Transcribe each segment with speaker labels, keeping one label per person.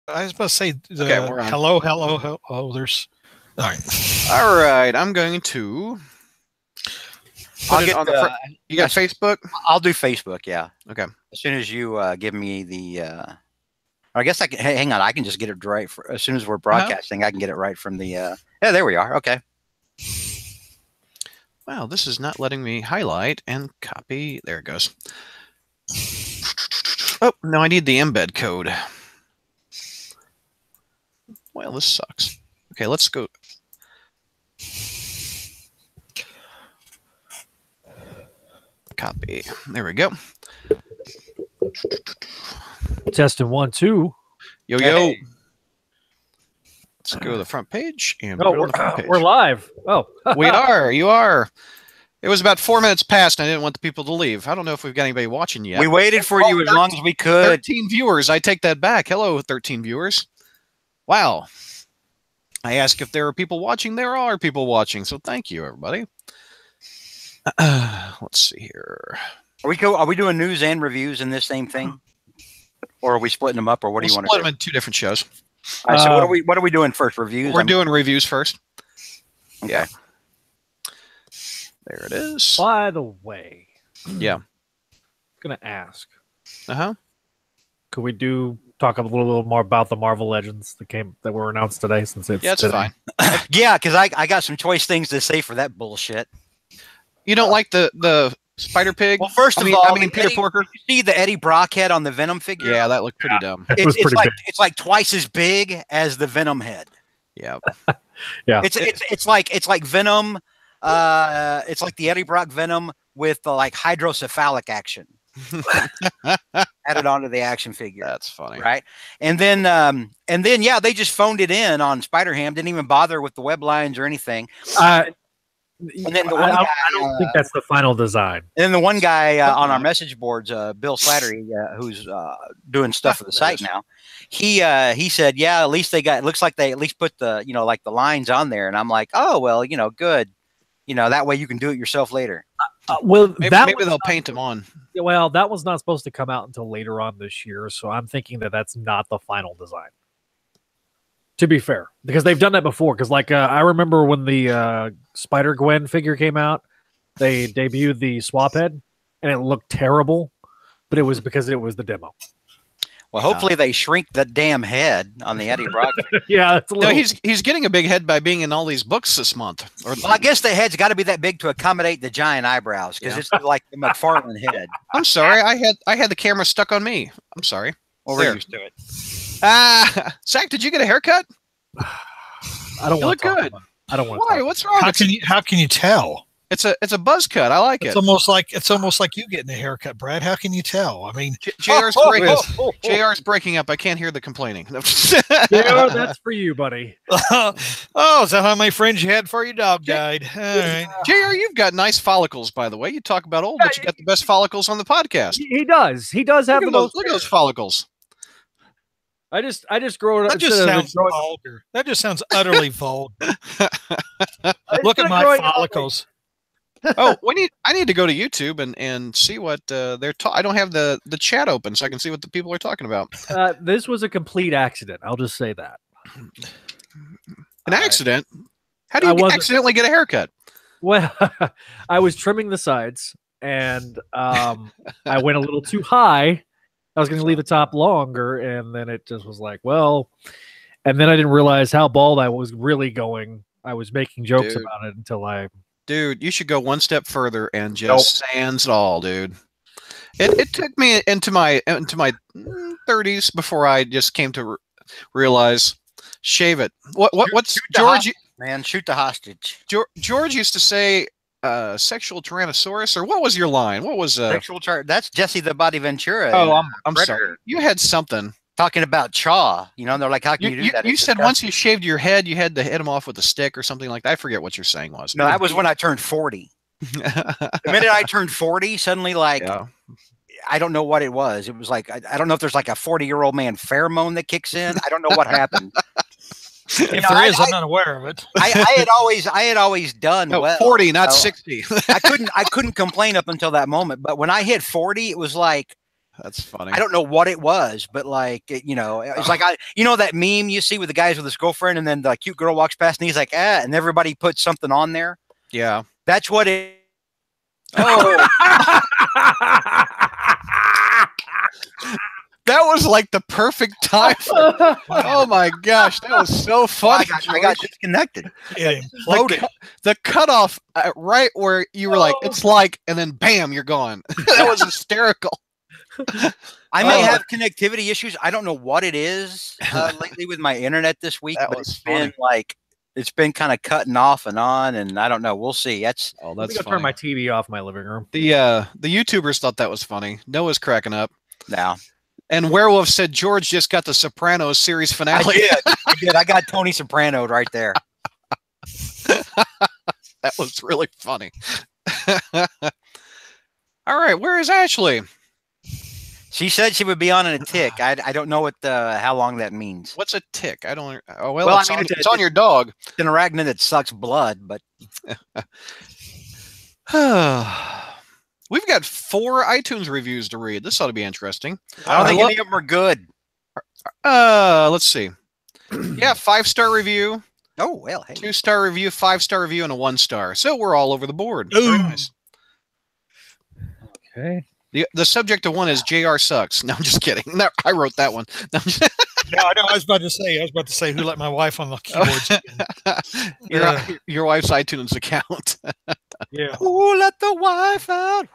Speaker 1: I was about to say,
Speaker 2: Okay, we're on.
Speaker 1: hello. There's. All right.
Speaker 2: All right. I'm going to put it on the front. You got Facebook?
Speaker 3: I'll do Facebook. Yeah.
Speaker 2: Okay.
Speaker 3: As soon as you give me the. I guess I can. Hey, hang on. I can just get it right as soon as we're broadcasting. I can get it right from the. Yeah, there we are. Okay.
Speaker 2: Wow, this is not letting me highlight and copy. There it goes. Oh, no, I need the embed code. Well, this sucks. Okay, let's go. Copy. There we go.
Speaker 4: Testing 1, 2.
Speaker 2: Yo. Let's go to the front page. And
Speaker 4: we're live. Oh,
Speaker 2: we are. You are. It was about 4 minutes past, and I didn't want the people to leave. I don't know if we've got anybody watching yet.
Speaker 3: We waited for you as long as we could.
Speaker 2: 13 viewers. I take that back. Hello, 13 viewers. Wow. I asked if there are people watching. There are people watching, so thank you, everybody. Let's see here.
Speaker 3: Are we doing news and reviews in this same thing, or are we splitting them up, or what do you want to do?
Speaker 2: Split them in 2 different shows.
Speaker 3: All right, so what are we doing first? Reviews.
Speaker 2: We're doing reviews first.
Speaker 3: Okay.
Speaker 2: Yeah. There it is.
Speaker 4: By the way.
Speaker 2: Yeah.
Speaker 4: I'm gonna ask.
Speaker 2: Could
Speaker 4: we talk a little more about the Marvel Legends that were announced today? Since it's
Speaker 2: it's fine.
Speaker 3: Yeah, because I got some choice things to say for that bullshit.
Speaker 2: You don't like the Spider Pig?
Speaker 3: Well, first of all,
Speaker 2: I mean Peter Porker.
Speaker 3: You see the Eddie Brock head on the Venom figure?
Speaker 2: Yeah, that looked pretty dumb.
Speaker 3: It's like twice as big as the Venom head.
Speaker 2: Yeah.
Speaker 4: Yeah.
Speaker 3: It's like Venom. It's like the Eddie Brock Venom with the like hydrocephalic action added onto the action figure.
Speaker 2: That's funny,
Speaker 3: right? And then yeah, they just phoned it in on Spider-Ham. Didn't even bother with the web lines or anything. And then
Speaker 4: I don't think that's the final design.
Speaker 3: And then the one guy on our message boards, Bill Slattery, who's doing stuff for the site now, he said, yeah, at least it looks like they at least put the like the lines on there. And I'm like, oh well, good. That way you can do it yourself later.
Speaker 4: Well,
Speaker 2: maybe they'll paint them on.
Speaker 4: Well, that was not supposed to come out until later on this year, so I'm thinking that's not the final design. To be fair, because they've done that before. Because I remember when the Spider-Gwen figure came out, they debuted the swap head, and it looked terrible, but it was because it was the demo.
Speaker 3: Well, hopefully they shrink the damn head on the Eddie Brock.
Speaker 4: Yeah, it's a little...
Speaker 2: No, he's getting a big head by being in all these books this month.
Speaker 3: Well, I guess the head's got to be that big to accommodate the giant eyebrows because it's like the McFarlane head.
Speaker 2: I'm sorry, I had the camera stuck on me. I'm sorry.
Speaker 3: Well, we're used to it.
Speaker 2: Zach, did you get a haircut?
Speaker 4: I don't want to
Speaker 2: look good.
Speaker 4: I don't want
Speaker 2: to. Why? What's wrong?
Speaker 1: How can you tell?
Speaker 2: It's a buzz cut. I like it.
Speaker 1: It's almost like you getting a haircut, Brad. How can you tell? I mean,
Speaker 2: JR's breaking up. I can't hear the complaining.
Speaker 4: JR, that's for you, buddy.
Speaker 1: Oh, is that how many friends you had before your dog died? All right.
Speaker 2: JR, you've got nice follicles, by the way. You talk about old, but you got the best follicles on the podcast.
Speaker 4: He does. He does have
Speaker 2: look at those follicles.
Speaker 4: I just grow it.
Speaker 1: That just sounds vulgar. That just sounds utterly vulgar. Look at my follicles.
Speaker 2: Oh, I need to go to YouTube and see what they're talking. I don't have the chat open, so I can see what the people are talking about.
Speaker 4: This was a complete accident. I'll just say that.
Speaker 2: An accident? How do you accidentally get a haircut?
Speaker 4: Well, I was trimming the sides, and I went a little too high. I was going to leave the top longer, and then it just was like, well, and then I didn't realize how bald I was really going. I was making jokes about it until I...
Speaker 2: Dude, you should go one step further and just sans it all, dude. It took me into my 30s before I just came to realize, shave it. What's George?
Speaker 3: Man, shoot the hostage.
Speaker 2: George used to say, sexual Tyrannosaurus, or what was your line? What was
Speaker 3: sexual? That's Jesse the Body Ventura.
Speaker 2: Oh, I'm sorry. You had something.
Speaker 3: Talking about Chaw, and they're like, how can you do that?
Speaker 2: You said once you shaved your head, you had to hit him off with a stick or something like that. I forget what your saying was.
Speaker 3: No, that was when I turned 40. The minute I turned 40, suddenly, I don't know what it was. It was like, I don't know if there's like a 40-year-old man pheromone that kicks in. I don't know what happened.
Speaker 1: If there is, I'm not aware of it.
Speaker 3: I had always done well.
Speaker 2: 40, not 60.
Speaker 3: I couldn't complain up until that moment. But when I hit 40, it was like,
Speaker 2: That's funny.
Speaker 3: I don't know what it was, but like, it's like that meme you see with the guys with his girlfriend, and then the cute girl walks past, and he's like, and everybody puts something on there.
Speaker 2: Yeah,
Speaker 3: that's what it. Oh.
Speaker 2: That was like the perfect time. Oh my gosh, that was so funny.
Speaker 3: I got disconnected.
Speaker 1: Yeah,
Speaker 2: the cutoff right where you were like, it's like, and then bam, you're gone. That was hysterical.
Speaker 3: I may have connectivity issues. I don't know what it is lately with my internet this week, but it's been kind of cutting off and on, and I don't know. We'll see. That's
Speaker 4: funny. Turn my TV off in my living room.
Speaker 2: The YouTubers thought that was funny. Noah's cracking up
Speaker 3: now.
Speaker 2: And Werewolf said George just got the Sopranos series finale.
Speaker 3: I did. I got Tony Soprano right there.
Speaker 2: That was really funny. All right, where is Ashley?
Speaker 3: She said she would be on in a tick. I don't know how long that means.
Speaker 2: What's a tick? I don't. Oh well, it's on your dog.
Speaker 3: It's an arachnid that sucks blood, but.
Speaker 2: We've got 4 iTunes reviews to read. This ought to be interesting.
Speaker 3: I don't think any of them are good.
Speaker 2: Let's see. Yeah, 5-star review.
Speaker 3: Oh, well, hey.
Speaker 2: 2-star review, 5-star review, and a 1-star. So we're all over the board. Very nice.
Speaker 4: Okay.
Speaker 2: The subject of one is JR sucks. No, I'm just kidding. No, I wrote that one. No,
Speaker 1: I was about to say who let my wife on the keyboards.
Speaker 2: Your wife's iTunes account.
Speaker 1: Yeah.
Speaker 3: Who let the wife out?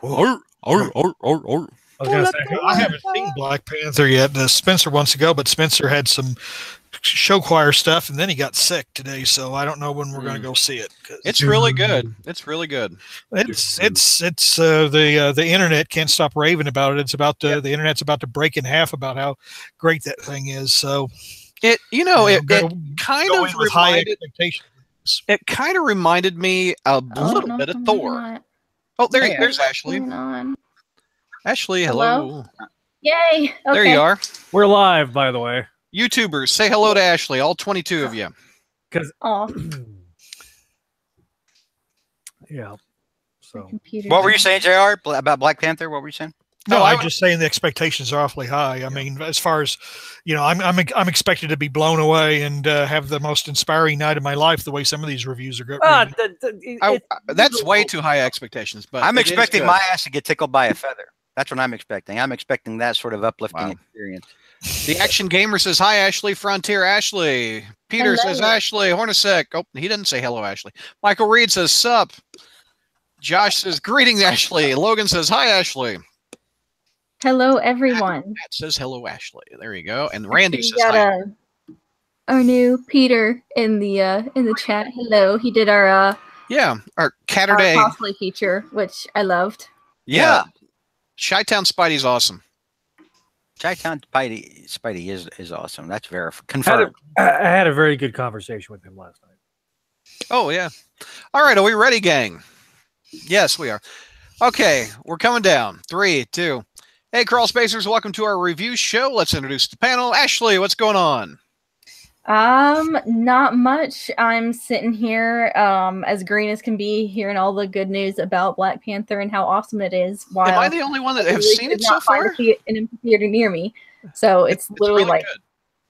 Speaker 1: I haven't seen Black Panther yet. Spencer wants to go, but Spencer had some show choir stuff, and then he got sick today, so I don't know when we're going to go see it.
Speaker 2: It's really good. It's really good.
Speaker 1: It's the internet can't stop raving about it. It's about the internet's about to break in half about how great that thing is. So
Speaker 2: it kind of reminded. It kind of reminded me a little bit of Thor. Oh, there's Ashley. Ashley, hello.
Speaker 5: Yay. Okay.
Speaker 2: There you are.
Speaker 4: We're live, by the way.
Speaker 2: YouTubers, say hello to Ashley, all 22 of you.
Speaker 4: Yeah. So
Speaker 3: what were you saying, JR, about Black Panther? What were you saying?
Speaker 1: No, I'm just saying the expectations are awfully high. I mean, as far as I'm expected to be blown away and have the most inspiring night of my life. The way some of these reviews are going.
Speaker 2: That's way too high expectations. But
Speaker 3: I'm expecting my ass to get tickled by a feather. That's what I'm expecting. I'm expecting that sort of uplifting experience.
Speaker 2: The Action Gamer says hi, Ashley. Frontier Ashley. Peter says Ashley. Hornacek. Oh, he didn't say hello, Ashley. Michael Reed says sup. Josh says greetings, Ashley. Logan says hi, Ashley.
Speaker 5: Hello, everyone.
Speaker 2: Matt says hello, Ashley. There you go. And Randy says
Speaker 5: hi. Our new Peter in the chat. Hello. He did our
Speaker 2: our Catterday
Speaker 5: cosplay feature, which I loved.
Speaker 2: Yeah. Chi-Town Spidey's awesome.
Speaker 3: Chi-Town Spidey is awesome. That's very confirmed.
Speaker 4: I had a very good conversation with him last night.
Speaker 2: Oh yeah. All right, are we ready, gang? Yes, we are. Okay, we're coming down. 3, 2. Hey, Crawlspacers, welcome to our review show. Let's introduce the panel. Ashley, what's going on?
Speaker 5: Not much. I'm sitting here, as green as can be, hearing all the good news about Black Panther and how awesome it is.
Speaker 2: While am I the only one that have seen it so far?
Speaker 5: In a theater near me, so it's literally really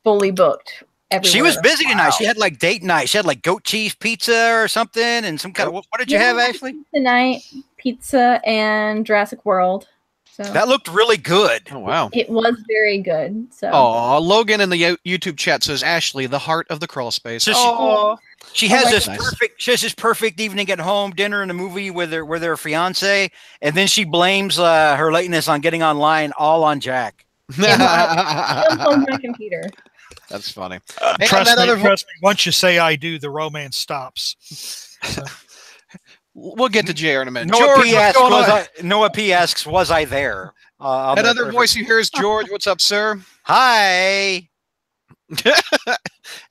Speaker 5: fully booked. Everywhere.
Speaker 3: She was busy tonight. She had like date night. She had like goat cheese pizza or something, and some kind of. What did you have, Ashley?
Speaker 5: Tonight, pizza and Jurassic World. So
Speaker 3: that looked really good.
Speaker 2: Oh wow!
Speaker 5: It was very good. So.
Speaker 2: Oh, Logan in the YouTube chat says Ashley, the heart of the crawl space.
Speaker 3: So she has this perfect. She has this perfect evening at home, dinner and a movie with her fiance, and then she blames her lateness on getting online all on Jack.
Speaker 5: On my computer.
Speaker 2: That's funny.
Speaker 1: Trust me. Once you say I do, the romance stops. So.
Speaker 2: We'll get to JR in a minute.
Speaker 3: Noah P asks, was I there?
Speaker 2: That other voice you hear is George. What's up, sir?
Speaker 3: Hi.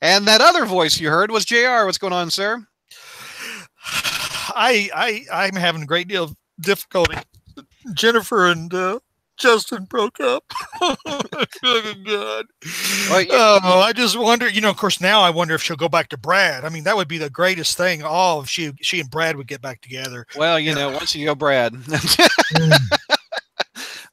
Speaker 2: And that other voice you heard was JR. What's going on, sir?
Speaker 1: I'm having a great deal of difficulty. Jennifer and Justin broke up. God. Well, I just wonder, of course, now I wonder if she'll go back to Brad. I mean, that would be the greatest thing. Oh, if she and Brad would get back together.
Speaker 2: Well, once you go Brad.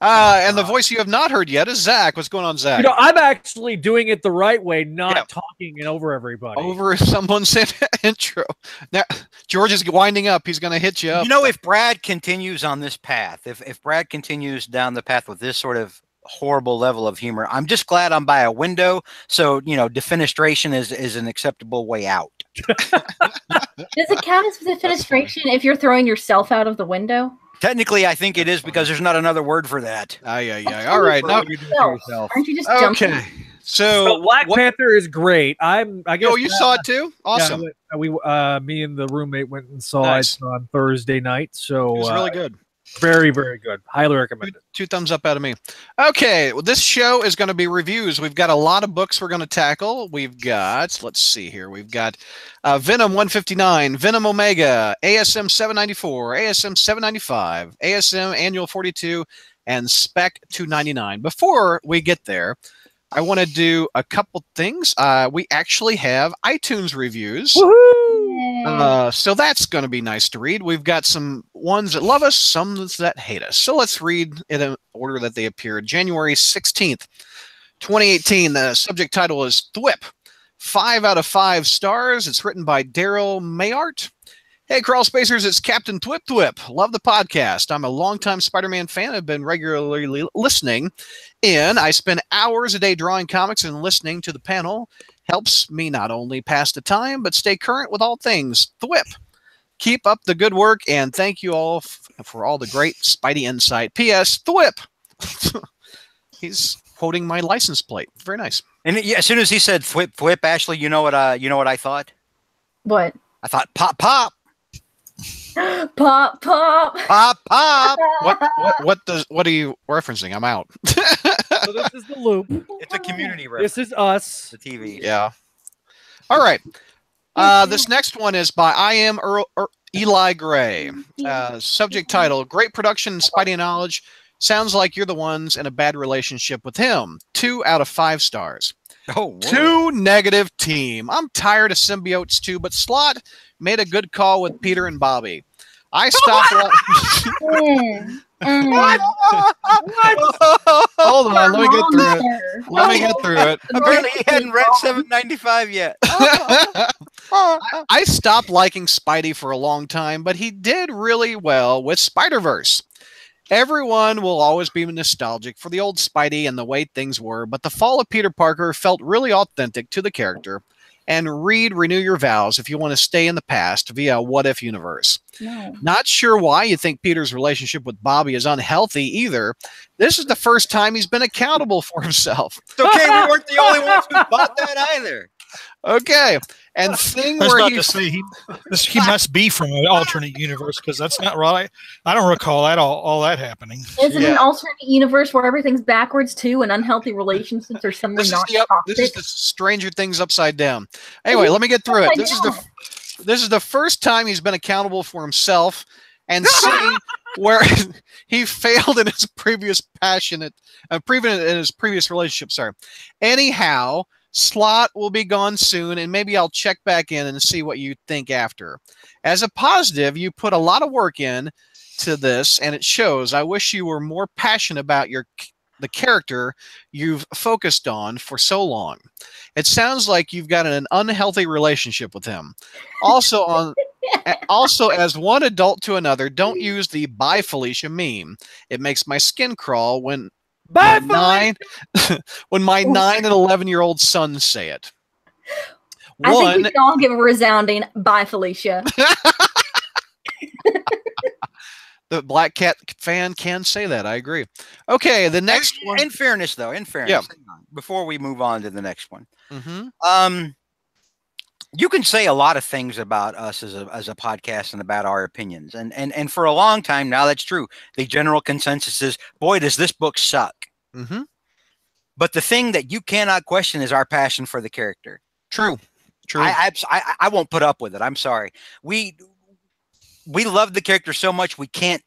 Speaker 2: And the voice you have not heard yet is Zach. What's going on, Zach?
Speaker 4: You know, I'm actually doing it the right way, not talking over everybody.
Speaker 2: Over someone's intro. Now, George is winding up. He's going to hit you up.
Speaker 3: You know, if Brad continues on this path, if Brad continues down the path with this sort of horrible level of humor, I'm just glad I'm by a window. So, you know, defenestration is an acceptable way out.
Speaker 5: Does it count as defenestration if you're throwing yourself out of the window?
Speaker 3: Technically, I think it is because there's not another word for that.
Speaker 2: Yeah. All right. Now,
Speaker 5: aren't you just jumping?
Speaker 2: okay. So
Speaker 4: Black Panther is great. I guess.
Speaker 2: Oh, you saw it too? Awesome.
Speaker 4: Yeah, me and the roommate went and saw
Speaker 2: Nice.
Speaker 4: it on Thursday night. So
Speaker 2: It was really good.
Speaker 4: Very, very good. Highly recommend it.
Speaker 2: Two thumbs up out of me. Okay, well, this show is going to be reviews. We've got a lot of books we're going to tackle. We've got, let's see here. We've got Venom 159, Venom Omega, ASM 794, ASM 795, ASM Annual 42, and Spec 299. Before we get there, I want to do a couple things. We actually have iTunes reviews.
Speaker 4: Woohoo!
Speaker 2: So that's going to be nice to read. We've got some ones that love us, some that hate us. So let's read in an order that they appeared. January 16th, 2018. The subject title is Thwip. 5 out of 5 stars. It's written by Daryl Mayart. Hey, Crawlspacers, it's Captain Thwip. Love the podcast. I'm a longtime Spider-Man fan. I've been regularly listening in. I spend hours a day drawing comics and listening to the panel. Helps me not only pass the time, but stay current with all things Thwip. Keep up the good work, and thank you all for all the great Spidey insight. P.S. Thwip. He's quoting my license plate. Very nice.
Speaker 3: And as soon as he said Thwip, Ashley, you know what I thought?
Speaker 5: What?
Speaker 3: I thought pop.
Speaker 5: Pop.
Speaker 3: Pop, pop.
Speaker 2: What are you referencing? I'm out.
Speaker 4: So this is the loop.
Speaker 3: It's a community reference.
Speaker 4: This is us.
Speaker 3: The TV.
Speaker 2: Yeah. All right. This next one is by I Am Eli Gray. Subject title: Great production, Spidey knowledge. Sounds like you're the ones in a bad relationship with him. 2 out of 5 stars.
Speaker 3: Oh, whoa.
Speaker 2: 2 negative team. I'm tired of symbiotes too, but Slott made a good call with Peter and Bobby. I stopped.
Speaker 5: What?
Speaker 2: Hold on, let me get through it.
Speaker 3: Apparently, he hadn't read 795 yet.
Speaker 2: I stopped liking Spidey for a long time, but he did really well with Spider-Verse. Everyone will always be nostalgic for the old Spidey and the way things were, but the fall of Peter Parker felt really authentic to the character. And renew your vows if you want to stay in the past via a what-if universe.
Speaker 5: No.
Speaker 2: Not sure why you think Peter's relationship with Bobby is unhealthy either. This is the first time he's been accountable for himself.
Speaker 3: It's okay, we weren't the only ones who thought that either.
Speaker 2: Okay. And thing
Speaker 1: I was
Speaker 2: where
Speaker 1: about to say he must be from an alternate universe because that's not right. I don't recall all that happening.
Speaker 5: Is it an alternate universe where everything's backwards too, and unhealthy relationships or something
Speaker 2: this
Speaker 5: not
Speaker 2: is
Speaker 5: toxic?
Speaker 2: this is the Stranger Things upside down. Anyway, let me get through it. This is the first time he's been accountable for himself and seeing where he failed in his previous previous relationship. Sorry. Anyhow, Slott will be gone soon, and maybe I'll check back in and see what you think after. As a positive, you put a lot of work in to this, and it shows. I wish you were more passionate about the character you've focused on for so long. It sounds like you've got an unhealthy relationship with him. Also, as one adult to another, don't use the "Bye Felicia" meme. It makes my skin crawl when my 9 and 11-year-old sons say it.
Speaker 5: I think we can all give a resounding "Bye, Felicia."
Speaker 2: The Black Cat fan can say that. I agree. Okay, the next one.
Speaker 3: In fairness, before we move on to the next one, you can say a lot of things about us as a podcast and about our opinions, and for a long time now, that's true. The general consensus is, boy, does this book suck. But the thing that you cannot question is our passion for the character.
Speaker 2: True.
Speaker 3: I won't put up with it. I'm sorry. We love the character so much we can't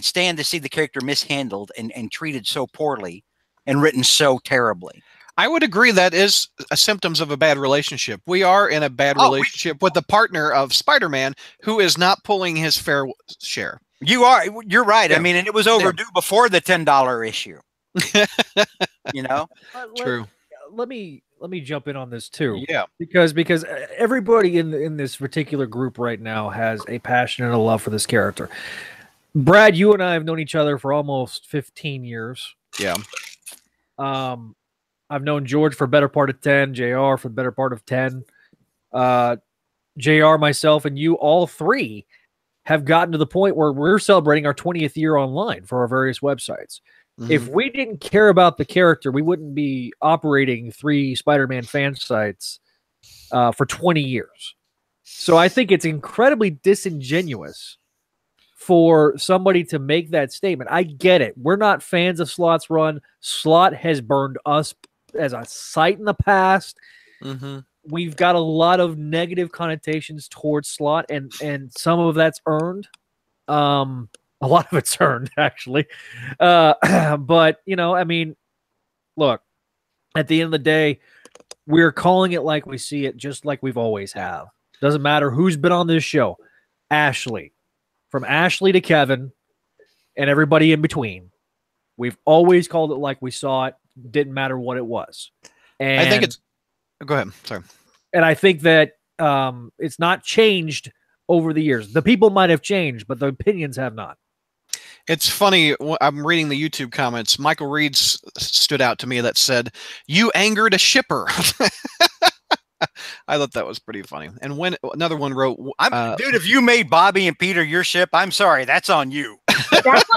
Speaker 3: stand to see the character mishandled and treated so poorly and written so terribly.
Speaker 2: I would agree that is a symptoms of a bad relationship. We are in a bad relationship with the partner of Spider-Man who is not pulling his fair share.
Speaker 3: You're right.
Speaker 2: Yeah.
Speaker 3: I mean, and it was overdue before the $10 issue. You know,
Speaker 2: True.
Speaker 4: Let me jump in on this too.
Speaker 2: Yeah.
Speaker 4: Because everybody in this particular group right now has a passion and a love for this character. Brad, you and I have known each other for almost 15 years.
Speaker 2: Yeah.
Speaker 4: I've known George for the better part of 10, JR for the better part of 10. JR, myself, and you, all three, have gotten to the point where we're celebrating our 20th year online for our various websites.
Speaker 2: Mm-hmm.
Speaker 4: If we didn't care about the character, we wouldn't be operating 3 Spider-Man fan sites for 20 years. So I think it's incredibly disingenuous for somebody to make that statement. I get it. We're not fans of Slot's run. Slot has burned us as a site in the past.
Speaker 2: Mm-hmm.
Speaker 4: We've got a lot of negative connotations towards Slot, and some of that's earned. A lot of it's earned, actually. But, you know, I mean, look, at the end of the day, we're calling it like we see it, just like we've always have. Doesn't matter who's been on this show. Ashley. From Ashley to Kevin and everybody in between. We've always called it like we saw it. Didn't matter what it was. And
Speaker 2: I think it's... Go ahead. Sorry.
Speaker 4: And I think that it's not changed over the years. The people might have changed, but the opinions have not.
Speaker 2: It's funny. I'm reading the YouTube comments. Michael Reed stood out to me that said, "You angered a shipper." I thought that was pretty funny. And when another one wrote,
Speaker 3: dude, if you made Bobby and Peter your ship, I'm sorry, that's on you.
Speaker 5: That's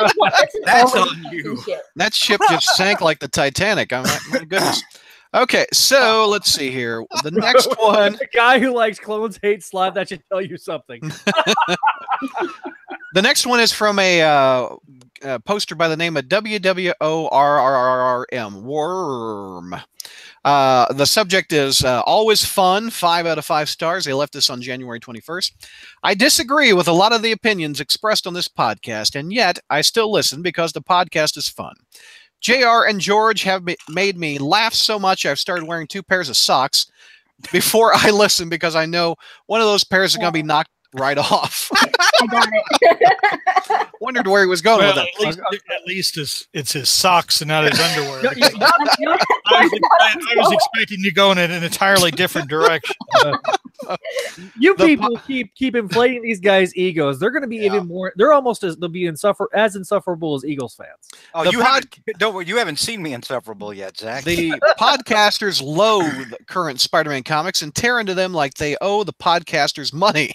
Speaker 3: on you.
Speaker 2: That ship just sank like the Titanic. I'm like, my goodness. Okay, so let's see here. The next one.
Speaker 4: The guy who likes clones hates Slot. That should tell you something.
Speaker 2: The next one is from a poster by the name of WWORRRM, Worm. The subject is always fun, 5 out of 5 stars. They left this on January 21st. I disagree with a lot of the opinions expressed on this podcast, and yet I still listen because the podcast is fun. JR and George have made me laugh so much I've started wearing 2 pairs of socks before I listen because I know one of those pairs is going to be knocked right off.
Speaker 5: I got it.
Speaker 2: Wondered where he was going with
Speaker 1: it. At least it's his socks and not his underwear. I was expecting to go in an entirely different direction.
Speaker 4: You people keep inflating these guys' egos. They're going to be even more. They're almost as they'll be as insufferable as Eagles fans.
Speaker 3: Oh, you haven't seen me insufferable yet, Zach.
Speaker 2: The podcasters loathe current Spider-Man comics and tear into them like they owe the podcasters money.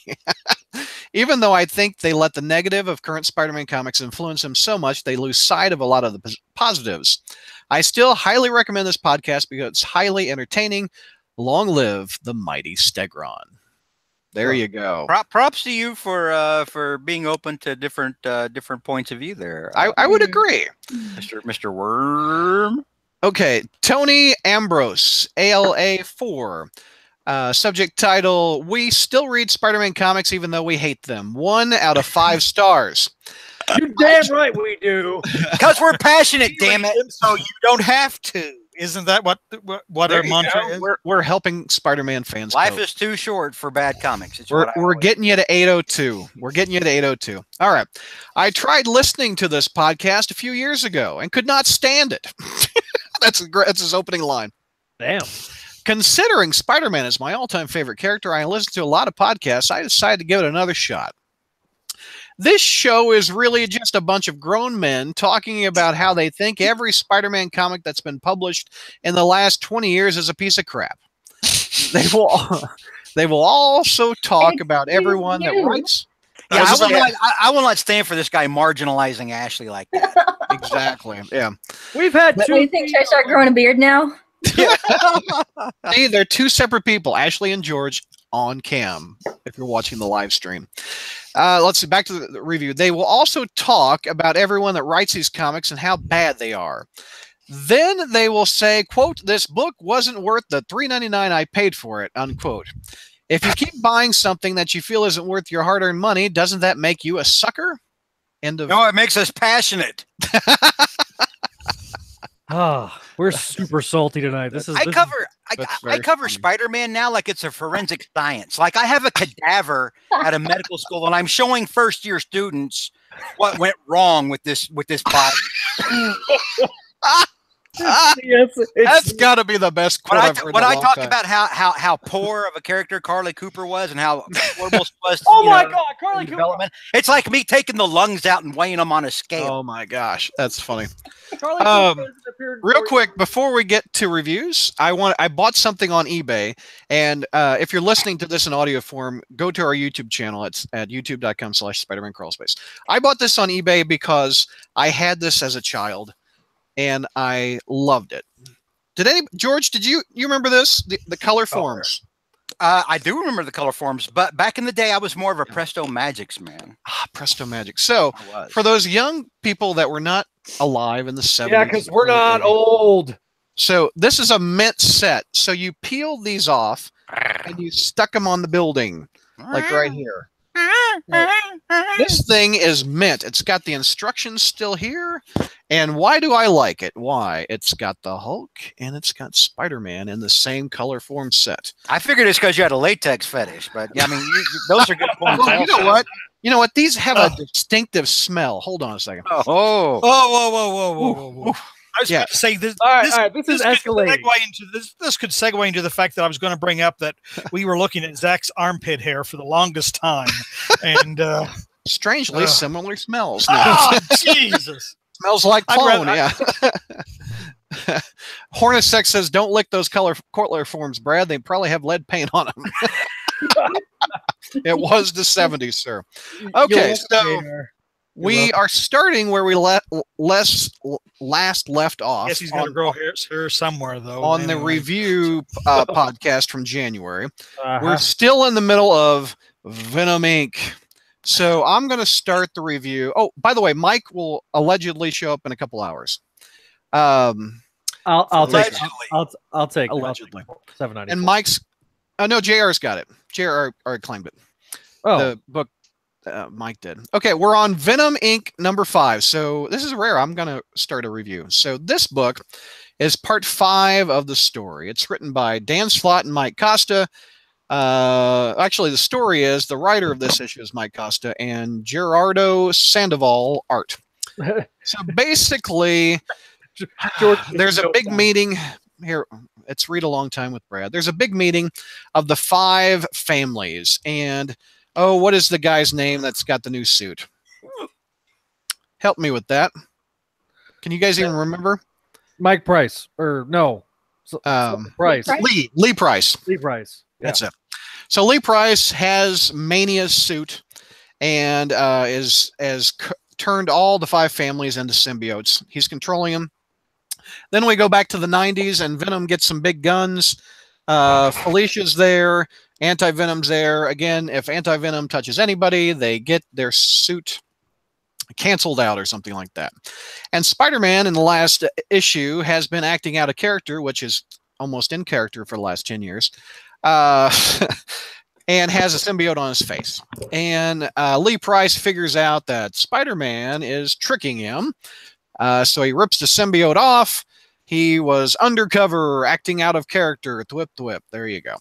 Speaker 2: Even though I think they let the negative of current Spider-Man comics influence them so much, they lose sight of a lot of the positives. I still highly recommend this podcast because it's highly entertaining. Long live the mighty Stegron. There you go.
Speaker 3: Props to you for being open to different points of view there.
Speaker 2: I would agree.
Speaker 3: Mr. Worm.
Speaker 2: Okay, Tony Ambrose, ALA4. Subject title, we still read Spider-Man comics even though we hate them. 1 out of 5 stars.
Speaker 4: You're damn right we do.
Speaker 3: Because we're passionate, damn it.
Speaker 1: So you don't have to. Isn't that what our mantra is?
Speaker 2: We're helping Spider-Man fans.
Speaker 3: Life is too short for bad comics.
Speaker 2: We're getting you to 802. We're getting you to 802. All right. I tried listening to this podcast a few years ago and could not stand it. That's his opening line.
Speaker 4: Damn.
Speaker 2: Considering Spider-Man is my all-time favorite character, I listen to a lot of podcasts. I decided to give it another shot. This show is really just a bunch of grown men talking about how they think every Spider-Man comic that's been published in the last 20 years is a piece of crap. They will also talk about everyone that writes.
Speaker 3: Yeah, I will not stand for this guy marginalizing Ashley like that.
Speaker 2: Exactly. Yeah.
Speaker 4: We've had 2.
Speaker 5: Do you think should I start growing a beard now?
Speaker 2: See, they're 2 separate people, Ashley and George, on cam, if you're watching the live stream. Let's see, back to the review. They will also talk about everyone that writes these comics and how bad they are. Then they will say, quote, this book wasn't worth the $3.99 I paid for it, unquote. If you keep buying something that you feel isn't worth your hard-earned money, doesn't that make you a sucker? End of...
Speaker 3: No, it makes us passionate.
Speaker 4: We're super salty tonight.
Speaker 3: I cover Spider-Man now like it's a forensic science. Like I have a cadaver at a medical school, and I'm showing first-year students what went wrong with this body.
Speaker 2: That's got to be the best quote I've heard.
Speaker 3: When I talk about how poor of a character Carly Cooper was and how horrible she was,
Speaker 4: oh my God, Carly Cooper!
Speaker 3: It's like me taking the lungs out and weighing them on a scale.
Speaker 2: Oh my gosh, that's funny.
Speaker 4: Carly
Speaker 2: Real quick before we get to reviews, I bought something on eBay, and if you're listening to this in audio form, go to our YouTube channel. It's at youtube.com/SpidermanCrawlspace. I bought this on eBay because I had this as a child, and I loved it. George? Did you remember this? The color forms.
Speaker 3: I do remember the color forms, but back in the day, I was more of a Presto Magics man.
Speaker 2: Presto Magic. So for those young people that were not alive in the 70s.
Speaker 4: Yeah, because we're not old.
Speaker 2: So this is a mint set. So you peeled these off and you stuck them on the building, like right here. This thing is mint. It's got the instructions still here. And why do I like it? Why? It's got the Hulk and it's got Spider-Man in the same color form set.
Speaker 3: I figured it's because you had a latex fetish, but yeah, I mean, those are good points.
Speaker 2: Well, you know what? These have a distinctive smell. Hold on a second.
Speaker 1: Whoa. I was going to say this.
Speaker 4: All right, this is escalating.
Speaker 1: This could segue into the fact that I was going to bring up that we were looking at Zach's armpit hair for the longest time, and
Speaker 2: strangely similar smells.
Speaker 1: Oh, Jesus!
Speaker 2: Smells like clone. Yeah. Hornacek says, "Don't lick those color forms, Brad. They probably have lead paint on them." It was the 70s, sir. Okay, so we are starting where we last left off.
Speaker 1: Yes, he's going to grow hair somewhere, though.
Speaker 2: On the review podcast from January. We're still in the middle of Venom Inc. So I'm going to start the review. Oh, by the way, Mike will allegedly show up in a couple hours.
Speaker 4: I'll take
Speaker 2: allegedly.
Speaker 4: $7.94.
Speaker 2: And Mike's. No, JR's got it. JR already claimed it.
Speaker 4: Oh,
Speaker 2: the book. Mike did. Okay, we're on Venom Inc. number 5. So this is rare. I'm going to start a review. So this book is part 5 of the story. It's written by Dan Slott and Mike Costa. Actually, the story is the writer of this issue is Mike Costa and Gerardo Sandoval art. So basically, there's a big meeting here. It's read a long time with Brad. There's a big meeting of the 5 families and what is the guy's name that's got the new suit? Help me with that. Can you guys even remember?
Speaker 4: Mike Price. Or no. Price.
Speaker 2: Lee Price.
Speaker 4: Lee Price. Yeah.
Speaker 2: That's it. So Lee Price has Mania's suit and has turned all the 5 families into symbiotes. He's controlling them. Then we go back to the 90s and Venom gets some big guns. Felicia's there. Anti-Venom's there. Again, if Anti-Venom touches anybody, they get their suit canceled out or something like that. And Spider-Man in the last issue has been acting out a character, which is almost in character for the last 10 years, and has a symbiote on his face. And Lee Price figures out that Spider-Man is tricking him, so he rips the symbiote off. He was undercover, acting out of character. Thwip, thwip. There you go.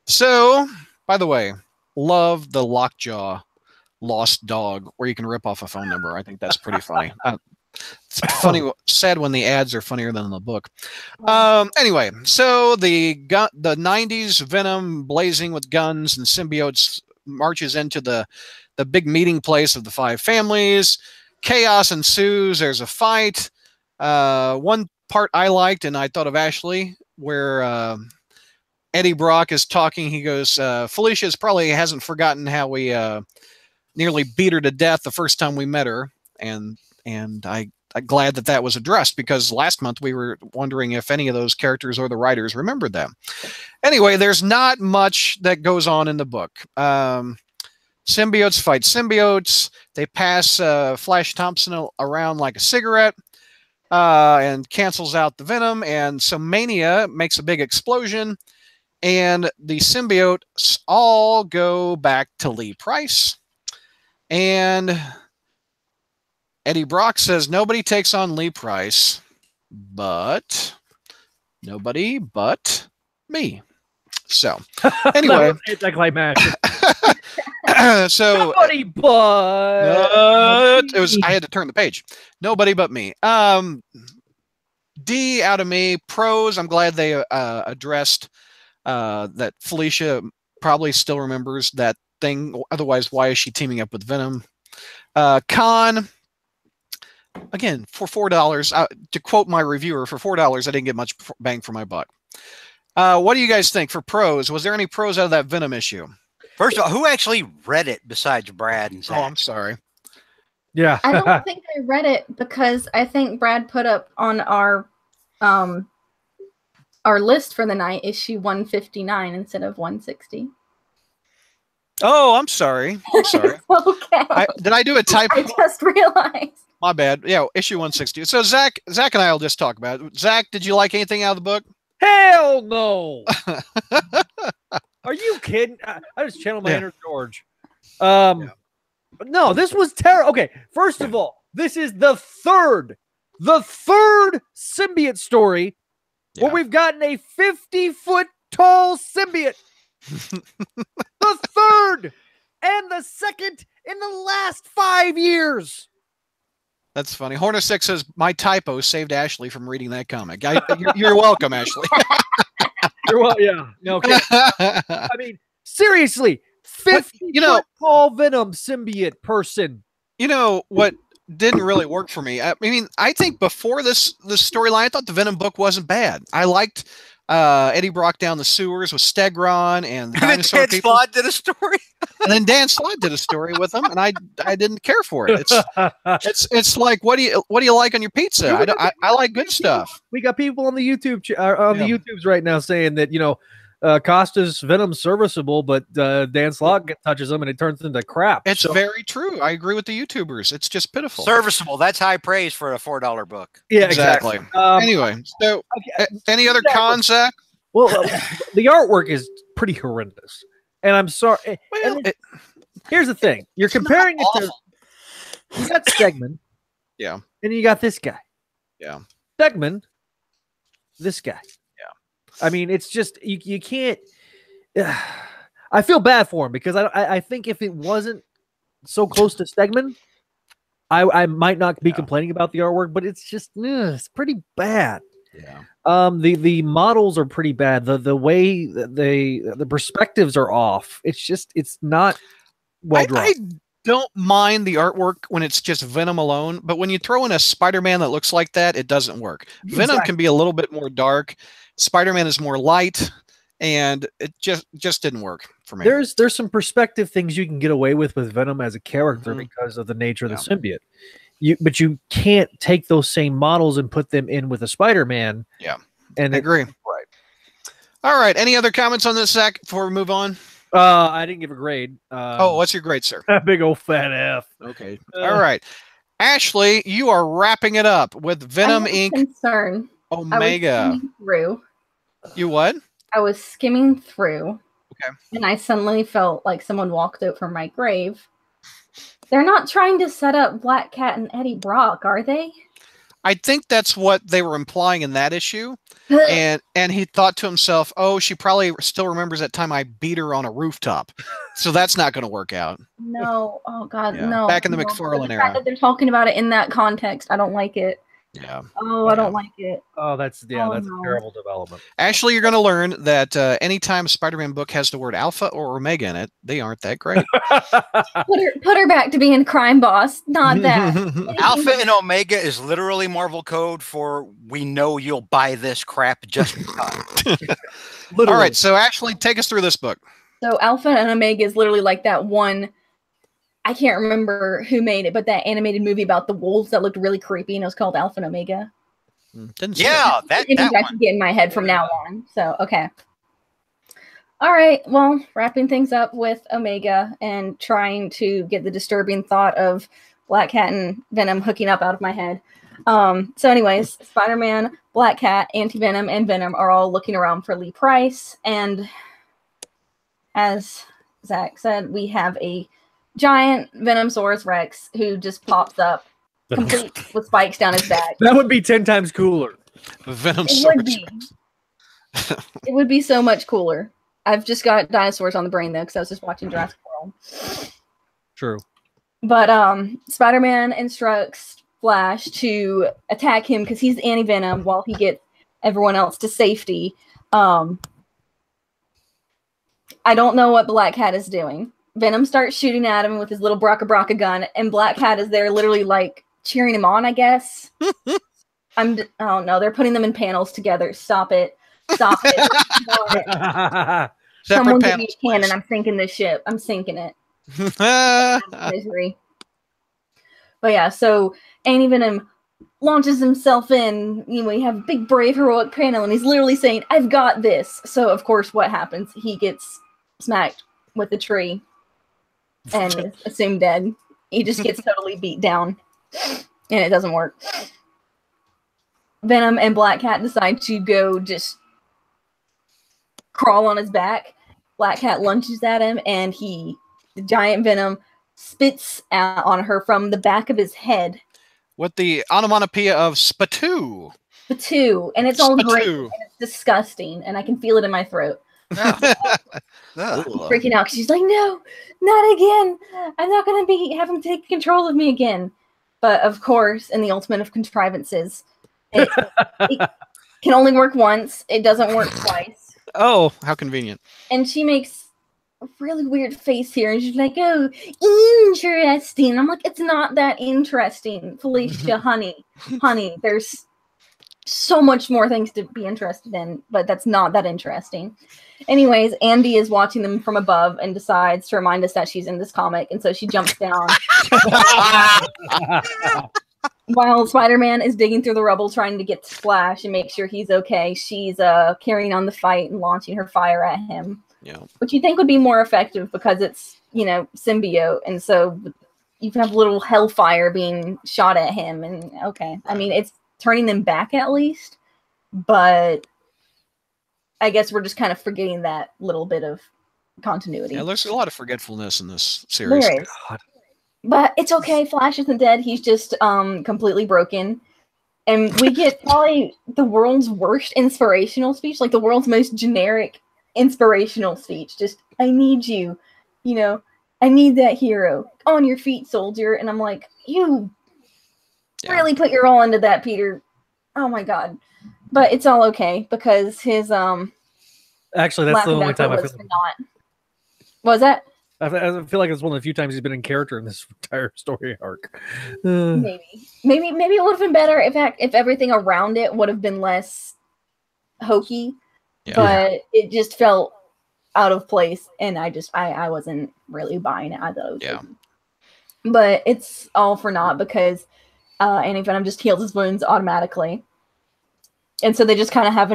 Speaker 2: So, by the way, love the Lockjaw Lost Dog, where you can rip off a phone number. I think that's pretty funny. It's funny, sad when the ads are funnier than the book. Anyway, so the 90s Venom blazing with guns and symbiotes marches into the big meeting place of the 5 families. Chaos ensues. There's a fight. One part I liked, and I thought of Ashley, where Eddie Brock is talking. He goes, Felicia probably hasn't forgotten how we nearly beat her to death the first time we met her. And I'm glad that was addressed, because last month we were wondering if any of those characters or the writers remembered them. Anyway, there's not much that goes on in the book. Symbiotes fight symbiotes. They pass Flash Thompson around like a cigarette and cancels out the Venom. And so Mania makes a big explosion. And the symbiotes all go back to Lee Price. And Eddie Brock says nobody takes on Lee Price. but nobody but me. So anyway,
Speaker 4: anticlimactic.
Speaker 2: So
Speaker 4: Nobody but
Speaker 2: it was. I had to turn the page. Nobody but me. D out of me. Pros. I'm glad they addressed that Felicia probably still remembers that thing. Otherwise, why is she teaming up with Venom? Con. Again, for $4. To quote my reviewer, for $4, I didn't get much bang for my buck. What do you guys think for pros? Was there any pros out of that Venom issue?
Speaker 3: First of all, who actually read it besides Brad and Zach?
Speaker 2: Oh, I'm sorry.
Speaker 4: Yeah.
Speaker 5: I don't think I read it because I think Brad put up on our list for the night issue 159 instead of 160.
Speaker 2: Oh, I'm sorry. I'm sorry.
Speaker 5: Okay.
Speaker 2: Did I do a typo?
Speaker 5: I just realized.
Speaker 2: My bad. Yeah, issue 160. So Zach and I will just talk about it. Zach, did you like anything out of the book?
Speaker 4: Hell no. Are you kidding? I just channeled my inner George. No, this was terrible. Okay, first of all, this is the third symbiote story where we've gotten a 50-foot tall symbiote. The third and the second in the last 5 years.
Speaker 2: That's funny. Horner 6 says, my typo saved Ashley from reading that comic. You're welcome, Ashley.
Speaker 4: You're well, yeah. No, okay. I mean, seriously, 50-foot tall Venom symbiote person.
Speaker 2: You know what didn't really work for me? I mean, I think before this storyline, I thought the Venom book wasn't bad. I liked Eddie Brock down the sewers with Stegron and
Speaker 3: Dan Slott did a story.
Speaker 2: And then Dan Slott did a story with him, and I didn't care for it. It's like, what do you like on your pizza? I like good stuff.
Speaker 4: We got people on the YouTube the YouTubes right now saying that Costa's Venom serviceable, but Dan Slott touches them and it turns into crap.
Speaker 2: It's very true. I agree with the YouTubers. It's just pitiful.
Speaker 3: Serviceable. That's high praise for a $4 book.
Speaker 4: Yeah, exactly.
Speaker 2: Anyway, so any other cons, Zach?
Speaker 4: Well, the artwork is pretty horrendous. And I'm sorry. Well, here's the thing. You're comparing it to... You got Stegman.
Speaker 2: Yeah.
Speaker 4: And you got this guy.
Speaker 2: Yeah.
Speaker 4: Stegman. This guy.
Speaker 2: Yeah.
Speaker 4: I mean, it's just... You can't... I feel bad for him because I think if it wasn't so close to Stegman, I might not be complaining about the artwork, but it's just... it's pretty bad.
Speaker 2: Yeah.
Speaker 4: The models are pretty bad. The way the perspectives are off. It's not well drawn.
Speaker 2: I don't mind the artwork when it's just Venom alone, but when you throw in a Spider-Man that looks like that, it doesn't work. Exactly. Venom can be a little bit more dark. Spider-Man is more light, and it just didn't work for me.
Speaker 4: There's some perspective things you can get away with Venom as a character because of the nature of the symbiote. But you can't take those same models and put them in with a Spider-Man.
Speaker 2: Yeah, and I agree. Right. All right. Any other comments on this, Zach, before we move on?
Speaker 4: I didn't give a grade.
Speaker 2: What's your grade, sir?
Speaker 4: Big old fat F.
Speaker 2: Okay. All right. Ashley, you are wrapping it up with Venom Inc.
Speaker 5: Concern.
Speaker 2: Omega. You what?
Speaker 5: I was skimming through.
Speaker 2: Okay.
Speaker 5: And I suddenly felt like someone walked over my grave. They're not trying to set up Black Cat and Eddie Brock, are they?
Speaker 2: I think that's what they were implying in that issue. and he thought to himself, oh, she probably still remembers that time I beat her on a rooftop. So that's not going to work out.
Speaker 5: No. Oh, God, no.
Speaker 2: Back in the McFarlane era.
Speaker 5: The fact that they're talking about it in that context, I don't like it.
Speaker 2: Yeah.
Speaker 5: Oh, I don't like it.
Speaker 4: Oh, that's a terrible development.
Speaker 2: Ashley, you're going to learn that anytime a Spider-Man book has the word Alpha or Omega in it, they aren't that great.
Speaker 5: Put her back to being crime boss. Not that.
Speaker 3: Alpha and Omega is literally Marvel code for we know you'll buy this crap just because.
Speaker 2: All right, so Ashley, take us through this book.
Speaker 5: So Alpha and Omega is literally like that one. I can't remember who made it, but that animated movie about the wolves that looked really creepy, and it was called Alpha and Omega.
Speaker 3: That
Speaker 5: I can get in my head from now on. So, okay. All right. Well, wrapping things up with Omega and trying to get the disturbing thought of Black Cat and Venom hooking up out of my head. So anyways, Spider-Man, Black Cat, Anti-Venom, and Venom are all looking around for Lee Price. And as Zach said, we have a giant Venomsaurus Rex who just pops up complete with spikes down his back.
Speaker 4: That would be 10 times cooler.
Speaker 2: Venom
Speaker 5: It
Speaker 2: Sword
Speaker 5: would be.
Speaker 2: Rex.
Speaker 5: It would be so much cooler. I've just got dinosaurs on the brain though, because I was just watching Jurassic World.
Speaker 4: True.
Speaker 5: But Spider-Man instructs Flash to attack him because he's anti-venom while he gets everyone else to safety. I don't know what Black Cat is doing. Venom starts shooting at him with his little Brocka Brocka gun, and Black Cat is there literally like cheering him on, I guess. Oh no, they're putting them in panels together. Stop it. Stop it. Someone give me a cannon. I'm sinking this ship. I'm sinking it. Misery. But yeah, so Anti-Venom launches himself in. You know, we have a big, brave, heroic panel, and he's literally saying, "I've got this." So of course, what happens? He gets smacked with a tree and is assumed dead. He just gets totally beat down, and it doesn't work. Venom and Black Cat decide to go just crawl on his back. Black Cat lunges at him, and the giant Venom spits out on her from the back of his head.
Speaker 2: With the onomatopoeia of spatoo.
Speaker 5: Spatoo. And it's all great. And it's disgusting. And I can feel it in my throat. Freaking out because she's like, no, not again. I'm not going to have him take control of me again. But of course, in the ultimate of contrivances, it can only work once. It doesn't work twice.
Speaker 2: Oh, how convenient.
Speaker 5: And she makes a really weird face here. And she's like, oh, interesting. I'm like, it's not that interesting, Felicia, honey. There's so much more things to be interested in, but that's not that interesting. Anyways, Andy is watching them from above and decides to remind us that she's in this comic. And so she jumps down. While Spider-Man is digging through the rubble trying to get to Flash and make sure he's okay, she's carrying on the fight and launching her fire at him.
Speaker 2: Yeah.
Speaker 5: Which you think would be more effective because it's, symbiote. And so you have little hellfire being shot at him. And okay. I mean, it's turning them back at least. But I guess we're just kind of forgetting that little bit of continuity.
Speaker 2: Yeah, there's a lot of forgetfulness in this series.
Speaker 5: There is. But it's okay. Flash isn't dead. He's just completely broken. And we get probably the world's worst inspirational speech, like the world's most generic inspirational speech. Just, I need you. I need that hero. On your feet, soldier. And I'm like, you really put your all into that, Peter. Oh my God. But it's all okay because his
Speaker 4: actually, that's the only time I feel
Speaker 5: not. What was that?
Speaker 4: I feel like it's one of the few times he's been in character in this entire story arc.
Speaker 5: Maybe it would have been better if everything around it would have been less hokey. Yeah. But it just felt out of place, and I wasn't really buying it. I thought it was but it's all for naught because Anti-Venom just heals his wounds automatically. And so they just kind of have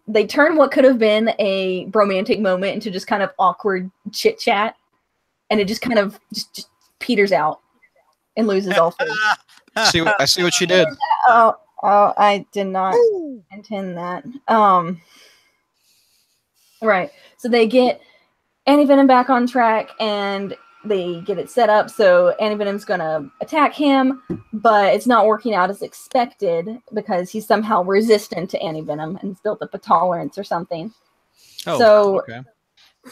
Speaker 5: they turn what could have been a romantic moment into just kind of awkward chit chat. And it just kind of just peters out and loses all faith.
Speaker 2: I see what she did.
Speaker 5: Oh, I did not intend that. Right. So they get Anti-Venom back on track and they get it set up. So Anti-Venom's going to attack him, but it's not working out as expected because he's somehow resistant to Anti-Venom and he's built up a tolerance or something.
Speaker 2: Oh,
Speaker 5: so
Speaker 2: okay.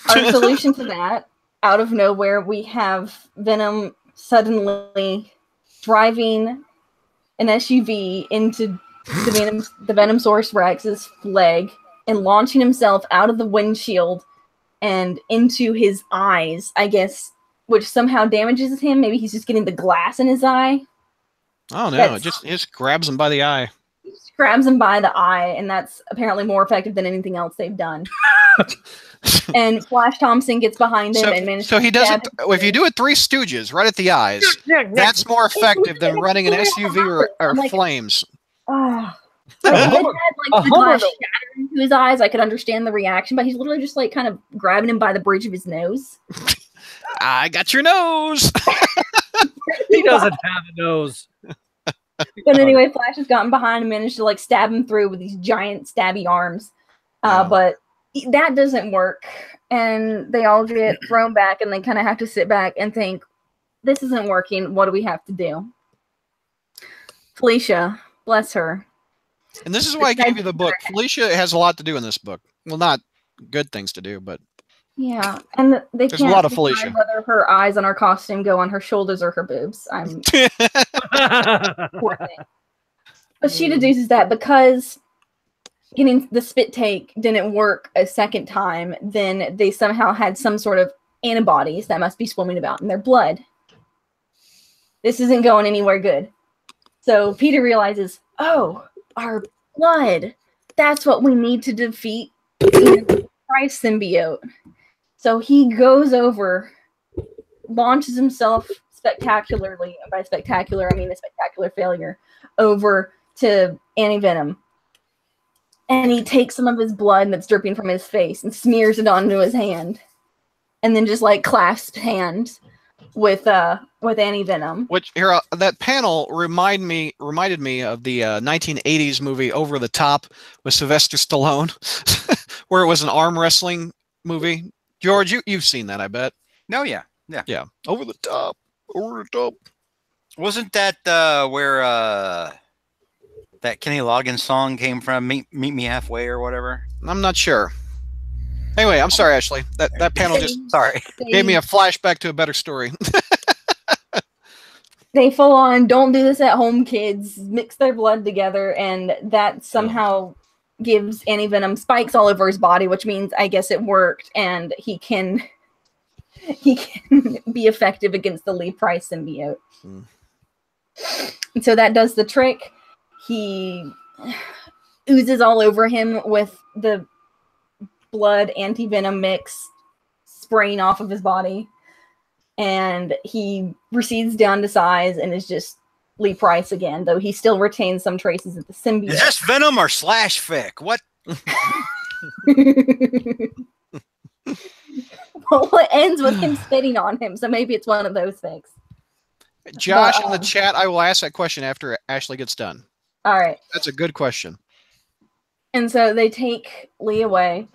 Speaker 5: Our solution to that, out of nowhere, we have Venom suddenly driving an SUV into the Venomsaurus Rex's leg and launching himself out of the windshield and into his eyes, I guess, which somehow damages him. Maybe he's just getting the glass in his eye.
Speaker 2: Oh, no. It just grabs him by the eye.
Speaker 5: He just grabs him by the eye, and that's apparently more effective than anything else they've done. And Flash Thompson gets behind him and manages.
Speaker 2: So he does it. If you do it Three Stooges right at the eyes, that's more effective than running an SUV or flames.
Speaker 5: Like, if it had the glass shatter into his eyes, I could understand the reaction, but he's literally just kind of grabbing him by the bridge of his nose.
Speaker 2: I got your nose.
Speaker 4: He doesn't have a nose.
Speaker 5: But anyway, Flash has gotten behind and managed to stab him through with these giant stabby arms. But that doesn't work. And they all get thrown back and they kind of have to sit back and think, this isn't working. What do we have to do? Felicia, bless her,
Speaker 2: And this is why I gave you the book. Felicia has a lot to do in this book. Well, not good things to do, but
Speaker 5: yeah. And they
Speaker 2: there's a
Speaker 5: can't
Speaker 2: lot of
Speaker 5: decide
Speaker 2: Felicia.
Speaker 5: whether her eyes on her costume go on her shoulders or her boobs. Poor thing. But she deduces that because getting the spit take didn't work a second time, then they somehow had some sort of antibodies that must be swimming about in their blood. This isn't going anywhere good. So Peter realizes, oh, our blood. That's what we need to defeat the Price symbiote. So he goes over, launches himself spectacularly, and by spectacular, I mean a spectacular failure, over to Anti-Venom. And he takes some of his blood that's dripping from his face and smears it onto his hand. And then just like clasps hands with Anti-Venom.
Speaker 2: Which here that panel reminded me of the 1980s movie Over the Top with Sylvester Stallone, where it was an arm wrestling movie. George, you've seen that, I bet.
Speaker 3: No, yeah.
Speaker 2: Over the top.
Speaker 3: Wasn't that where that Kenny Loggins song came from? Meet Me Halfway or whatever.
Speaker 2: I'm not sure. Anyway, I'm sorry, Ashley. That panel just gave me a flashback to a better story.
Speaker 5: They full on, don't do this at home, kids. Mix their blood together, and that somehow gives Anti-Venom spikes all over his body, which means I guess it worked, and he can be effective against the Lee Price symbiote. And so that does the trick. He oozes all over him with the blood Anti-Venom mix spraying off of his body, and he recedes down to size and is just Lee Price again, though he still retains some traces of the symbiote.
Speaker 3: Is this Venom or Slash Fic? What?
Speaker 5: Well, it ends with him spitting on him, so maybe it's one of those fics.
Speaker 2: Josh, in the chat, I will ask that question after Ashley gets done.
Speaker 5: All right.
Speaker 2: That's a good question.
Speaker 5: And so they take Lee away,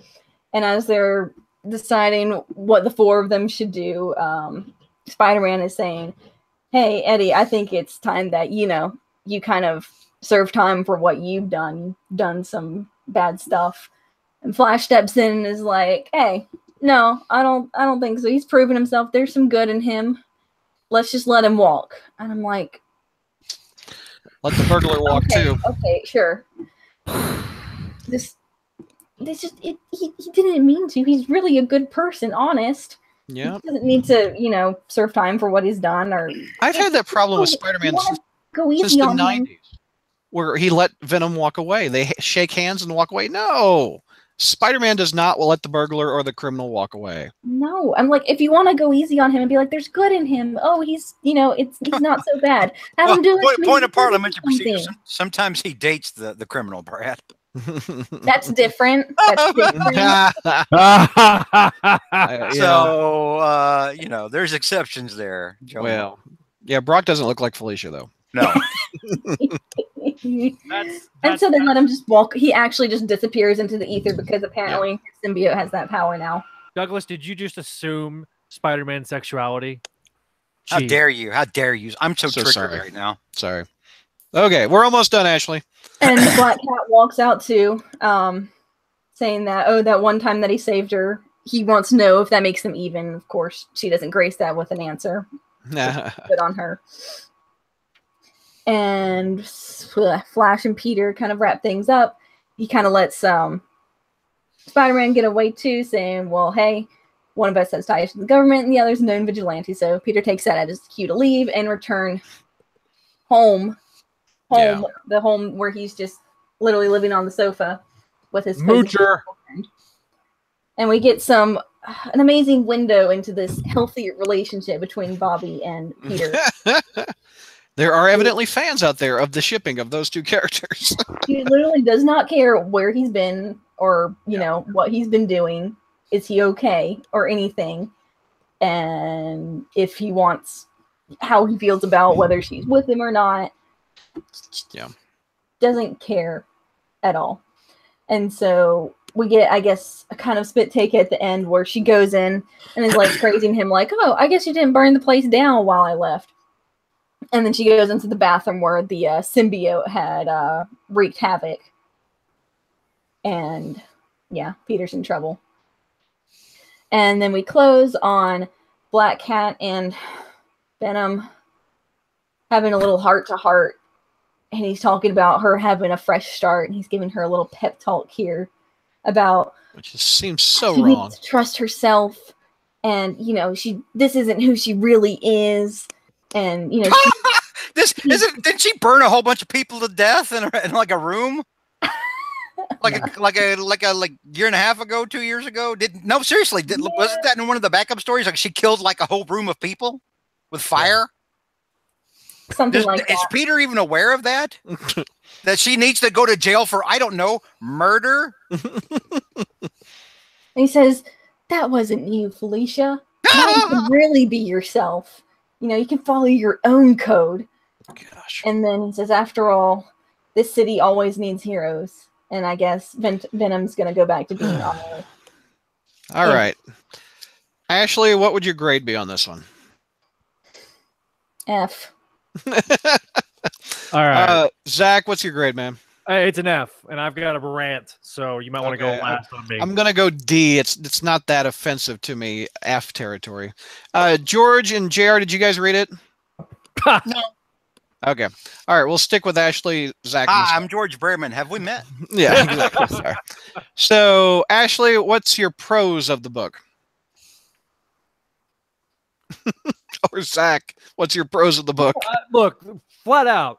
Speaker 5: and as they're deciding what the four of them should do, Spider-Man is saying, hey, Eddie, I think it's time that, you kind of serve time for what you've done. You've done some bad stuff. And Flash steps in and is like, hey, no, I don't think so. He's proven himself. There's some good in him. Let's just let him walk. And I'm like,
Speaker 2: let the burglar walk too.
Speaker 5: Okay, sure. He didn't mean to. He's really a good person, honest.
Speaker 2: Yeah.
Speaker 5: He doesn't need to, serve time for what he's done. Or
Speaker 2: I've had that problem with Spider-Man since the 90s, where he let Venom walk away. They shake hands and walk away. No. Spider-Man does not let the burglar or the criminal walk away.
Speaker 5: No, I'm like, if you want to go easy on him and be like, there's good in him. Oh, he's not so bad. Have him do it.
Speaker 3: Point of parliamentary procedure. Sometimes he dates the criminal, Brad.
Speaker 5: That's different. That's different.
Speaker 3: So, there's exceptions there, Joe.
Speaker 2: Well, yeah, Brock doesn't look like Felicia, though.
Speaker 3: No.
Speaker 5: And so they let him just walk. He actually just disappears into the ether because apparently his symbiote has that power now.
Speaker 4: Douglas, did you just assume Spider-Man's sexuality?
Speaker 3: How dare you? How dare you? I'm so triggered
Speaker 2: sorry
Speaker 3: right now.
Speaker 2: Sorry. Okay, we're almost done, Ashley.
Speaker 5: And Black Cat walks out too, saying that, that one time that he saved her, he wants to know if that makes them even. Of course, she doesn't grace that with an answer. Good on her. And Flash and Peter kind of wrap things up. He kind of lets Spider-Man get away too, saying, well, hey, one of us has ties to the government and the other's a known vigilante. So Peter takes that as cue to leave and return home, the home where he's just literally living on the sofa with his
Speaker 4: moocher.
Speaker 5: And we get an amazing window into this healthy relationship between Bobby and Peter.
Speaker 2: There are evidently fans out there of the shipping of those two characters.
Speaker 5: He literally does not care where he's been or, what he's been doing. Is he okay or anything? And if he wants, how he feels about whether she's with him or not.
Speaker 2: Yeah.
Speaker 5: Doesn't care at all. And so we get, I guess, a kind of spit take at the end where she goes in and is like praising him like, oh, I guess you didn't burn the place down while I left. And then she goes into the bathroom where the symbiote had wreaked havoc. And yeah, Peter's in trouble. And then we close on Black Cat and Venom having a little heart-to-heart. And he's talking about her having a fresh start. And he's giving her a little pep talk here about...
Speaker 2: Which just seems so
Speaker 5: she
Speaker 2: wrong.
Speaker 5: needs to trust herself. And, you know, this isn't who she really is. And, you know...
Speaker 3: Didn't she burn a whole bunch of people to death in like a room? Like a year and a half ago, 2 years ago? Seriously, wasn't that in one of the backup stories? Like she killed like a whole room of people with fire?
Speaker 5: Something like that.
Speaker 3: Is Peter even aware of that? That she needs to go to jail for, I don't know, murder?
Speaker 5: And he says, that wasn't you, Felicia. Now you can really be yourself. You know, you can follow your own code.
Speaker 2: Gosh.
Speaker 5: And then he says, after all, this city always needs heroes. And I guess Venom's going to go back to being on Earth.
Speaker 2: All right. Ashley, what would your grade be on this one?
Speaker 5: F.
Speaker 4: All right.
Speaker 2: Zach, what's your grade, man?
Speaker 4: It's an F, and I've got a rant, so you might want to go last on me.
Speaker 2: I'm gonna go D. It's not that offensive to me. F territory. George and JR, did you guys read it?
Speaker 3: No.
Speaker 2: Okay. All right. We'll stick with Ashley. Zach.
Speaker 3: I'm George Berman. Have we met?
Speaker 2: Yeah. Exactly. Sorry. So, Ashley, what's your prose of the book? Or Zach, what's your prose of the book?
Speaker 4: Look, flat out,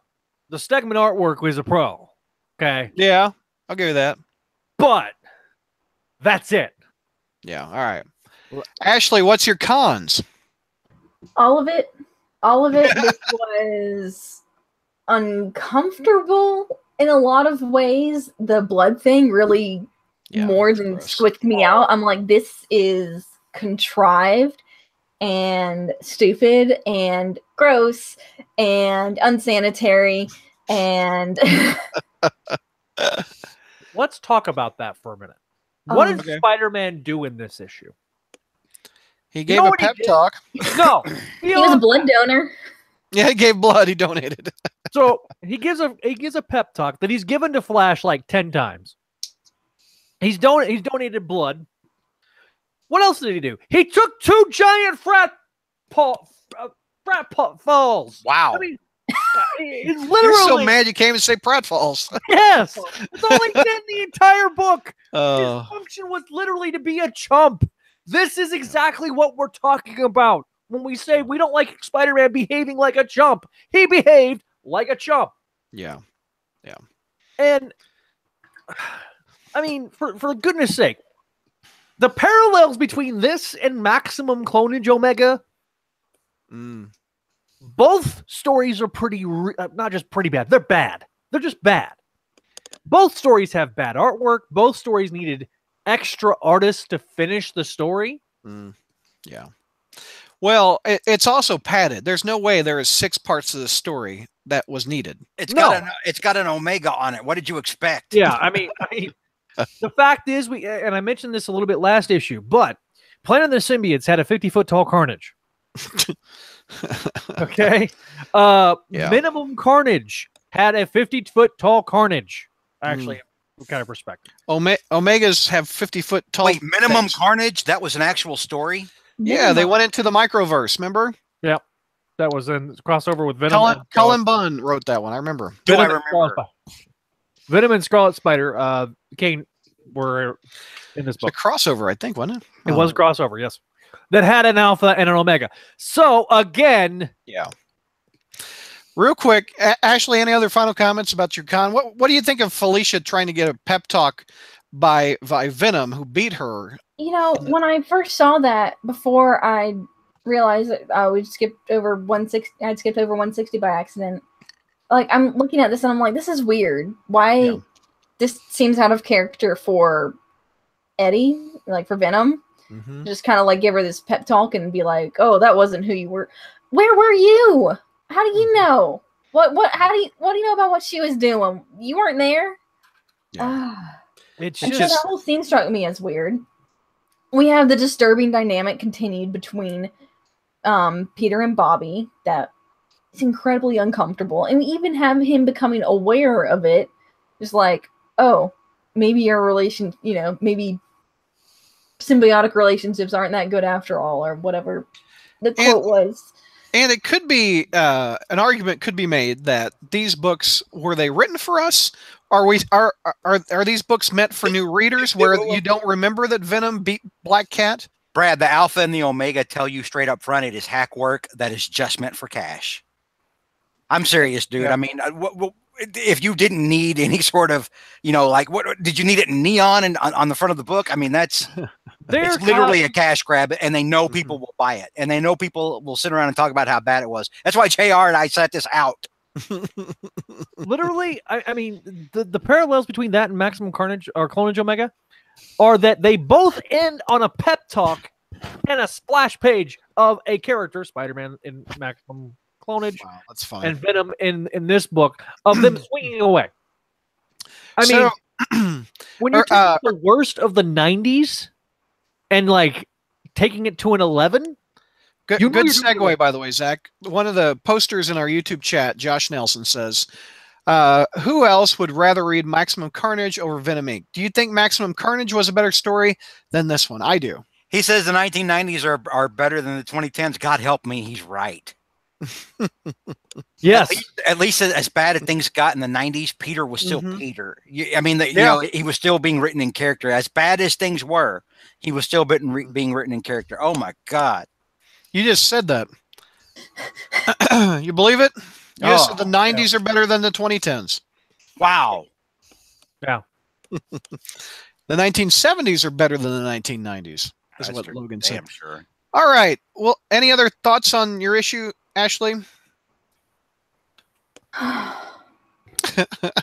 Speaker 4: the Stegman artwork was a pro. Okay.
Speaker 2: Yeah, I'll give you that.
Speaker 4: But that's it.
Speaker 2: Yeah. All right. Ashley, what's your cons?
Speaker 5: All of it. This was uncomfortable in a lot of ways. The blood thing really more than squicked me out. I'm like, this is contrived and stupid and gross and unsanitary and
Speaker 4: let's talk about that for a minute. What did Spider-Man do in this issue?
Speaker 2: He gave a pep talk.
Speaker 4: No,
Speaker 5: he was a blood donor.
Speaker 2: Yeah, he gave blood. He donated.
Speaker 4: So he gives a pep talk that he's given to Flash like 10 times. He's donated blood. What else did he do? He took 2 giant frat falls.
Speaker 3: Wow.
Speaker 4: I mean, it's literally.
Speaker 2: You're so mad you can't even say pratfalls.
Speaker 4: Yes, that's all he did in the entire book.
Speaker 2: Oh.
Speaker 4: His function was literally to be a chump. This is exactly what we're talking about when we say we don't like Spider-Man behaving like a chump. He behaved like a chump.
Speaker 2: Yeah. Yeah.
Speaker 4: And I mean, for goodness sake, the parallels between this and Maximum Clonage Omega, both stories are not just pretty bad. They're bad. They're just bad. Both stories have bad artwork. Both stories needed extra artists to finish the story.
Speaker 2: Yeah. Well, it's also padded. There's no way there is 6 parts of the story that was needed.
Speaker 3: It's got an Omega on it. What did you expect?
Speaker 4: Yeah, I mean, the fact is, and I mentioned this a little bit last issue, but Planet of the Symbiotes had a 50-foot tall Carnage. Okay, Minimum Carnage had a 50-foot tall Carnage. Actually, kind of perspective.
Speaker 2: Omegas have 50-foot tall.
Speaker 3: Wait, Minimum Carnage? That was an actual story?
Speaker 2: Yeah, they went into the microverse. Remember?
Speaker 4: Yep, that was in crossover with Venom.
Speaker 2: Colin Bunn wrote that one. I remember.
Speaker 3: I remember?
Speaker 4: Venom and Scarlet Spider, Kane were in this book.
Speaker 2: It's a crossover, I think, wasn't it?
Speaker 4: It was a crossover, yes. That had an Alpha and an Omega. So again,
Speaker 2: yeah. Real quick, Ashley, any other final comments about your con? What do you think of Felicia trying to get a pep talk by Venom, who beat her?
Speaker 5: You know, when I first saw that, before I realized that we skipped over 160, I'd skipped over 160 by accident. Like, I'm looking at this and I'm like, this is weird. Why? This seems out of character for Eddie, like for Venom. Just kind of like give her this pep talk and be like, oh, that wasn't who you were. Where were you? How do you know? What do you know about what she was doing? You weren't there.
Speaker 2: Yeah.
Speaker 4: It's
Speaker 5: and
Speaker 4: just
Speaker 5: so that whole scene struck me as weird. We have the disturbing dynamic continued between Peter and Bobby that it's incredibly uncomfortable. And even have him becoming aware of it, just like, oh, maybe your relation, you know, maybe symbiotic relationships aren't that good after all, or whatever the quote was.
Speaker 2: And it could be an argument could be made that these books, were they written for us? Are these books meant for new readers where you don't remember that Venom beat Black Cat?
Speaker 3: Brad, the Alpha and the Omega tell you straight up front it is hack work that is just meant for cash. I'm serious, dude. Yeah. I mean, if you didn't need any sort of, you know, like, what did you need it in neon and on the front of the book? I mean, that's it's literally a cash grab, and they know people will buy it, and they know people will sit around and talk about how bad it was. That's why JR and I set this out.
Speaker 4: Literally, I mean, the parallels between that and Maximum Carnage or Clonage Omega are that they both end on a pep talk and a splash page of a character, Spider-Man in Maximum Clonage,
Speaker 2: wow, that's fine,
Speaker 4: and Venom in this book, of them swinging away. I mean, when you're taking the worst of the 90s and like taking it to an 11.
Speaker 2: Good segue, by the way, Zach. One of the posters in our YouTube chat, Josh Nelson, says, who else would rather read Maximum Carnage over Venom Inc.? Do you think Maximum Carnage was a better story than this one? I do.
Speaker 3: He says the 1990s are better than the 2010s. God help me, he's right.
Speaker 4: Yes.
Speaker 3: At least as bad as things got in the 90s, Peter was still Peter. I mean, you know, he was still being written in character. As bad as things were, he was still being written in character. Oh, my God.
Speaker 2: You just said that. You believe it? Yes, the 90s are better than the 2010s.
Speaker 3: Wow.
Speaker 4: Yeah.
Speaker 2: The 1970s are better than the 1990s. That's what Logan said.
Speaker 3: I'm sure.
Speaker 2: All right. Well, any other thoughts on your issue, Ashley? I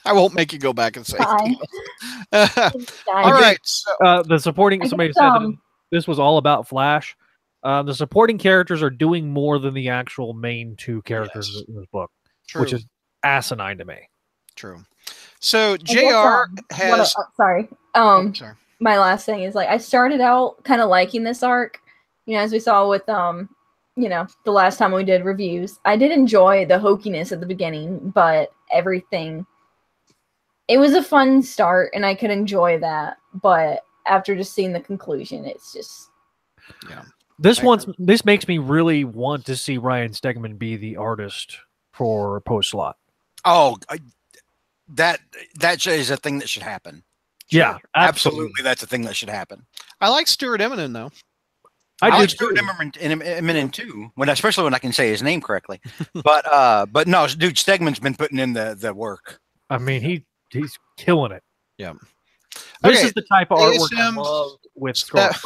Speaker 2: won't make you go back and say all right.
Speaker 4: So, the supporting, somebody said that this was all about Flash. The supporting characters are doing more than the actual main two characters in this book, which is asinine to me.
Speaker 2: True. So JR has...
Speaker 5: sorry. My last thing is, like, I started out kind of liking this arc, you know, as we saw with, you know, the last time we did reviews. I did enjoy the hokiness at the beginning, but everything, it was a fun start, and I could enjoy that. But after just seeing the conclusion, it's just...
Speaker 2: Yeah.
Speaker 4: This makes me really want to see Ryan Stegman be the artist for Post-Slot.
Speaker 3: Oh, that is a thing that should happen.
Speaker 4: Yeah,
Speaker 3: absolutely. That's a thing that should happen.
Speaker 2: I like Stuart Eminem, though.
Speaker 3: I like Stuart Eminem too, especially when I can say his name correctly. But no, dude, Stegman's been putting in the work.
Speaker 4: I mean, he's killing it.
Speaker 2: Yeah.
Speaker 4: This is the type of artwork I love with Crawlspace.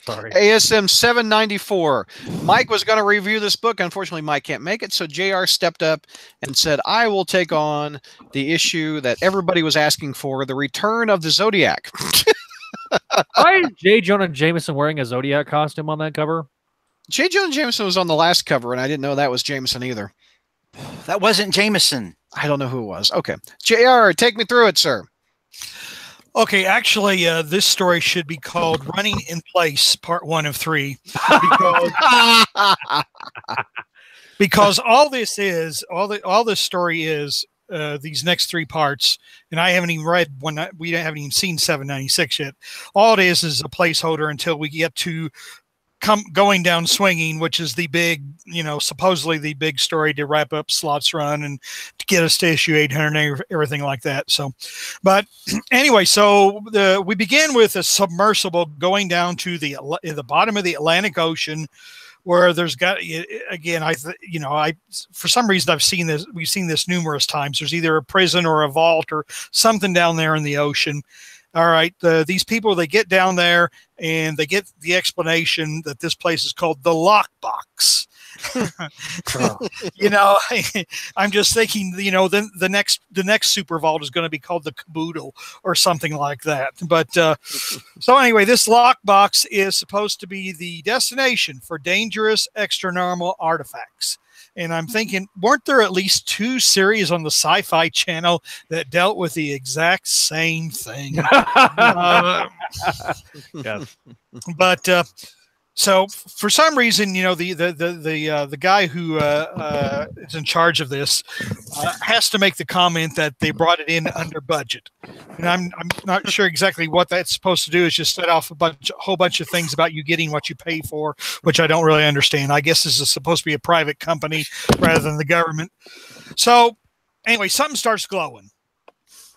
Speaker 4: Sorry.
Speaker 2: ASM 794. Mike was going to review this book. Unfortunately, Mike can't make it, so JR stepped up and said, I will take on the issue that everybody was asking for, the return of the Zodiac.
Speaker 4: Why is J. Jonah Jameson wearing a Zodiac costume on that cover?
Speaker 2: J. Jonah Jameson was on the last cover, and I didn't know that was Jameson either.
Speaker 3: That wasn't Jameson.
Speaker 2: I don't know who it was. Okay. JR, take me through it, sir.
Speaker 1: Okay, actually, this story should be called Running in Place, Part 1 of 3. Because all this story is, these next 3 parts, and I haven't even read we haven't even seen 796 yet. All it is a placeholder until we get to going down swinging, which is the big, you know, supposedly the big story to wrap up Slot's run and to get us to issue 800 and everything like that. So, but anyway, so we begin with a submersible going down to the bottom of the Atlantic Ocean, where there's got, again, for some reason we've seen this numerous times. There's either a prison or a vault or something down there in the ocean. All right, these people, they get down there and they get the explanation that this place is called the Lockbox. You know, I'm just thinking, you know, then the next super vault is going to be called the Caboodle or something like that. But so anyway, this Lockbox is supposed to be the destination for dangerous extranormal artifacts. And I'm thinking, weren't there at least 2 series on the Sci-Fi Channel that dealt with the exact same thing?
Speaker 4: Yes.
Speaker 1: But So for some reason, you know, the guy who is in charge of this has to make the comment that they brought it in under budget, and I'm not sure exactly what that's supposed to do. Is just set off a whole bunch of things about you getting what you pay for, which I don't really understand. I guess this is supposed to be a private company rather than the government. So anyway, something starts glowing.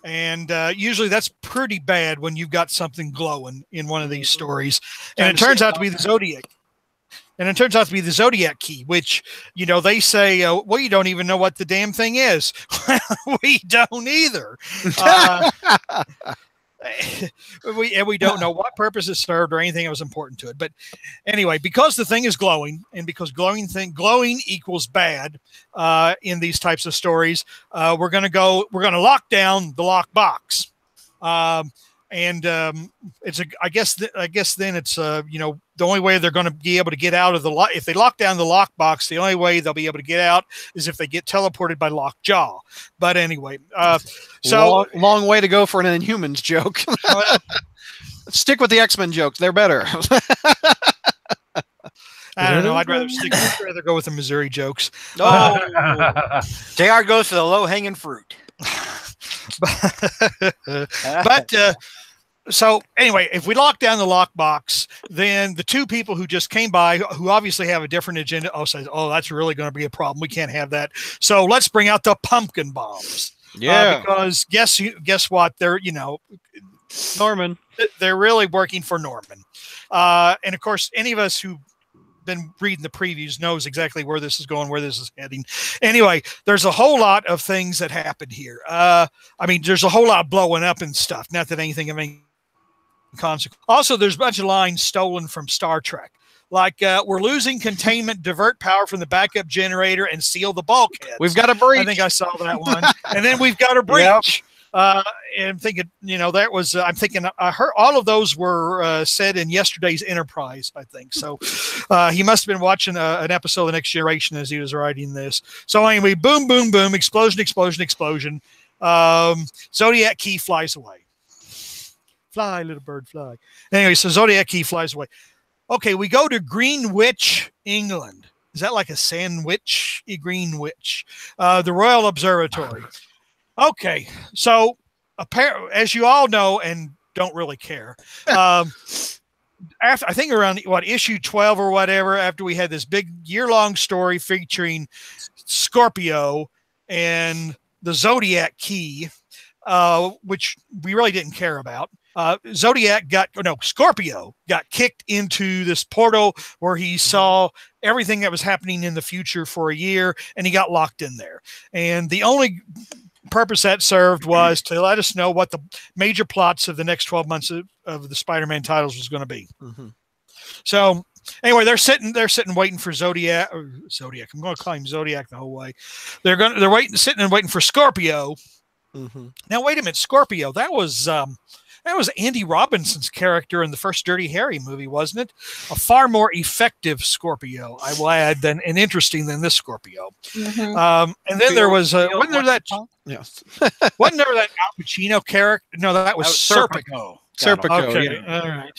Speaker 1: And usually that's pretty bad when you've got something glowing in one of these stories. And it turns out to be the Zodiac. And it turns out to be the Zodiac key, which, you know, they say, well, you don't even know what the damn thing is. We don't either. We don't know what purpose it served or anything that was important to it. But anyway, because the thing is glowing, and because glowing equals bad in these types of stories, we're going to lock down the lock box. It's I guess then it's you know, the only way they're going to be able to get out of the if they lock down the lockbox, the only way they'll be able to get out is if they get teleported by Lockjaw. But anyway, so
Speaker 2: long way to go for an Inhumans joke. Stick with the X-Men jokes; they're better.
Speaker 1: I don't know. I'd rather go with the Missouri jokes.
Speaker 3: Oh, JR goes for the low-hanging fruit.
Speaker 1: But so anyway, if we lock down the lockbox, then the two people who just came by, who obviously have a different agenda, say, "Oh, that's really going to be a problem. We can't have that. So let's bring out the pumpkin bombs."
Speaker 2: Yeah,
Speaker 1: because guess what? They're, you know,
Speaker 2: Norman.
Speaker 1: They're really working for Norman. And of course, any of us who been reading the previews knows exactly where this is going, where this is heading. Anyway, there's a whole lot of things that happen here. I mean, there's a whole lot of blowing up and stuff. Not that anything of any consequence. Also, there's a bunch of lines stolen from Star Trek. Like, we're losing containment, divert power from the backup generator, and seal the bulkheads.
Speaker 2: We've got a breach.
Speaker 1: I think I saw that one. And then we've got a breach. Yep. And I'm thinking, you know, that was, I'm thinking, I heard all of those were said in yesterday's Enterprise, I think. So he must have been watching an episode of The Next Generation as he was writing this. So anyway, boom, boom, boom, explosion, explosion, explosion. Zodiac key flies away. Fly, little bird, fly. Anyway, so Zodiac key flies away. Okay, we go to Greenwich, England. Is that like a sandwich? Greenwich. The Royal Observatory. Okay, so as you all know and don't really care, after I think around issue 12 or whatever, after we had this big year-long story featuring Scorpio and the Zodiac key, which we really didn't care about. Scorpio got kicked into this portal where he saw everything that was happening in the future for a year, and he got locked in there. And the only purpose that served was to let us know what the major plots of the next 12 months of the Spider-Man titles was going to be. So anyway, they're sitting waiting for Zodiac. I'm going to call him Zodiac the whole way. They're sitting and waiting for Scorpio. Now wait a minute, Scorpio. That was Andy Robinson's character in the first Dirty Harry movie, wasn't it? A far more effective Scorpio, I will add, and interesting than this Scorpio. And then there was wasn't there that Al Pacino character? No, that was Serpico.
Speaker 2: Serpico.
Speaker 1: Okay, all right.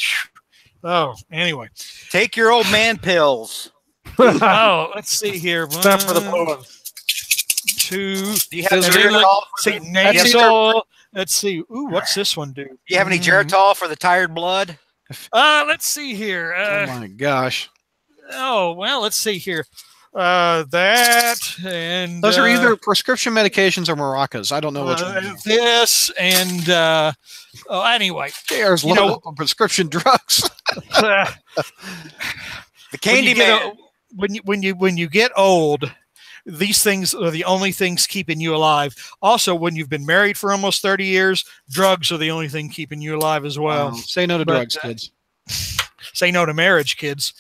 Speaker 1: Oh, anyway,
Speaker 3: take your old man pills.
Speaker 1: Oh, let's see here.
Speaker 4: Stop for the blowing.
Speaker 3: Do you have
Speaker 1: Let's see. Ooh, what's this one do?
Speaker 3: Do you have any Geritol for the tired blood?
Speaker 1: Let's see here.
Speaker 2: Oh my gosh.
Speaker 1: Oh, well, let's see here. That and
Speaker 2: those are either prescription medications or maracas. I don't know which one.
Speaker 1: This and anyway,
Speaker 2: there's low prescription drugs.
Speaker 3: The candy man.
Speaker 1: When you get old, these things are the only things keeping you alive. Also, when you've been married for almost 30 years, drugs are the only thing keeping you alive as well.
Speaker 2: Say no to drugs, kids.
Speaker 1: Say no to marriage, kids.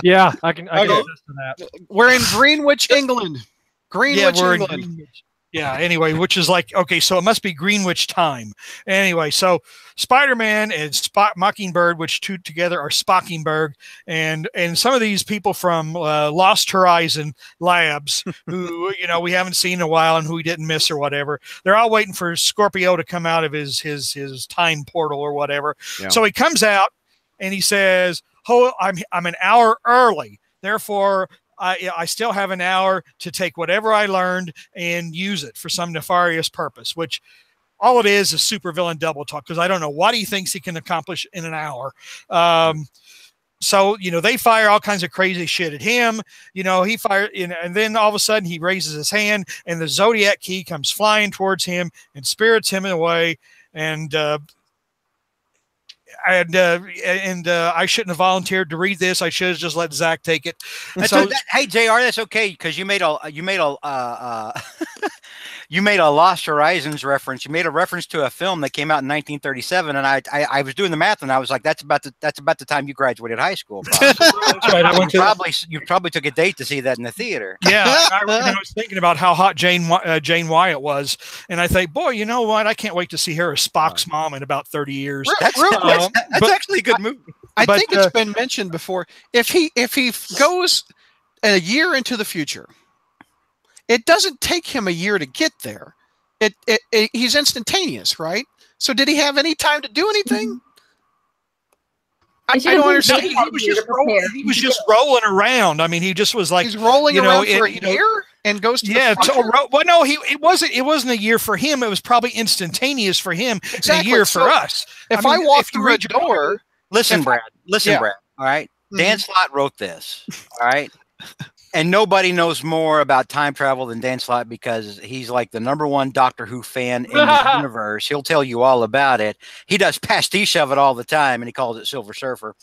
Speaker 4: Yeah, I can attest to that.
Speaker 2: We're in Greenwich, England. Greenwich, England.
Speaker 1: Greenwich. Yeah, anyway, which is like, okay, so it must be Greenwich time. Anyway, so Spider-Man and Mockingbird, which two together are Spockingbird, and some of these people from Lost Horizon Labs who, you know, we haven't seen in a while and who we didn't miss or whatever. They're all waiting for Scorpio to come out of his time portal or whatever. Yeah. So he comes out, and he says, "Oh, I'm an hour early. Therefore, I still have an hour to take whatever I learned and use it for some nefarious purpose," which all it is supervillain double talk, because I don't know what he thinks he can accomplish in an hour. So, they fire all kinds of crazy shit at him. He fired, and then all of a sudden he raises his hand and the Zodiac key comes flying towards him and spirits him away. And I shouldn't have volunteered to read this. I should have just let Zach take it.
Speaker 3: Hey, JR, that's okay, because you made a you made a Lost Horizons reference. You made a reference to a film that came out in 1937, and I was doing the math, and I was like, that's about the time you graduated high school. That's right. You probably took a date to see that in the theater.
Speaker 1: Yeah, I was thinking about how hot Jane Wyatt was, and I think, boy, you know what? I can't wait to see her as Spock's mom in about 30 years.
Speaker 3: That's actually a good movie.
Speaker 2: I think it's been mentioned before. If he goes a year into the future, it doesn't take him a year to get there. He's instantaneous, right? So did he have any time to do anything? I don't understand.
Speaker 1: He was just rolling around. I mean, he just was like,
Speaker 2: he's rolling around for a year and goes to
Speaker 1: well, no, it wasn't a year for him. It was probably instantaneous for him.
Speaker 2: Exactly.
Speaker 1: A year for us.
Speaker 2: If I walk through a door,
Speaker 3: listen, Brad. All right, Dan Slott wrote this. All right. And nobody knows more about time travel than Dan Slott, because he's like the #1 Doctor Who fan in the universe. He'll tell you all about it. He does pastiche of it all the time, and he calls it Silver Surfer.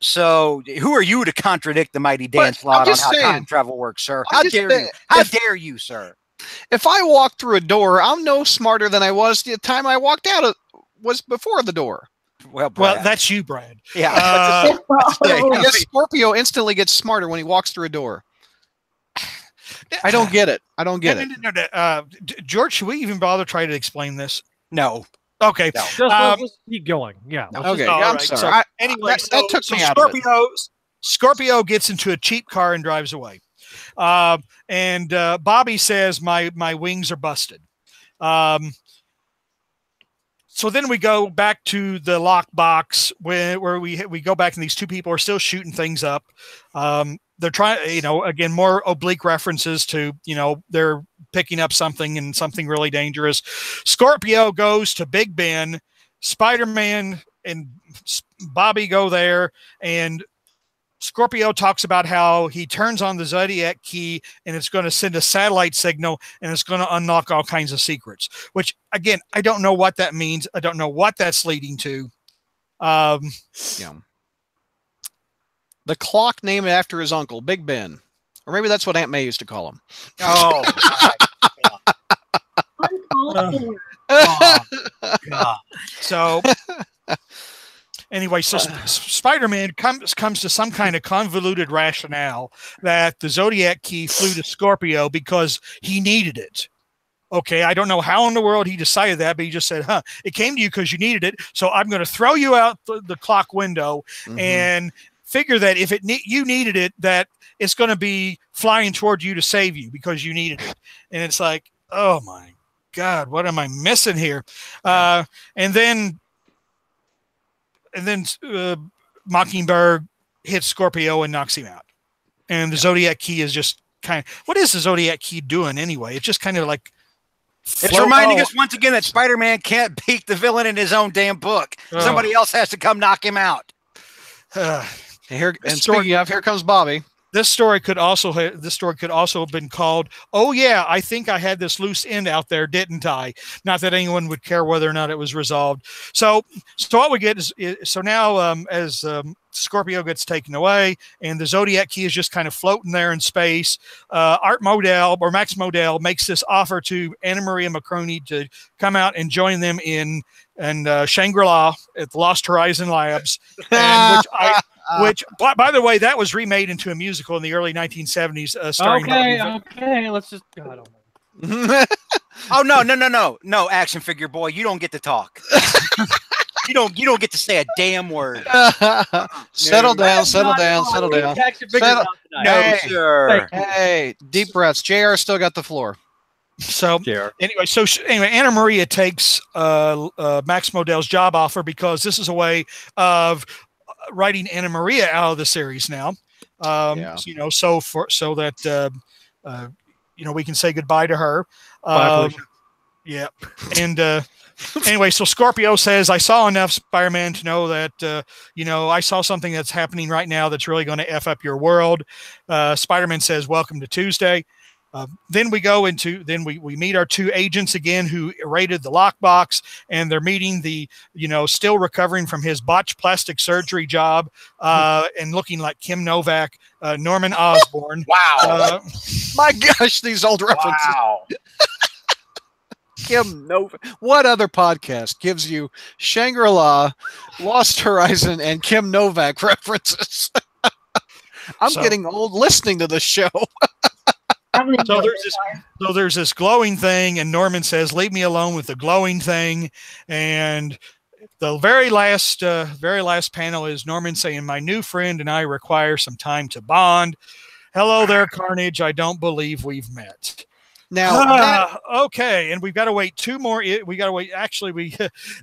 Speaker 3: So who are you to contradict the mighty Dan Slott on how time travel works, sir? How dare you? How dare you, sir?
Speaker 2: If I walk through a door, I'm no smarter than I was the time I walked out was before the door.
Speaker 1: Well, that's you, Brad.
Speaker 3: Yeah.
Speaker 2: I guess Scorpio instantly gets smarter when he walks through a door. I don't get it.
Speaker 1: No. George, should we even bother trying to explain this?
Speaker 3: No.
Speaker 1: Okay.
Speaker 4: No. Just keep going. Yeah.
Speaker 2: Okay.
Speaker 1: I'm sorry. Anyway,
Speaker 2: that took me out of it.
Speaker 1: Scorpio gets into a cheap car and drives away. And Bobby says, my wings are busted. So then we go back to the lockbox where we go back and these two people are still shooting things up. They're trying, again, more oblique references to, they're picking up something and something really dangerous. Scorpio goes to Big Ben, Spider-Man and Bobby go there, and Scorpio talks about how he turns on the Zodiac key and it's going to send a satellite signal and it's going to unlock all kinds of secrets, which, again, I don't know what that means. I don't know what that's leading to.
Speaker 2: The clock named after his uncle, Big Ben. Or maybe that's what Aunt May used to call him.
Speaker 3: Oh,
Speaker 1: God. So... Anyway, so Spider-Man comes to some kind of convoluted rationale that the Zodiac key flew to Scorpio because he needed it. Okay, I don't know how in the world he decided that, but he just said, it came to you because you needed it, so I'm going to throw you out the clock window and figure that if you needed it, that it's going to be flying toward you to save you because you needed it. And it's like, oh my God, what am I missing here? And then Mockingbird hits Scorpio and knocks him out. And the Zodiac key is just what is the Zodiac key doing anyway? It's just kind of like...
Speaker 3: It's reminding us once again that Spider-Man can't beat the villain in his own damn book. Somebody else has to come knock him out.
Speaker 2: Here comes Bobby.
Speaker 1: This story could also have been called, "Oh yeah, I think I had this loose end out there, didn't I?" Not that anyone would care whether or not it was resolved. So what we get is now as Scorpio gets taken away and the Zodiac key is just kind of floating there in space. Max Modell makes this offer to Anna Maria Macroni to come out and join them in Shangri-La at the Lost Horizon Labs, which, by the way, that was remade into a musical in the early 1970s. Starring
Speaker 4: okay, let's just God.
Speaker 3: Oh no, action figure boy, you don't get to talk. you don't get to say a damn word.
Speaker 2: Settle down.
Speaker 3: No, sir.
Speaker 2: Hey, deep breaths. JR still got the floor.
Speaker 1: So
Speaker 4: JR.
Speaker 1: anyway, Anna Maria takes Max Modell's job offer because this is a way of writing Anna Maria out of the series now. You know, so that we can say goodbye to her. Yeah, and anyway, so Scorpio says, I saw enough Spider-Man to know that, I saw something that's happening right now that's really going to F up your world. Spider-Man says, welcome to Tuesday. Then we meet our two agents again who raided the lockbox, and they're meeting the, still recovering from his botched plastic surgery job and looking like Kim Novak, Norman Osborn.
Speaker 2: Wow. My gosh, these old references.
Speaker 3: Wow.
Speaker 2: Kim Novak. What other podcast gives you Shangri-La, Lost Horizon, and Kim Novak references? I'm getting old listening to this show.
Speaker 1: So there's this glowing thing, and Norman says, leave me alone with the glowing thing. And the very last panel is Norman saying, my new friend and I require some time to bond. Hello there, Carnage. I don't believe we've met. Now, okay, and we've got to wait 2 more. We got to wait. Actually,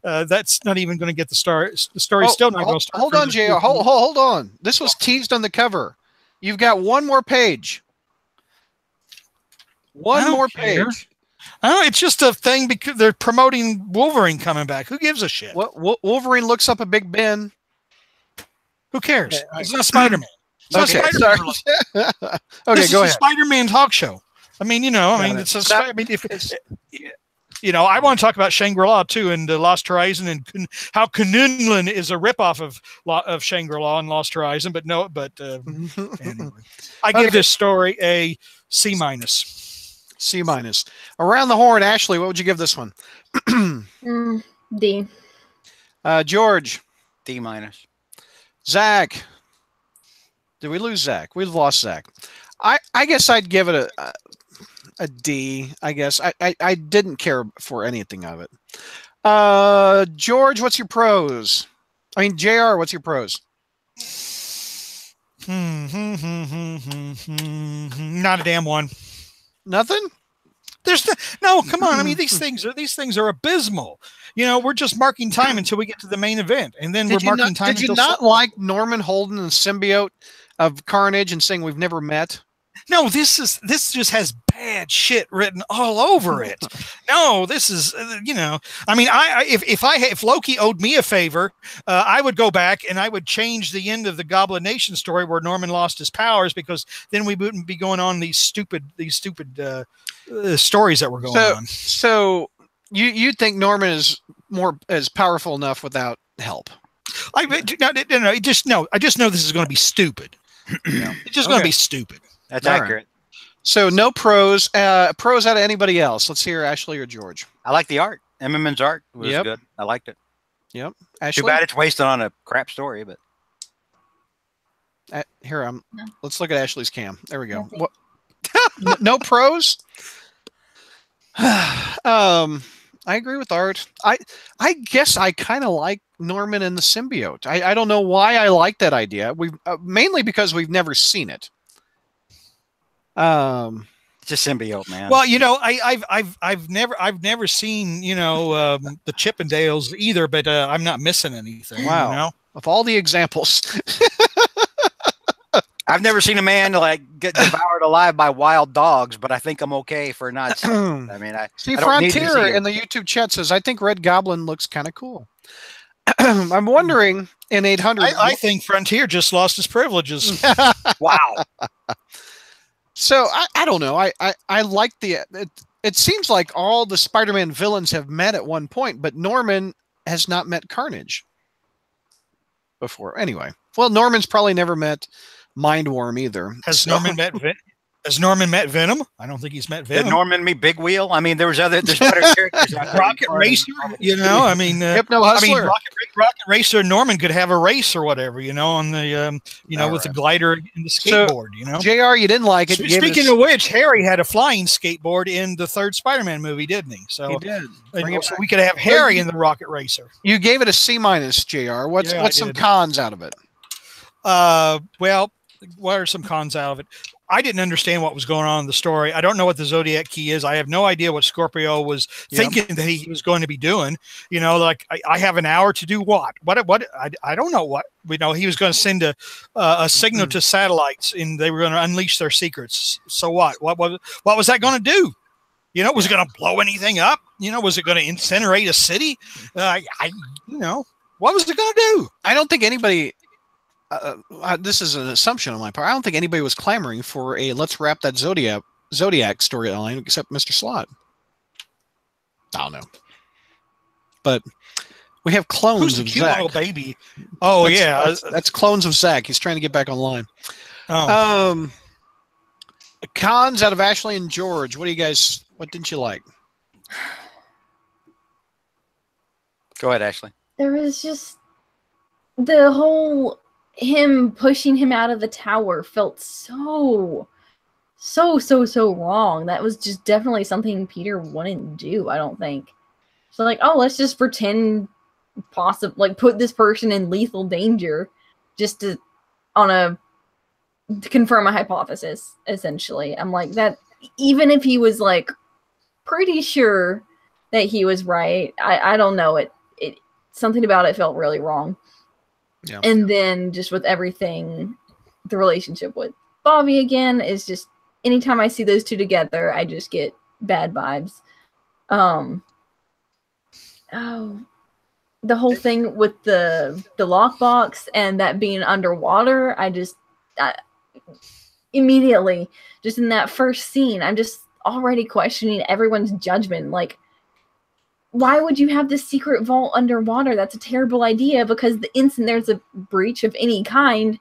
Speaker 1: that's not even going to get the story. The story's still not going to start.
Speaker 2: Hold on, JR. Hold on. This was teased on the cover. You've got 1 more page. One more page.
Speaker 1: Oh, it's just a thing because they're promoting Wolverine coming back. Who gives a shit?
Speaker 2: Wolverine looks up a Big Ben.
Speaker 1: Who cares? It's not Spider-Man.
Speaker 2: Okay, sorry. Okay,
Speaker 1: this
Speaker 2: go
Speaker 1: is
Speaker 2: ahead.
Speaker 1: a Spider-Man talk show. I mean, it's a. I mean, I want to talk about Shangri-La too, and Lost Horizon, and how Kununlun is a ripoff of Shangri-La and Lost Horizon. But anyway, I give this story a C-.
Speaker 2: C-. Around the horn, Ashley, what would you give this one?
Speaker 5: D.
Speaker 2: George.
Speaker 3: D-.
Speaker 2: Zach. Did we lose Zach? We've lost Zach. I guess I'd give it a D. I guess I didn't care for anything of it. George, what's your pros? I mean, JR, what's your pros?
Speaker 1: Not a damn one.
Speaker 2: Nothing?
Speaker 1: No, come on. I mean, these things are abysmal. We're just marking time until we get to the main event, and then we're marking time.
Speaker 2: Did you not like Norman holding the symbiote of Carnage and saying we've never met?
Speaker 1: No, this just has bad shit written all over it. No, this is I mean, if Loki owed me a favor, I would go back and I would change the end of the Goblin Nation story where Norman lost his powers, because then we wouldn't be going on these stupid stories that were going on.
Speaker 2: So you think Norman is powerful enough without help?
Speaker 1: I just know this is going to be stupid. It's just going to be stupid.
Speaker 3: That's accurate.
Speaker 2: So no pros. Pros out of anybody else. Let's hear Ashley or George.
Speaker 3: I like the art. MMN's art was good. I liked it.
Speaker 2: Yep. Ashley?
Speaker 3: Too bad it's wasted on a crap story, but
Speaker 2: let's look at Ashley's cam. There we go. What? No pros. I agree with Art. I guess I kind of like Norman and the symbiote. I don't know why I like that idea. We mainly because we've never seen it.
Speaker 3: It's a symbiote, man.
Speaker 1: Well, I've never seen the Chippendales either, but I'm not missing anything.
Speaker 2: Wow. Of all the examples.
Speaker 3: I've never seen a man get devoured alive by wild dogs, but I think I'm okay for not. I mean, I
Speaker 2: Frontier in the YouTube chat says, I think Red Goblin looks kind of cool. I'm wondering in 800.
Speaker 1: I think Frontier just lost his privileges.
Speaker 3: Wow.
Speaker 2: So I don't know. I like it seems like all the Spider-Man villains have met at one point, but Norman has not met Carnage before. Anyway, well, Norman's probably never met Mindworm either.
Speaker 1: Has Norman met Venom? I don't think he's met Venom.
Speaker 3: Did Norman meet Big Wheel? I mean, there's better characters.
Speaker 1: Rocket Racer, I mean,
Speaker 2: Hypno Hustler.
Speaker 1: I mean, Rocket Racer. Norman could have a race or whatever, on the, with the glider and the skateboard.
Speaker 2: JR, you didn't like it.
Speaker 1: Speaking of which, Harry had a flying skateboard in the 3rd Spider-Man movie, didn't he? So
Speaker 2: he did.
Speaker 1: So we could have Harry in the Rocket Racer.
Speaker 2: You gave it a C-, JR. What's some cons out of it?
Speaker 1: Well, what are some cons out of it? I didn't understand what was going on in the story. I don't know what the Zodiac key is. I have no idea what Scorpio was thinking that he was going to be doing. You know, like I have an hour to do what? I don't know what. You know, he was going to send a signal to satellites, and they were going to unleash their secrets. So what? What was that going to do? You know, was it going to blow anything up? You know, was it going to incinerate a city? You know, what was it going to do?
Speaker 2: I don't think anybody. This is an assumption on my part. I don't think anybody was clamoring for a let's wrap that Zodiac storyline except Mr. Slot. I don't know, but we have clones
Speaker 1: Who's the
Speaker 2: of
Speaker 1: cute
Speaker 2: Zach.
Speaker 1: little baby? Oh,
Speaker 2: that's clones of Zach. He's trying to get back online.
Speaker 1: Oh.
Speaker 2: Cons out of Ashley and George. What didn't you like?
Speaker 3: Go ahead, Ashley.
Speaker 5: There was just the whole him pushing him out of the tower felt so wrong. That was just definitely something Peter wouldn't do, I don't think. So like, oh, let's just pretend put this person in lethal danger just to confirm a hypothesis, essentially. I'm like, that even if he was like pretty sure that he was right, I don't know, it something about it felt really wrong.
Speaker 2: Yeah.
Speaker 5: And then just with everything, the relationship with Bobby again is just, anytime I see those two together, I just get bad vibes. The whole thing with the lockbox and that being underwater, I immediately, just in that first scene, I'm just already questioning everyone's judgment. Like, why would you have this secret vault underwater? That's a terrible idea, because the instant there's a breach of any kind,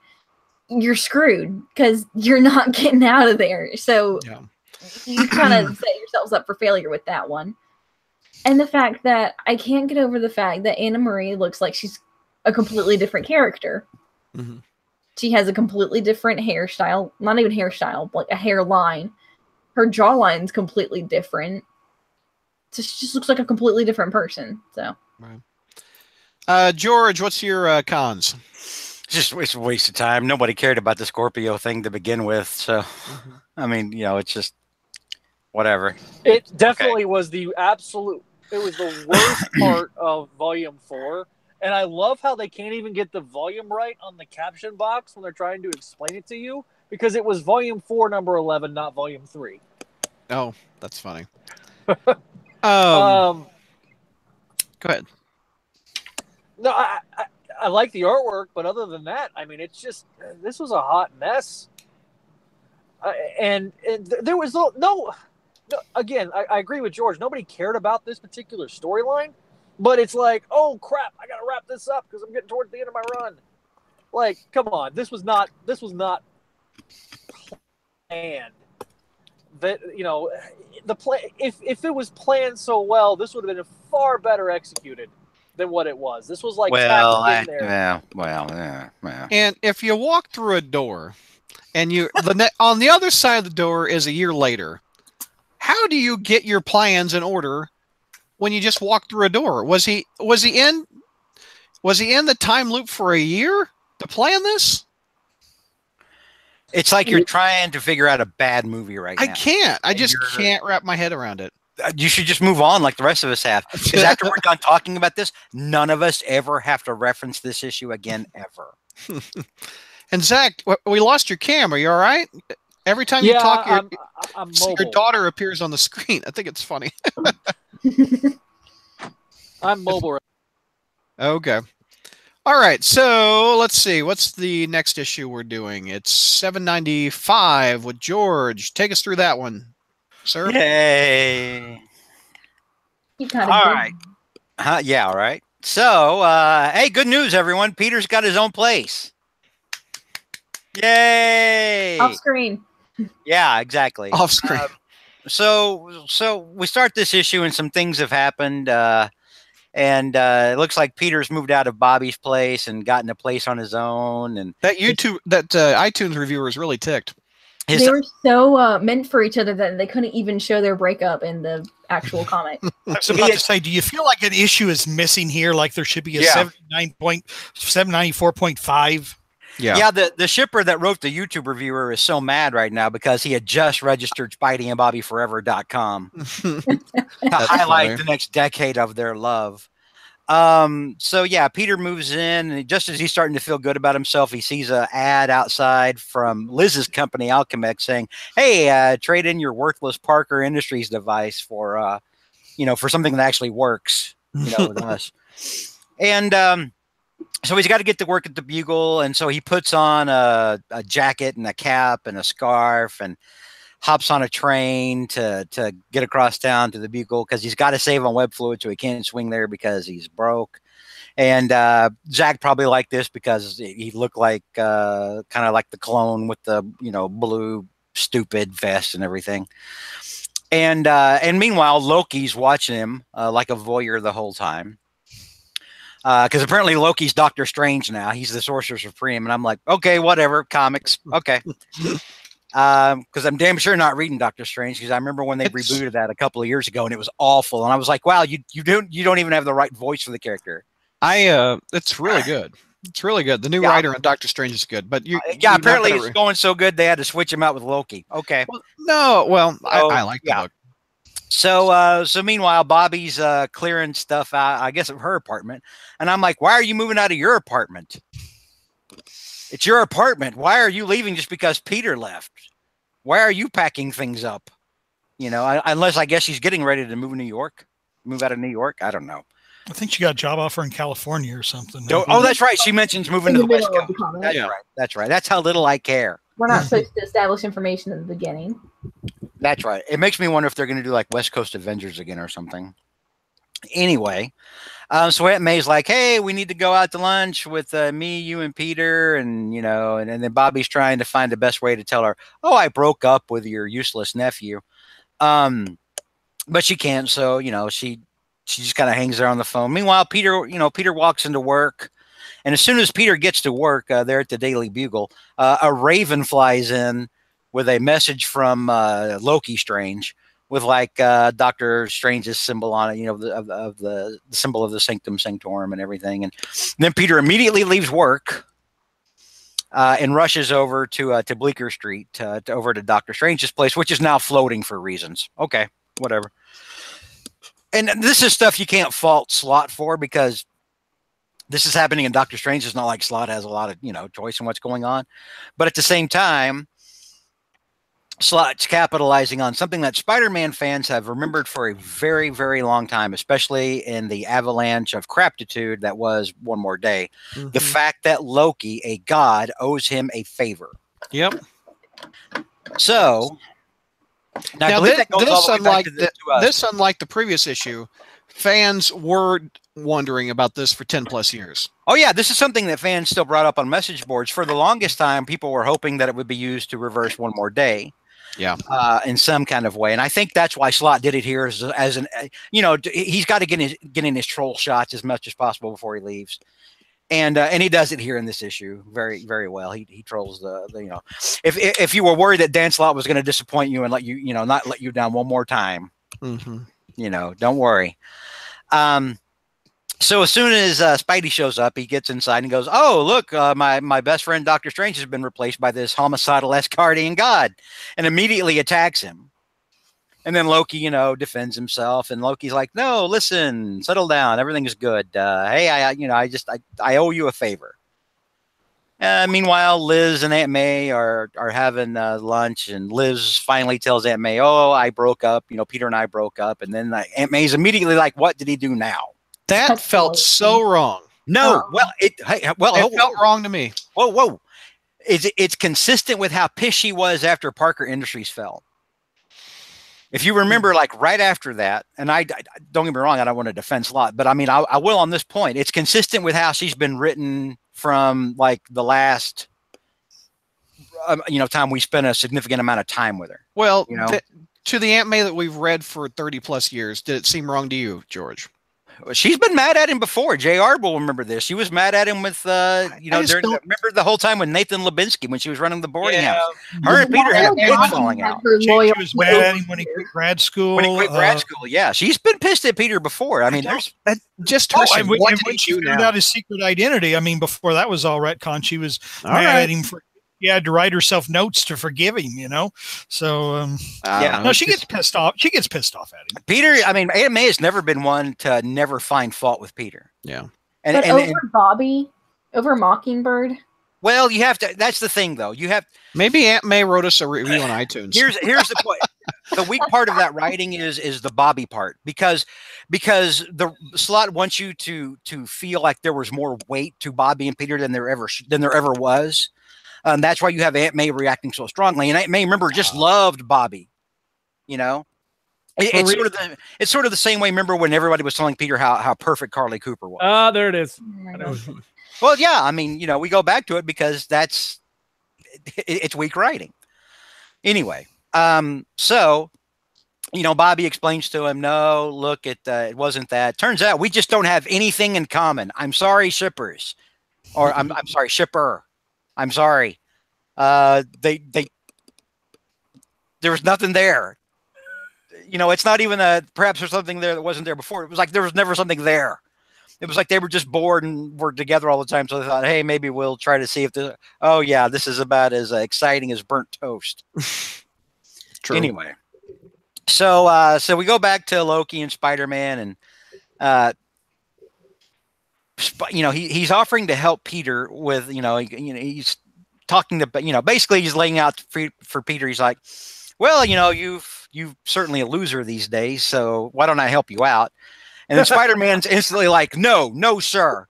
Speaker 5: you're screwed because you're not getting out of there. So you kind of set yourselves up for failure with that one. And the fact that I can't get over the fact that Anna Marie looks like she's a completely different character.
Speaker 2: Mm-hmm.
Speaker 5: She has a completely different hairstyle, not even hairstyle, like a hairline. Her jawline's completely different. So she just looks like a completely different person. So,
Speaker 2: right. George, what's your cons?
Speaker 3: It's a waste of time. Nobody cared about the Scorpio thing to begin with. So, I mean, you know, it's just whatever.
Speaker 4: It definitely was the absolute. It was the worst part of Volume 4. And I love how they can't even get the volume right on the caption box when they're trying to explain it to you, because it was Volume 4, number 11, not Volume 3.
Speaker 2: Oh, that's funny. Go ahead.
Speaker 4: No, I like the artwork, but other than that, I mean, it's just, this was a hot mess. And there was no again, I agree with George. Nobody cared about this particular storyline, but it's like, oh crap, I got to wrap this up because I'm getting towards the end of my run. Like, come on, this was not planned. That, you know, the plan, if it was planned so well, this would have been far better executed than what it was. This was like tacked in there.
Speaker 3: Yeah.
Speaker 2: And if you walk through a door, and on the other side of the door is a year later, how do you get your plans in order when you just walk through a door? Was he in the time loop for a year to plan this?
Speaker 3: It's like you're trying to figure out a bad movie right now.
Speaker 2: I can't. I just can't wrap my head around it.
Speaker 3: You should just move on like the rest of us have. Because after we're done talking about this, none of us ever have to reference this issue again, ever.
Speaker 2: And Zach, we lost your cam. Are you all right? Every time you talk, your daughter appears on the screen. I think it's funny.
Speaker 4: I'm mobile.
Speaker 2: Okay. All right, so let's see. What's the next issue we're doing? It's 795 with George. Take us through that one, sir.
Speaker 3: Yay.
Speaker 5: All
Speaker 3: right. Yeah, all right. So, hey, good news, everyone. Peter's got his own place. Yay.
Speaker 5: Off screen.
Speaker 3: Yeah, exactly.
Speaker 2: Off screen.
Speaker 3: So we start this issue and some things have happened. And it looks like Peter's moved out of Bobby's place and gotten a place on his own. And
Speaker 2: that iTunes reviewer is really ticked.
Speaker 5: They were so meant for each other that they couldn't even show their breakup in the actual comic.
Speaker 1: I was about to say, do you feel like an issue is missing here? Like there should be a 794.5?
Speaker 3: Yeah. The shipper that wrote the YouTube reviewer is so mad right now because he had just registered SpideyandBobbyForever.com to highlight the next decade of their love. So yeah, Peter moves in, and just as he's starting to feel good about himself, he sees an ad outside from Liz's company, Alchemix, saying, "Hey, trade in your worthless Parker Industries device for, for something that actually works, with us." And so he's got to get to work at the Bugle, and so he puts on a jacket and a cap and a scarf and hops on a train to get across town to the Bugle because he's got to save on web fluid, so he can't swing there because he's broke. And Zach probably liked this because he looked like kind of like the clone with the blue stupid vest and everything. And meanwhile, Loki's watching him like a voyeur the whole time. Because apparently Loki's Doctor Strange now. He's the Sorcerer Supreme. And I'm like, okay, whatever, comics. Okay. Because I'm damn sure not reading Doctor Strange, because I remember when they rebooted that a couple of years ago and it was awful. And I was like, wow, you don't even have the right voice for the character.
Speaker 2: It's really good. It's really good. The new writer on Doctor Strange is good, but
Speaker 3: apparently it's going so good they had to switch him out with Loki. Okay.
Speaker 2: I like the look.
Speaker 3: So meanwhile, Bobby's clearing stuff out, I guess, of her apartment. And I'm like, why are you moving out of your apartment? It's your apartment. Why are you leaving just because Peter left? Why are you packing things up? Unless I guess she's getting ready to move out of New York. I don't know.
Speaker 1: I think she got a job offer in California or something.
Speaker 3: Oh, that's right. She mentions moving to the West Coast. That's right. That's how little I care.
Speaker 5: We're not supposed to establish information at the beginning.
Speaker 3: That's right. It makes me wonder if they're going to do like West Coast Avengers again or something. Anyway, so Aunt May's like, hey, we need to go out to lunch with me, you, and Peter. And, and then Bobby's trying to find the best way to tell her, oh, I broke up with your useless nephew. But she can't. So, she just kind of hangs there on the phone. Meanwhile, Peter walks into work. And as soon as Peter gets to work there at the Daily Bugle, a raven flies in with a message from Loki Strange with like Doctor Strange's symbol on it, of the symbol of the Sanctum Sanctorum and everything. And then Peter immediately leaves work and rushes over to Bleecker Street, over to Doctor Strange's place, which is now floating for reasons. Okay, whatever. And this is stuff you can't fault Slott for, because this is happening in Doctor Strange. It's not like Slott has a lot of, choice in what's going on. But at the same time, Slott's capitalizing on something that Spider-Man fans have remembered for a very, very long time, especially in the avalanche of craptitude that was One More Day. Mm-hmm. The fact that Loki, a god, owes him a favor.
Speaker 2: Yep.
Speaker 3: So
Speaker 2: now this, unlike the previous issue, fans were wondering about this for 10 plus years.
Speaker 3: Oh yeah, this is something that fans still brought up on message boards. For the longest time, people were hoping that it would be used to reverse One More Day.
Speaker 2: Yeah.
Speaker 3: In some kind of way. And I think that's why Slott did it here as an, he's got to get in his troll shots as much as possible before he leaves. And he does it here in this issue very, very well. He trolls the if you were worried that Dan Slott was going to disappoint you and let you, not let you down one more time, don't worry. So as soon as Spidey shows up, he gets inside and goes, oh, look, my best friend Doctor Strange has been replaced by this homicidal Asgardian god, and immediately attacks him. And then Loki, defends himself, and Loki's like, no, listen, settle down. Everything is good. Hey, I owe you a favor. Meanwhile, Liz and Aunt May are having lunch, and Liz finally tells Aunt May, oh, I broke up. Peter and I broke up. And then Aunt May's immediately like, what did he do now?
Speaker 2: That felt so wrong.
Speaker 3: No, it
Speaker 2: felt wrong to me.
Speaker 3: Whoa. It's consistent with how pissed she was after Parker Industries fell. If you remember, like right after that, and I don't get me wrong, I don't want to defend Slott, but I mean, I will on this point. It's consistent with how she's been written from like the last, time we spent a significant amount of time with her.
Speaker 2: Well, to the Aunt May that we've read for 30 plus years, did it seem wrong to you, George?
Speaker 3: She's been mad at him before. JR will remember this. She was mad at him with, remember the whole time with Nathan Lubinsky when she was running the boarding house. Her and Peter had a big falling out.
Speaker 1: She was mad at him when he quit grad school.
Speaker 3: When he quit grad school, yeah. She's been pissed at Peter before. I mean, there's
Speaker 2: just her.
Speaker 1: And when she found out his secret identity, I mean, before that was all retcon, she was mad at him for. She had to write herself notes to forgive him, you know. So no, she gets pissed off. She gets pissed off at him.
Speaker 3: Peter, I mean, Aunt May has never been one to never find fault with Peter.
Speaker 2: Yeah,
Speaker 5: but over Bobby, over Mockingbird.
Speaker 3: Well, you have to. That's the thing, though. You have
Speaker 2: maybe Aunt May wrote us a review on iTunes.
Speaker 3: Here's the point. The weak part of that writing is the Bobby part because the slot wants you to feel like there was more weight to Bobby and Peter than there ever was. That's why you have Aunt May reacting so strongly. And Aunt May, remember, just loved Bobby. You know, it's sort of the same way. Remember when everybody was telling Peter how perfect Carly Cooper was?
Speaker 4: There it is.
Speaker 3: Well, yeah. I mean, you know, we go back to it because it's weak writing. Anyway, so you know, Bobby explains to him, "No, look, it wasn't that. Turns out we just don't have anything in common. I'm sorry, shippers, or I'm sorry, shipper." I'm sorry. There was nothing there. You know, it's not even perhaps there's something there that wasn't there before. It was like there was never something there. It was like they were just bored and were together all the time. So they thought, hey, maybe we'll try to see if oh yeah, this is about as exciting as burnt toast. True. Anyway, so we go back to Loki and Spider-Man and you know, he's offering to help Peter with, he's talking to, basically he's laying out for Peter. He's like, well, you know, you've certainly a loser these days, so why don't I help you out? And then Spider-Man's instantly like, no, sir.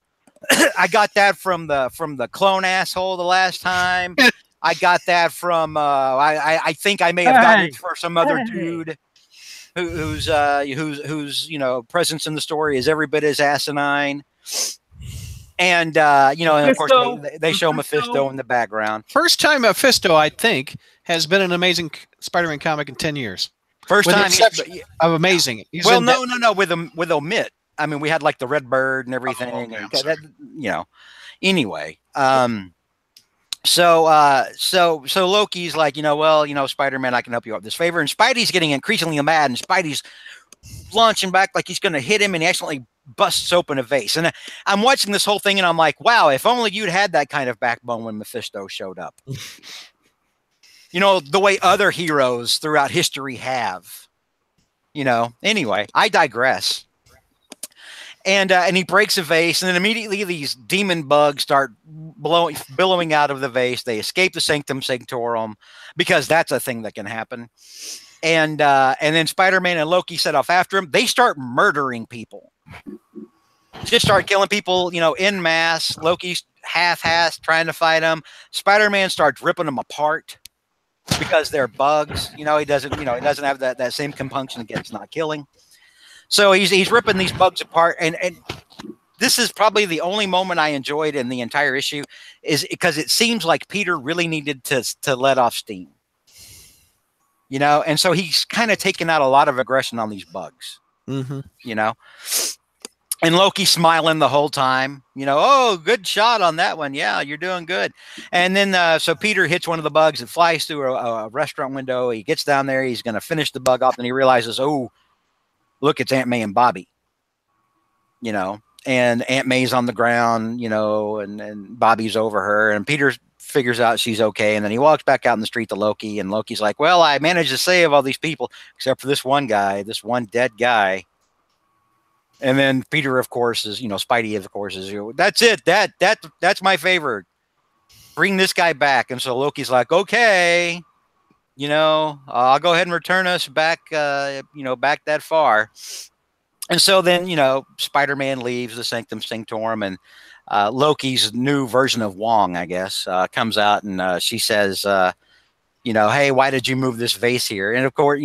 Speaker 3: I got that from the clone asshole the last time. I got that from, I think I may have gotten it for some other dude whose presence in the story is every bit as asinine. And and of course they show Mephisto in the background.
Speaker 2: First time Mephisto, I think, has been an amazing Spider-Man comic in 10 years.
Speaker 3: First time
Speaker 2: of amazing.
Speaker 3: Well, no, with Omit. I mean, we had like the Red Bird and everything. Anyway, so Loki's like, Spider-Man, I can help you out with this favor. And Spidey's getting increasingly mad, and Spidey's launching back like he's going to hit him, and he accidentally busts open a vase. And I'm watching this whole thing, and I'm like, wow, if only you'd had that kind of backbone when Mephisto showed up. You know, the way other heroes throughout history have. Anyway, I digress. And he breaks a vase, and then immediately these demon bugs start billowing out of the vase. They escape the Sanctum Sanctorum, because that's a thing that can happen. And then Spider-Man and Loki set off after him. They start murdering people. Just start killing people, en masse. Loki's half-assed trying to fight them. Spider-Man starts ripping them apart because they're bugs. He doesn't have that same compunction against not killing. So he's ripping these bugs apart, and this is probably the only moment I enjoyed in the entire issue, is because it seems like Peter really needed to let off steam. And so he's kind of taking out a lot of aggression on these bugs. Mm-hmm. And Loki's smiling the whole time. Oh, good shot on that one. Yeah, you're doing good. And then so Peter hits one of the bugs. It flies through a restaurant window. He gets down there. He's going to finish the bug off, and he realizes, oh, look, it's Aunt May and Bobby. And Aunt May's on the ground, and Bobby's over her, and Peter figures out she's okay. And then he walks back out in the street to Loki, and Loki's like, well, I managed to save all these people except for this one guy, this one dead guy. And then Peter, of course, is, Spidey, of course, is, that's it. That's my favorite. Bring this guy back. And so Loki's like, okay, I'll go ahead and return us back, back that far. And so then, Spider-Man leaves the Sanctum Sanctorum, and Loki's new version of Wong, I guess, comes out, and she says, hey, why did you move this vase here? And of course,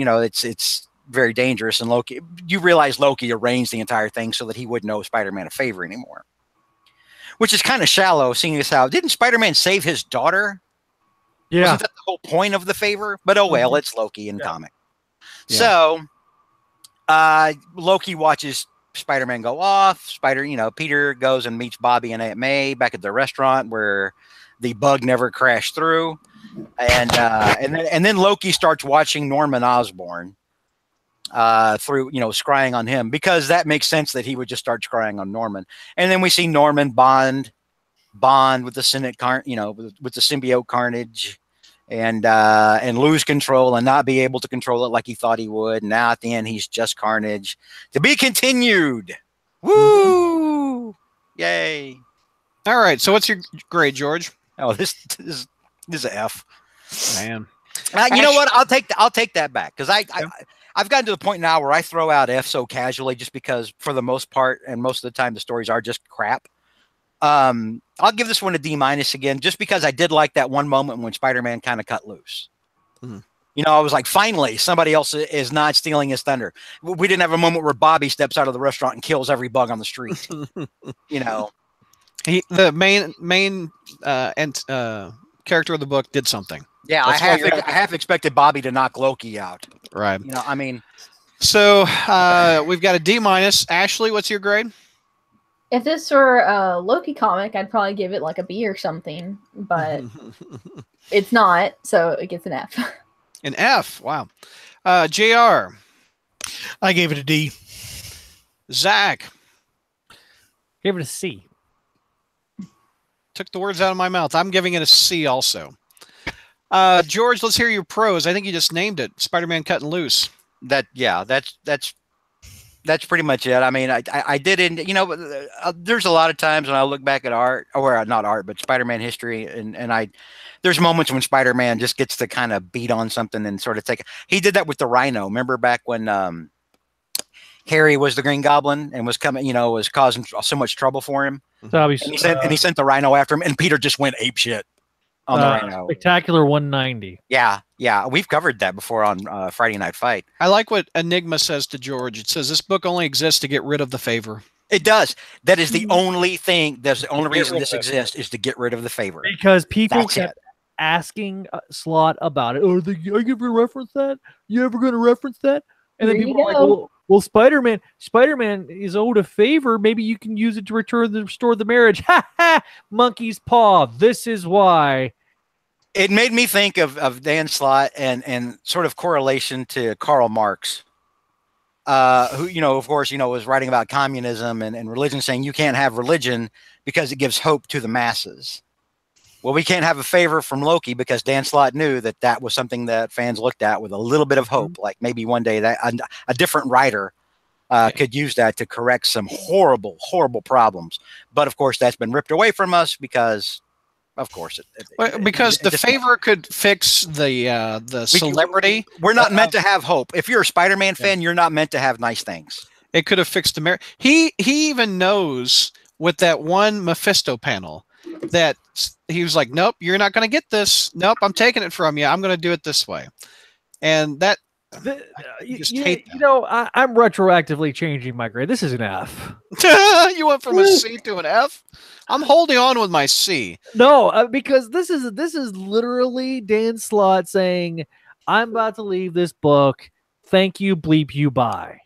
Speaker 3: it's very dangerous. And Loki, you realize Loki arranged the entire thing so that he wouldn't owe Spider-Man a favor anymore, which is kind of shallow, seeing as how didn't Spider-Man save his daughter? Yeah. Wasn't that the whole point of the favor? But oh well, it's Loki in comic. Yeah. So Loki watches Spider-Man go off. Peter goes and meets Bobby and Aunt May back at the restaurant where the bug never crashed through. And then Loki starts watching Norman Osborn through, scrying on him, because that makes sense that he would just start scrying on Norman. And then we see Norman bond with the with the symbiote Carnage, and lose control and not be able to control it like he thought he would. And now at the end, he's just Carnage. To be continued. Woo! Yay!
Speaker 2: All right. So what's your grade, George?
Speaker 3: Oh, this is an F.
Speaker 2: Man,
Speaker 3: you know what? I'll take that back, because I've gotten to the point now where I throw out F so casually, just because for the most part and most of the time the stories are just crap. I'll give this one a D- again, just because I did like that one moment when Spider-Man kind of cut loose. Mm-hmm. I was like, finally, somebody else is not stealing his thunder. We didn't have a moment where Bobby steps out of the restaurant and kills every bug on the street.
Speaker 2: The main character of the book did something.
Speaker 3: Yeah, I half expected Bobby to knock Loki out.
Speaker 2: Right.
Speaker 3: So
Speaker 2: we've got a D-. Ashley, what's your grade?
Speaker 5: If this were a Loki comic, I'd probably give it like a B or something, but it's not, so it gets an F.
Speaker 2: An F. Wow. JR.
Speaker 1: I gave it a D.
Speaker 2: Zach.
Speaker 4: Give it a C.
Speaker 2: Took the words out of my mouth. I'm giving it a C also. George, let's hear your pros. I think you just named it. Spider-Man Cutting Loose.
Speaker 3: That's pretty much it. I mean, I didn't, there's a lot of times when I look back at art, or not art, but Spider-Man history, and there's moments when Spider-Man just gets to kind of beat on something and sort of he did that with the Rhino. Remember back when Harry was the Green Goblin and was coming, was causing so much trouble for him. And he sent the Rhino after him, and Peter just went apeshit on the Rhino.
Speaker 4: Spectacular 190.
Speaker 3: Yeah. We've covered that before on Friday Night Fight.
Speaker 2: I like what Enigma says to George. It says this book only exists to get rid of the favor.
Speaker 3: It does. That is the only thing. That's the only reason this exists, is to get rid of the favor.
Speaker 4: Because people kept asking Slott about it. Oh, are you ever going to reference that? You ever going to reference that? And then people are like, well, Spider-Man is owed a favor. Maybe you can use it to restore the marriage. Ha ha! Monkey's paw. This is why.
Speaker 3: It made me think of Dan Slott and sort of correlation to Karl Marx, who, of course, was writing about communism and religion, saying you can't have religion because it gives hope to the masses. Well, we can't have a favor from Loki because Dan Slott knew that was something that fans looked at with a little bit of hope. Like maybe one day that a different writer could use that to correct some horrible, horrible problems. But of course, that's been ripped away from us because, of course,
Speaker 2: the favor could fix the celebrity.
Speaker 3: We're not meant to have hope. If you're a Spider-Man fan, you're not meant to have nice things.
Speaker 2: It could have fixed the marriage. He even knows with that one Mephisto panel that he was like, nope, you're not going to get this. Nope, I'm taking it from you. I'm going to do it this way. And that, I'm
Speaker 4: retroactively changing my grade. This is an F.
Speaker 2: You went from a C to an F? I'm holding on with my C.
Speaker 4: No, because this is literally Dan Slott saying, I'm about to leave this book. Thank you, bleep you, bye.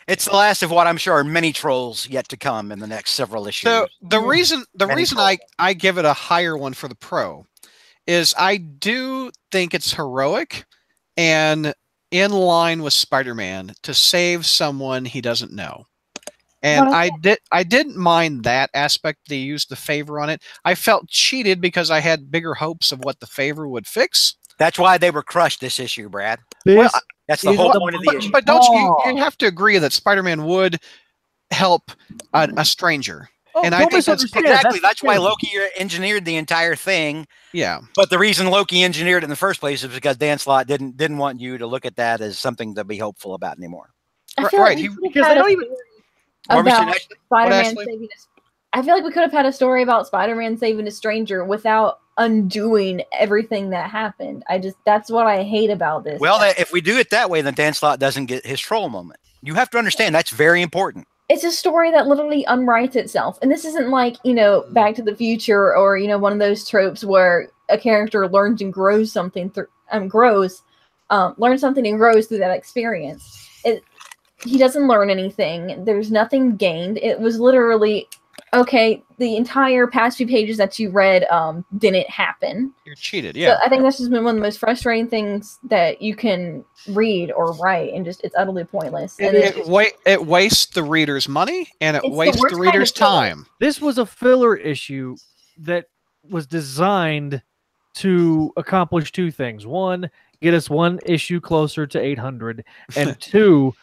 Speaker 3: It's the last of what I'm sure are many trolls yet to come in the next several issues.
Speaker 2: So the reason I give it a higher one for the pro is I do think it's heroic and in line with Spider-Man to save someone he doesn't know. And I didn't mind that aspect. They used the favor on it. I felt cheated because I had bigger hopes of what the favor would fix.
Speaker 3: That's why they were crushed this issue, Brad. That's the whole point of the issue.
Speaker 2: But don't you have to agree that Spider-Man would help a stranger. And I think
Speaker 3: that's why Loki engineered the entire thing.
Speaker 2: Yeah.
Speaker 3: But the reason Loki engineered it in the first place is because Dan Slott didn't want you to look at that as something to be hopeful about anymore.
Speaker 5: Right. Because I don't even about Spider-Man saving I feel like we could have had a story about Spider-Man saving a stranger without undoing everything that happened. That's what I hate about this.
Speaker 3: Well, if we do it that way, then Dan Slott doesn't get his troll moment. You have to understand that's very important.
Speaker 5: It's a story that literally unwrites itself. And this isn't like, Back to the Future or, one of those tropes where a character learns and grows something learns something and grows through that experience. he doesn't learn anything. There's nothing gained. It was literally, okay, the entire past few pages that you read didn't happen.
Speaker 2: You're cheated, yeah.
Speaker 5: So I think that's just been one of the most frustrating things that you can read or write, and just it's utterly pointless. And
Speaker 2: it wastes the reader's money, and it wastes the reader's time.
Speaker 4: This was a filler issue that was designed to accomplish two things. One, get us one issue closer to 800, and two,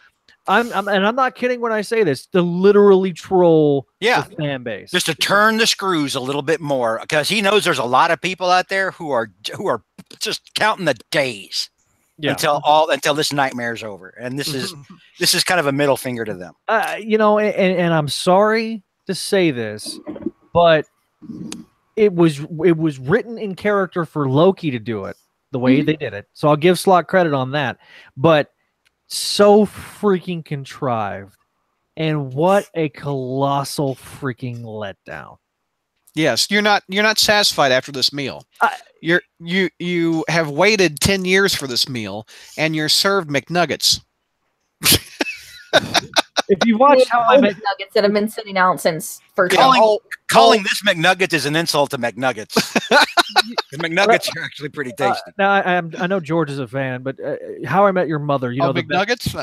Speaker 4: I'm not kidding when I say this, to literally troll the fan base,
Speaker 3: just to turn the screws a little bit more, because he knows there's a lot of people out there who are just counting the days until this nightmare's over, and this is kind of a middle finger to them.
Speaker 4: You know, and I'm sorry to say this, but it was written in character for Loki to do it the way they did it. So I'll give Slot credit on that. But so freaking contrived. And what a colossal freaking letdown.
Speaker 2: Yes, you're not satisfied after this meal. You have waited 10 years for this meal, and you're served McNuggets.
Speaker 4: If you watched How I Met
Speaker 5: McNuggets that have been sitting out since first.
Speaker 3: Calling this McNuggets is an insult to McNuggets. The McNuggets are actually pretty tasty.
Speaker 4: Now I know George is a fan, but How I Met Your Mother, you know, the
Speaker 2: McNuggets,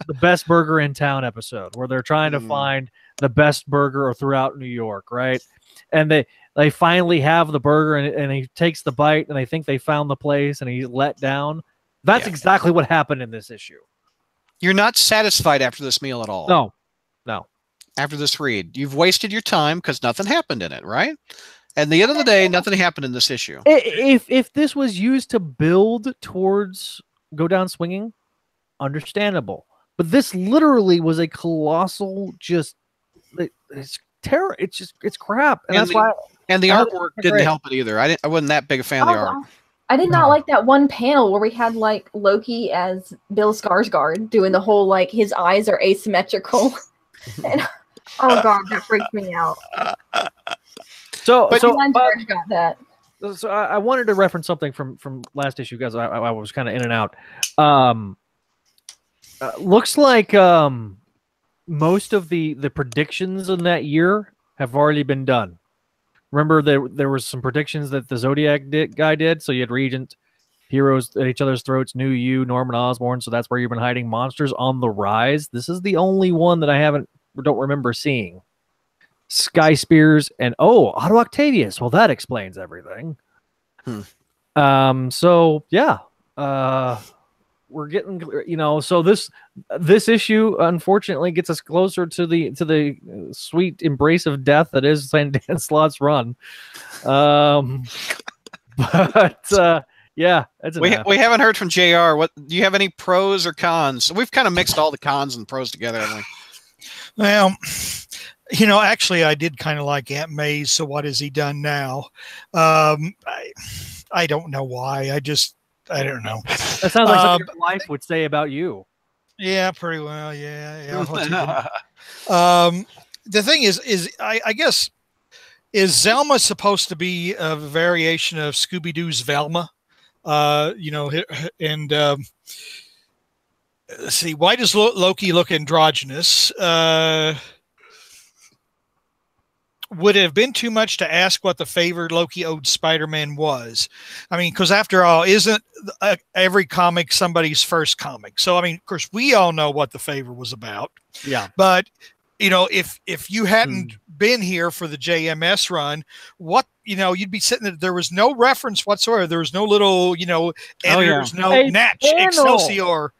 Speaker 4: the best burger in town episode, where they're trying to find the best burger throughout New York, right? And they finally have the burger, and he takes the bite, and they think they found the place, and he's let down. That's exactly what happened in this issue.
Speaker 2: You're not satisfied after this meal at all.
Speaker 4: No.
Speaker 2: After this read, you've wasted your time because nothing happened in it, right? At the end of the day, nothing happened in this issue.
Speaker 4: If this was used to build towards Go Down Swinging, understandable. But this literally was a colossal, it's terror. It's crap, and that's why.
Speaker 2: And the artwork didn't help it either. I wasn't that big a fan of the art.
Speaker 5: I did not like that one panel where we had like Loki as Bill Skarsgård doing the whole like his eyes are asymmetrical, and oh god, that freaked me out.
Speaker 4: So
Speaker 5: George got that.
Speaker 4: So I wanted to reference something from last issue, guys. I was kind of in and out. Looks like most of the predictions in that year have already been done. Remember, there was some predictions that the Zodiac guy did. So you had Regent, Heroes at Each Other's Throats, New You, Norman Osborn. So that's where you've been hiding. Monsters on the Rise. This is the only one that I don't remember seeing. Sky Spears and Otto Octavius. Well, that explains everything. So yeah, we're getting, so this issue unfortunately gets us closer to the sweet embrace of death that is Dan Slott's run. But yeah,
Speaker 2: we haven't heard from JR. What do you have, any pros or cons? We've kind of mixed all the cons and pros together, haven't we?
Speaker 1: Well, actually I did kind of like Aunt May's So What Has He Done Now? I don't know why. I don't know.
Speaker 4: That sounds like something your wife would say about you.
Speaker 1: Yeah, pretty well. Yeah. The thing is I guess, is Zelma supposed to be a variation of Scooby-Doo's Velma? And let's see, why does Loki look androgynous? Would it have been too much to ask what the favor Loki owed Spider-Man was? I mean, because after all, isn't every comic somebody's first comic? So, I mean, of course, we all know what the favor was about.
Speaker 4: Yeah.
Speaker 1: But, if you hadn't been here for the JMS run, you'd be sitting there. There was no reference whatsoever. There was no little, editors, no Natch, Excelsior.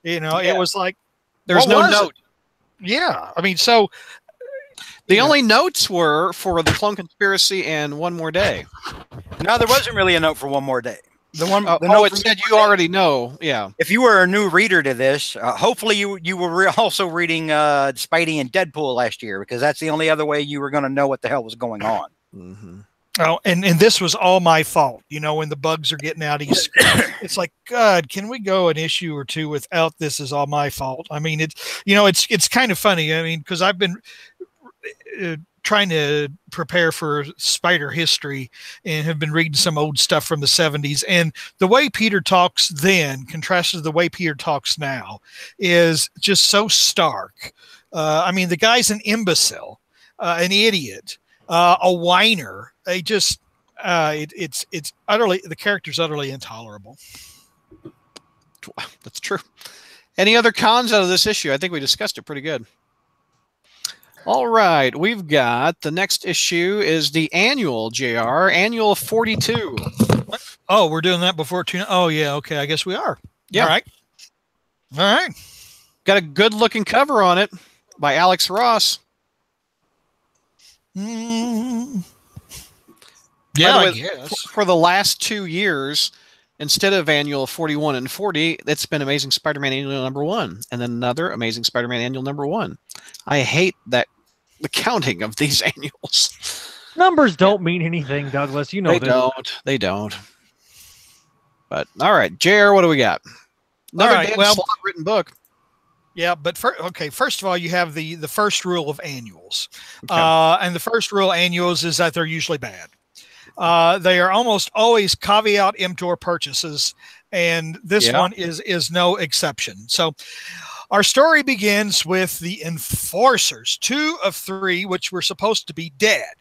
Speaker 1: It was like,
Speaker 2: there's no note.
Speaker 1: Yeah. I mean, so...
Speaker 2: The only notes were for the Clone Conspiracy and One More Day.
Speaker 3: No, there wasn't really a note for One More Day.
Speaker 2: It said you already know. Yeah.
Speaker 3: If you were a new reader to this, hopefully you were also reading Spidey and Deadpool last year, because that's the only other way you were going to know what the hell was going on.
Speaker 2: Mm-hmm.
Speaker 1: Oh, and this was all my fault. When the bugs are getting out, it's like, God, can we go an issue or two without this? Is all my fault. I mean, it's kind of funny. I mean, because I've been trying to prepare for Spider history and have been reading some old stuff from the 70s. And the way Peter talks then contrasted to the way Peter talks now is just so stark. I mean, the guy's an imbecile, an idiot, a whiner. It's utterly, the character's utterly intolerable.
Speaker 2: That's true. Any other cons out of this issue? I think we discussed it pretty good. All right, we've got the next issue is the annual, JR, annual 42.
Speaker 1: What? Oh, we're doing that before tune. Oh, yeah. Okay, I guess we are.
Speaker 2: Yeah.
Speaker 1: All right.
Speaker 2: Got a good looking cover on it by Alex Ross.
Speaker 1: Yeah,
Speaker 2: I
Speaker 1: guess.
Speaker 2: For the last 2 years, instead of annual 41 and 40, it's been Amazing Spider-Man annual #1, and then another Amazing Spider-Man annual #1. I hate that the counting of these annuals.
Speaker 4: Numbers don't mean anything, Douglas. You know
Speaker 2: They don't. But all right, JR, what do we got? Another written book.
Speaker 1: Yeah, but first of all, you have the first rule of annuals.
Speaker 2: Okay.
Speaker 1: And the first rule of annuals is that they're usually bad. They are almost always caveat emptor purchases, and this one is no exception. So our story begins with the Enforcers, 2 of 3, which were supposed to be dead.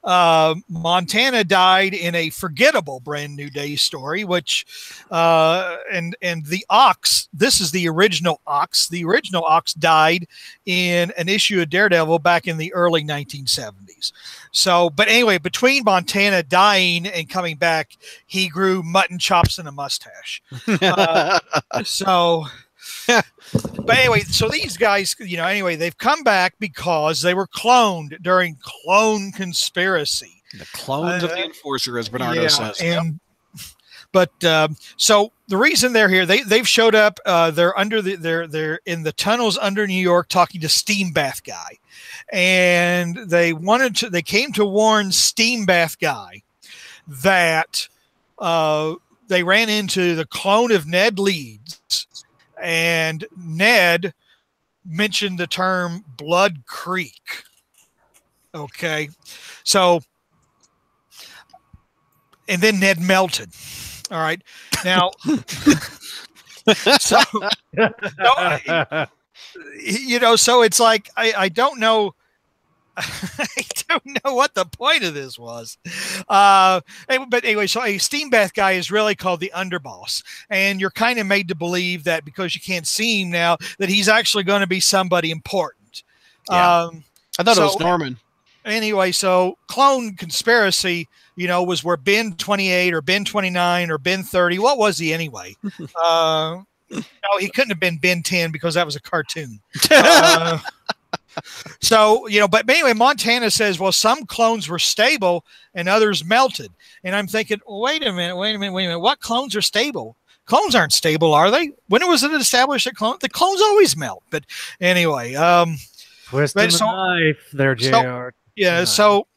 Speaker 1: Montana died in a forgettable Brand New Day story, which and the Ox, this is the original Ox. The original Ox died in an issue of Daredevil back in the early 1970s. So, but anyway, between Montana dying and coming back, he grew mutton chops and a mustache. But anyway, so these guys, they've come back because they were cloned during Clone Conspiracy.
Speaker 2: The clones of the Enforcer, as Bernardo says.
Speaker 1: So the reason they're here, they've showed up. They're in the tunnels under New York talking to Steam Bath Guy, and they came to warn Steam Bath Guy that they ran into the clone of Ned Leeds. And Ned mentioned the term Blood Creek. Okay. So, and then Ned melted. All right. Now, so it's like, I don't know. I don't know what the point of this was. But anyway, so a Steam Bath Guy is really called the underboss. And you're kind of made to believe that because you can't see him now, that he's actually going to be somebody important.
Speaker 2: Yeah. I thought it was Norman.
Speaker 1: Anyway, so Clone Conspiracy, was where Ben 28 or Ben 29 or Ben 30. What was he anyway? No, he couldn't have been Ben 10 because that was a cartoon. So, but anyway, Montana says, well, some clones were stable and others melted. And I'm thinking, wait a minute. What clones are stable? Clones aren't stable, are they? When was it established that the clones always melt? But anyway,
Speaker 4: twisting the knife there, JR.
Speaker 1: So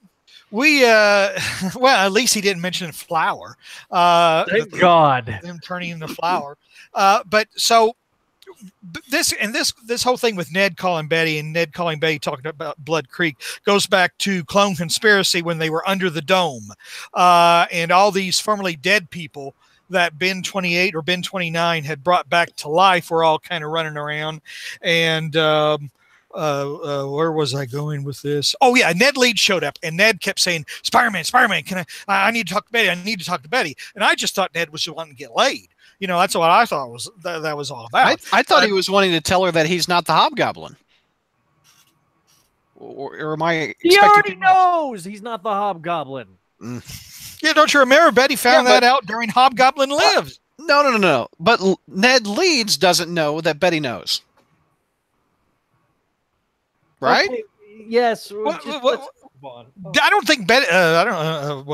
Speaker 1: we, at least he didn't mention flour.
Speaker 4: Thank God.
Speaker 1: Them turning into flour. This whole thing with Ned calling Betty and Ned calling Betty talking about Blood Creek goes back to Clone Conspiracy when they were under the dome, and all these formerly dead people that Ben 28 or Ben 29 had brought back to life were all kind of running around. And where was I going with this? Oh yeah, Ned Leeds showed up, and Ned kept saying, "Spider-Man, can I need to talk to Betty. I need to talk to Betty." And I just thought Ned was wanting to get laid. That's what I thought that was all about.
Speaker 2: I thought he was wanting to tell her that he's not the Hobgoblin. Or am I?
Speaker 4: He already knows he's not the Hobgoblin.
Speaker 1: Yeah, don't you remember Betty found that out during Hobgoblin Lives?
Speaker 2: No. But Ned Leeds doesn't know that Betty knows. Right?
Speaker 4: Okay, yes.
Speaker 1: I don't think Betty. I don't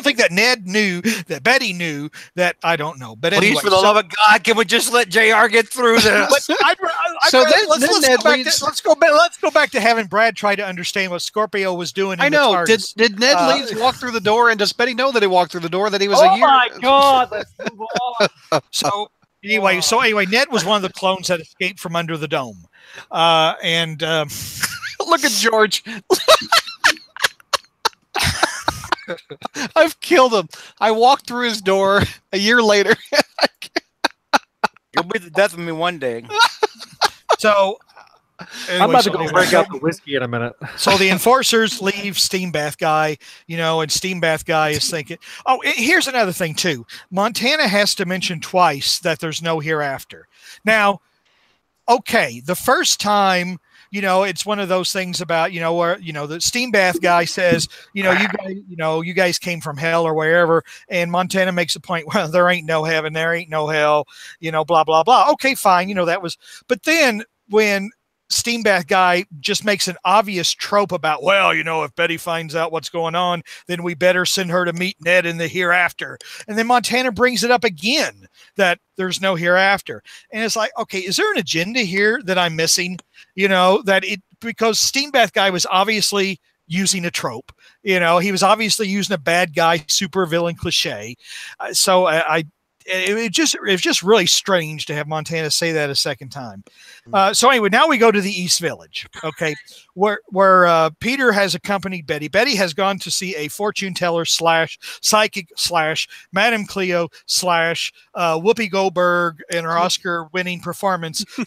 Speaker 1: think that Ned knew that Betty knew that. I don't know. But
Speaker 3: please,
Speaker 1: anyway,
Speaker 3: for the love of God, can we just let JR get through this?
Speaker 1: Let's go back to having Brad try to understand what Scorpio was doing.
Speaker 2: I know. Did Ned Leeds walk through the door, and does Betty know that he walked through the door? That he was a year?
Speaker 4: Oh my God! Let's move on.
Speaker 1: So anyway, Ned was one of the clones that escaped from under the dome, and.
Speaker 2: Look at George. I've killed him. I walked through his door a year later.
Speaker 3: You'll be the death of me one day.
Speaker 1: So
Speaker 4: I'm about to go break out the whiskey in a minute.
Speaker 1: So the enforcers leave Steam Bath Guy, and Steam Bath Guy is thinking, here's another thing too. Montana has to mention twice that there's no hereafter. Now, okay, the first time, it's one of those things about, where, the Steam Bath Guy says, you guys came from hell or wherever. And Montana makes a point, well, there ain't no heaven, there ain't no hell, blah, blah, blah. Okay, fine. But then when Steam Bath Guy just makes an obvious trope about, well, if Betty finds out what's going on, then we better send her to meet Ned in the hereafter. And then Montana brings it up again that there's no hereafter. And it's like, okay, is there an agenda here that I'm missing? Because Steam Bath Guy was obviously using a trope, he was obviously using a bad guy, super villain cliche. It was just really strange to have Montana say that a second time. So anyway, now we go to the East Village, okay, where Peter has accompanied Betty. Betty has gone to see a fortune teller / psychic / Madame Cleo / Whoopi Goldberg in her Oscar winning performance /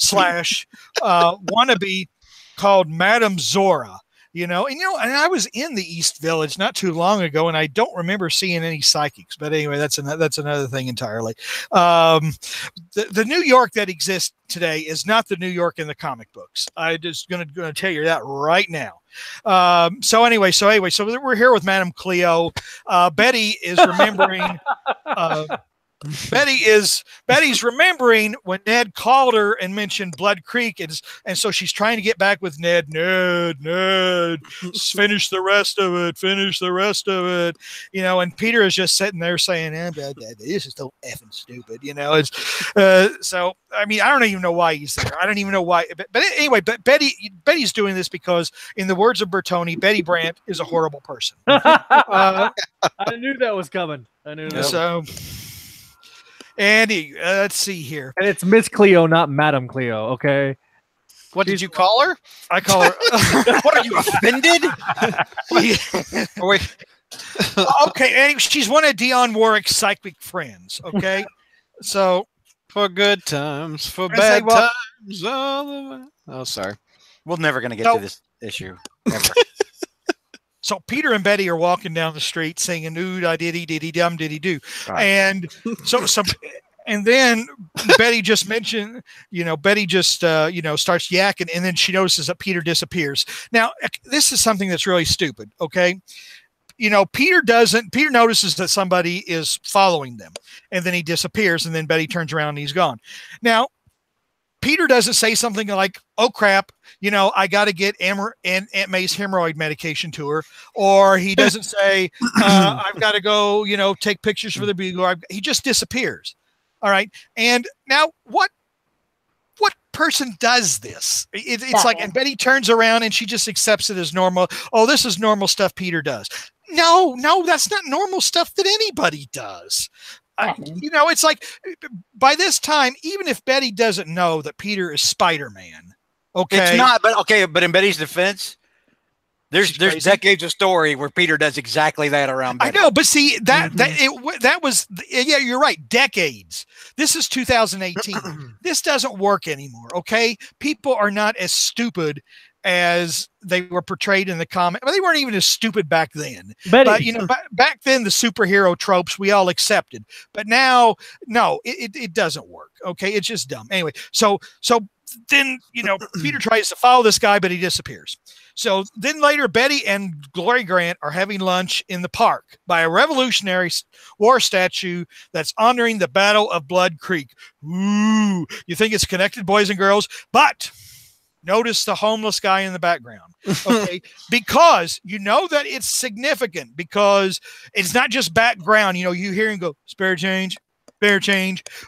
Speaker 1: wannabe called Madame Zora. And I was in the East Village not too long ago, and I don't remember seeing any psychics. But anyway, that's another thing entirely. The New York that exists today is not the New York in the comic books. I'm just going to tell you that right now. So we're here with Madame Cleo. Betty is remembering. Betty's remembering when Ned called her and mentioned Blood Creek, and so she's trying to get back with Ned. Ned, finish the rest of it. And Peter is just sitting there saying, "This is so effing stupid." So I mean, I don't even know why he's there. I don't even know why. But anyway, Betty's doing this because, in the words of Bertoni, Betty Brant is a horrible person.
Speaker 4: I knew that was coming.
Speaker 1: So. Andy, let's see here.
Speaker 4: And it's Miss Cleo, not Madam Cleo, okay?
Speaker 2: What did you call her?
Speaker 1: I call her...
Speaker 3: What, are you offended?
Speaker 2: Wait.
Speaker 1: Okay, Andy, she's one of Dionne Warwick's psychic friends, okay? So...
Speaker 2: For good times, for bad times. Oh, sorry.
Speaker 3: We're never going to get to this issue. Never.
Speaker 1: So Peter and Betty are walking down the street singing "Ooh, I diddy diddy dum diddy do," and and then Betty just mentioned, Betty just starts yakking, and then she notices that Peter disappears. Now this is something that's really stupid. Okay, Peter notices that somebody is following them, and then he disappears, and then Betty turns around and he's gone. Now Peter doesn't say something like, "Oh crap, I got to get Aunt May's hemorrhoid medication to her," or he doesn't say, "I've got to go, take pictures for the Bugle." He just disappears. All right, and now what person does this? It's like, and Betty turns around and she just accepts it as normal. Oh, this is normal stuff Peter does. No, that's not normal stuff that anybody does. It's like, by this time, even if Betty doesn't know that Peter is Spider-Man, okay,
Speaker 3: it's not. But in Betty's defense, there's decades of story where Peter does exactly that around Betty.
Speaker 1: I know, but see that was you're right. Decades. This is 2018. This doesn't work anymore. Okay, people are not as stupid as they were portrayed in the comic. Well, they weren't even as stupid back then. But back then, the superhero tropes we all accepted. But now, no, it doesn't work. Okay, it's just dumb. Anyway, so then Peter tries to follow this guy, but he disappears. So then later, Betty and Glory Grant are having lunch in the park by a Revolutionary War statue that's honoring the Battle of Blood Creek. Ooh, you think it's connected, boys and girls? But notice the homeless guy in the background, okay? Because that it's significant, because it's not just background. You hear him go, spare change,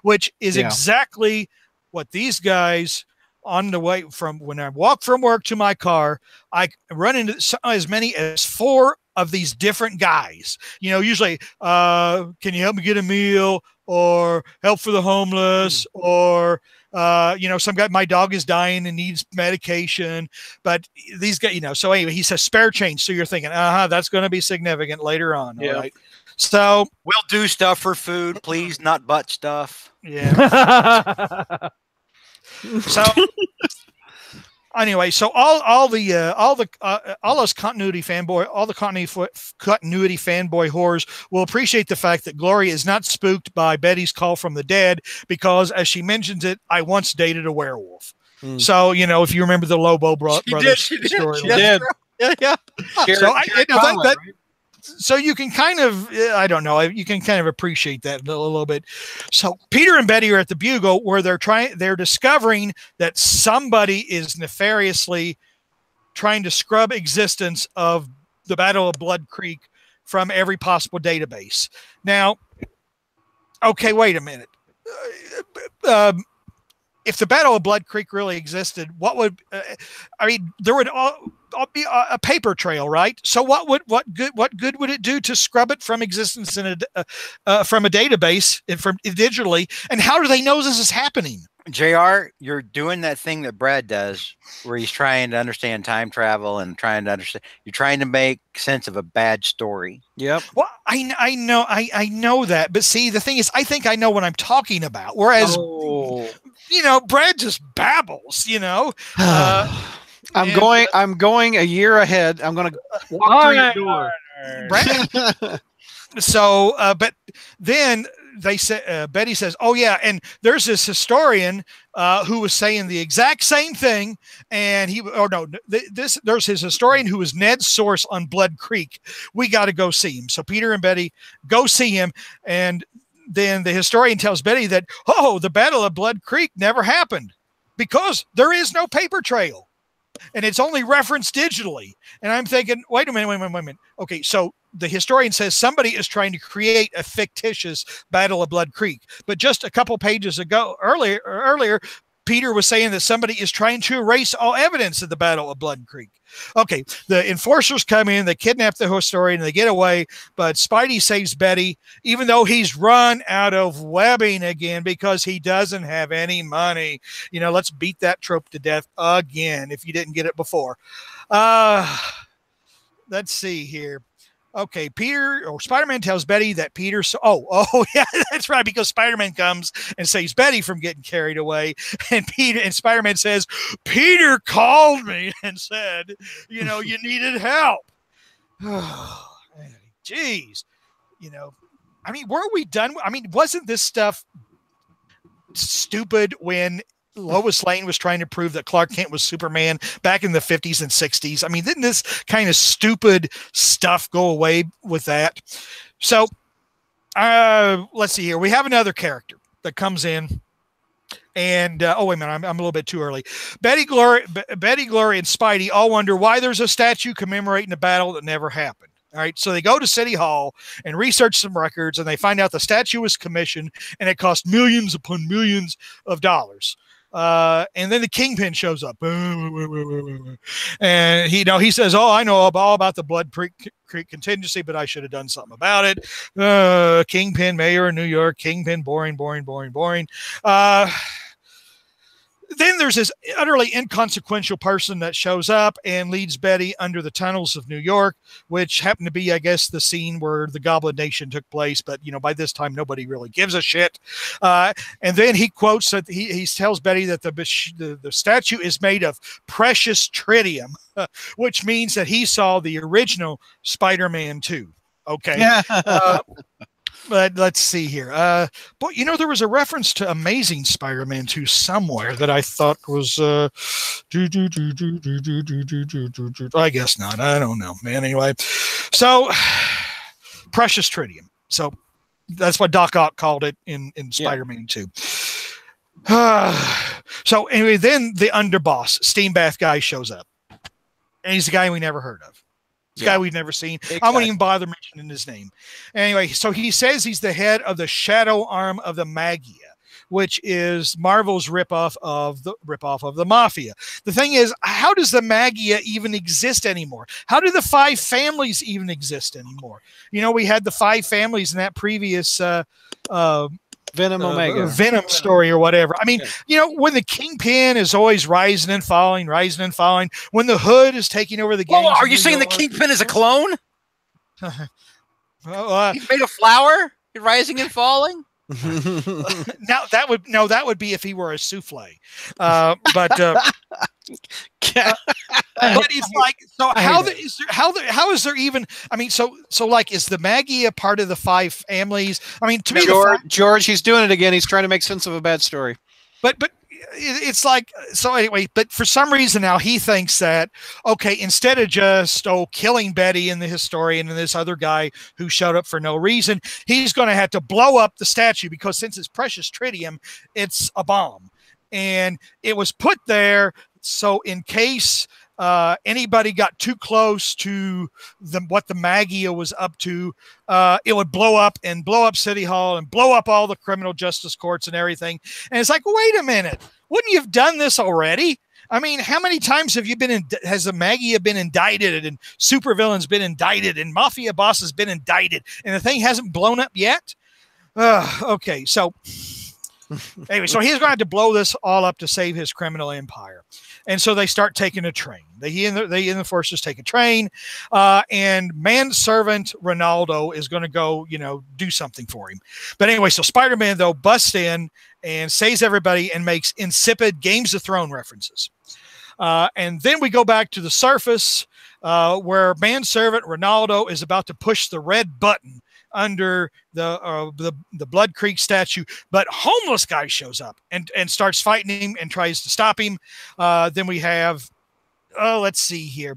Speaker 1: which is exactly what these guys on the way from when I walk from work to my car, I run into as many as 4 of these different guys. You know, usually, can you help me get a meal, or help for the homeless, or you know, some guy, my dog is dying and needs medication. But these guys, you know, so anyway, he says spare change. So you're thinking, that's going to be significant later on.
Speaker 2: Yeah.
Speaker 1: All right. So
Speaker 3: we'll do stuff for food, please, not butt stuff.
Speaker 1: Yeah. So anyway, so all the us continuity fanboy, all the continuity fanboy whores will appreciate the fact that Gloria is not spooked by Betty's call from the dead, because as she mentions it, I once dated a werewolf. So, you know, if you remember the Lobo brothers story.
Speaker 2: She did. Yeah.
Speaker 1: So you can kind of, I don't know, you can kind of appreciate that a little bit. So Peter and Betty are at the Bugle, where they're discovering that somebody is nefariously trying to scrub existence of the Battle of Blood Creek from every possible database. Now, okay, wait a minute. If the Battle of Blood Creek really existed, what would there would be a paper trail, right? So what good would it do to scrub it from existence in from a database and from digitally? And how do they know this is happening?
Speaker 3: JR, you're doing that thing that Brad does, where he's trying to understand time travel and you're trying to make sense of a bad story.
Speaker 2: Yep.
Speaker 1: Well, I know that, but see, the thing is, I think I know what I'm talking about. Whereas, you know, Brad just babbles. You know.
Speaker 2: I'm going a year ahead. I'm going to walk through your door.
Speaker 1: Brad. So, but then they said, Betty says, "Oh yeah," and there's this historian who was saying the exact same thing, and there's his historian who was Ned's source on Blood Creek. We got to go see him. So Peter and Betty go see him, and then the historian tells Betty that, the Battle of Blood Creek never happened because there is no paper trail, and it's only referenced digitally. And I'm thinking, wait a minute. Okay, so the historian says somebody is trying to create a fictitious Battle of Blood Creek, but just a couple pages earlier, Peter was saying that somebody is trying to erase all evidence of the Battle of Blood Creek. Okay, the enforcers come in, they kidnap the historian, and they get away, but Spidey saves Betty, even though he's run out of webbing again because he doesn't have any money. You know, let's beat that trope to death again if you didn't get it before. Let's see here. Okay, Spider-Man tells Betty that Peter. Yeah, that's right, because Spider-Man comes and saves Betty from getting carried away, and Spider-Man says, Peter called me and said, you know, you needed help. Jeez, you know, I mean, weren't we done? I mean, wasn't this stuff stupid when Lois Lane was trying to prove that Clark Kent was Superman back in the 50s and 60s? I mean, didn't this kind of stupid stuff go away with that? So let's see here. We have another character that comes in, and wait a minute, I'm a little bit too early. Betty, Gloria, and Spidey all wonder why there's a statue commemorating a battle that never happened. All right, so they go to City Hall and research some records, and they find out the statue was commissioned, and it cost millions upon millions of dollars. And then the Kingpin shows up, and he says, "I know all about the Blood Creek contingency, but I should have done something about it." Kingpin, mayor of New York. Kingpin, boring. Then there's this utterly inconsequential person that shows up and leads Betty under the tunnels of New York, which happened to be, I guess, the scene where the Goblin Nation took place. But, you know, by this time, nobody really gives a shit. And then he quotes that he tells Betty that the statue is made of precious tritium, which means that he saw the original Spider-Man 2. Okay. But let's see here. But, you know, there was a reference to Amazing Spider-Man 2 somewhere that I thought was, I guess not. I don't know, man. Anyway, so precious tritium. So that's what Doc Ock called it in Spider-Man 2. So anyway, then the underboss, Steam Bath guy, shows up. And he's the guy we never heard of. Guy we've never seen. Exactly. I won't even bother mentioning his name. Anyway, so he says he's the head of the shadow arm of the Magia, which is Marvel's ripoff of the Mafia. The thing is, how does the Magia even exist anymore? How do the 5 families even exist anymore? You know, we had the 5 families in that previous
Speaker 2: Venom Omega
Speaker 1: Venom story or whatever. I mean, you know, when the Kingpin is always rising and falling, when the Hood is taking over the game.
Speaker 3: Well, are you saying the Kingpin is a clone? He's made of flour, rising and falling.
Speaker 1: Now that would be if he were a souffle, but it's like, so how is there even? I mean, so like, is the Magia part of the 5 families? I mean, to me,
Speaker 2: George, he's doing it again. He's trying to make sense of a bad story.
Speaker 1: But it's like, so anyway, but for some reason now he thinks that, okay, instead of just killing Betty and the historian and this other guy who showed up for no reason, he's going to have to blow up the statue, because since it's precious tritium, it's a bomb, and it was put there so in case anybody got too close to what the Magia was up to, it would blow up City Hall and blow up all the criminal justice courts and everything. And it's like, wait a minute, wouldn't you have done this already? I mean, how many times has the Magia been indicted, and supervillains been indicted, and mafia bosses been indicted, and the thing hasn't blown up yet? Okay, so anyway, so he's going to have to blow this all up to save his criminal empire. And so they start taking a train. He and the forces take a train, and manservant Ronaldo is going to go, do something for him. But anyway, so Spider-Man, though, busts in and saves everybody and makes insipid Games of Thrones references. And then we go back to the surface, where manservant Ronaldo is about to push the red button under the Blood Creek statue, but homeless guy shows up and starts fighting him and tries to stop him. Then we have, let's see.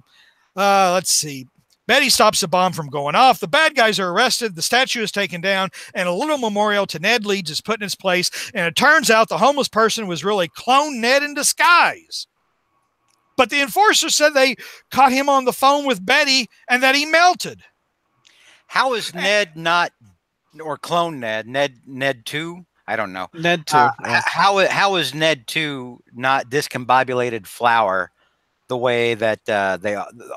Speaker 1: Betty stops the bomb from going off. The bad guys are arrested. The statue is taken down, and a little memorial to Ned Leeds is put in its place. And it turns out the homeless person was really clone Ned in disguise. But the enforcer said they caught him on the phone with Betty and that he melted.
Speaker 3: How is Ned not, or clone Ned 2? I don't know.
Speaker 2: Ned 2.
Speaker 3: How is Ned 2 not discombobulated flour the way that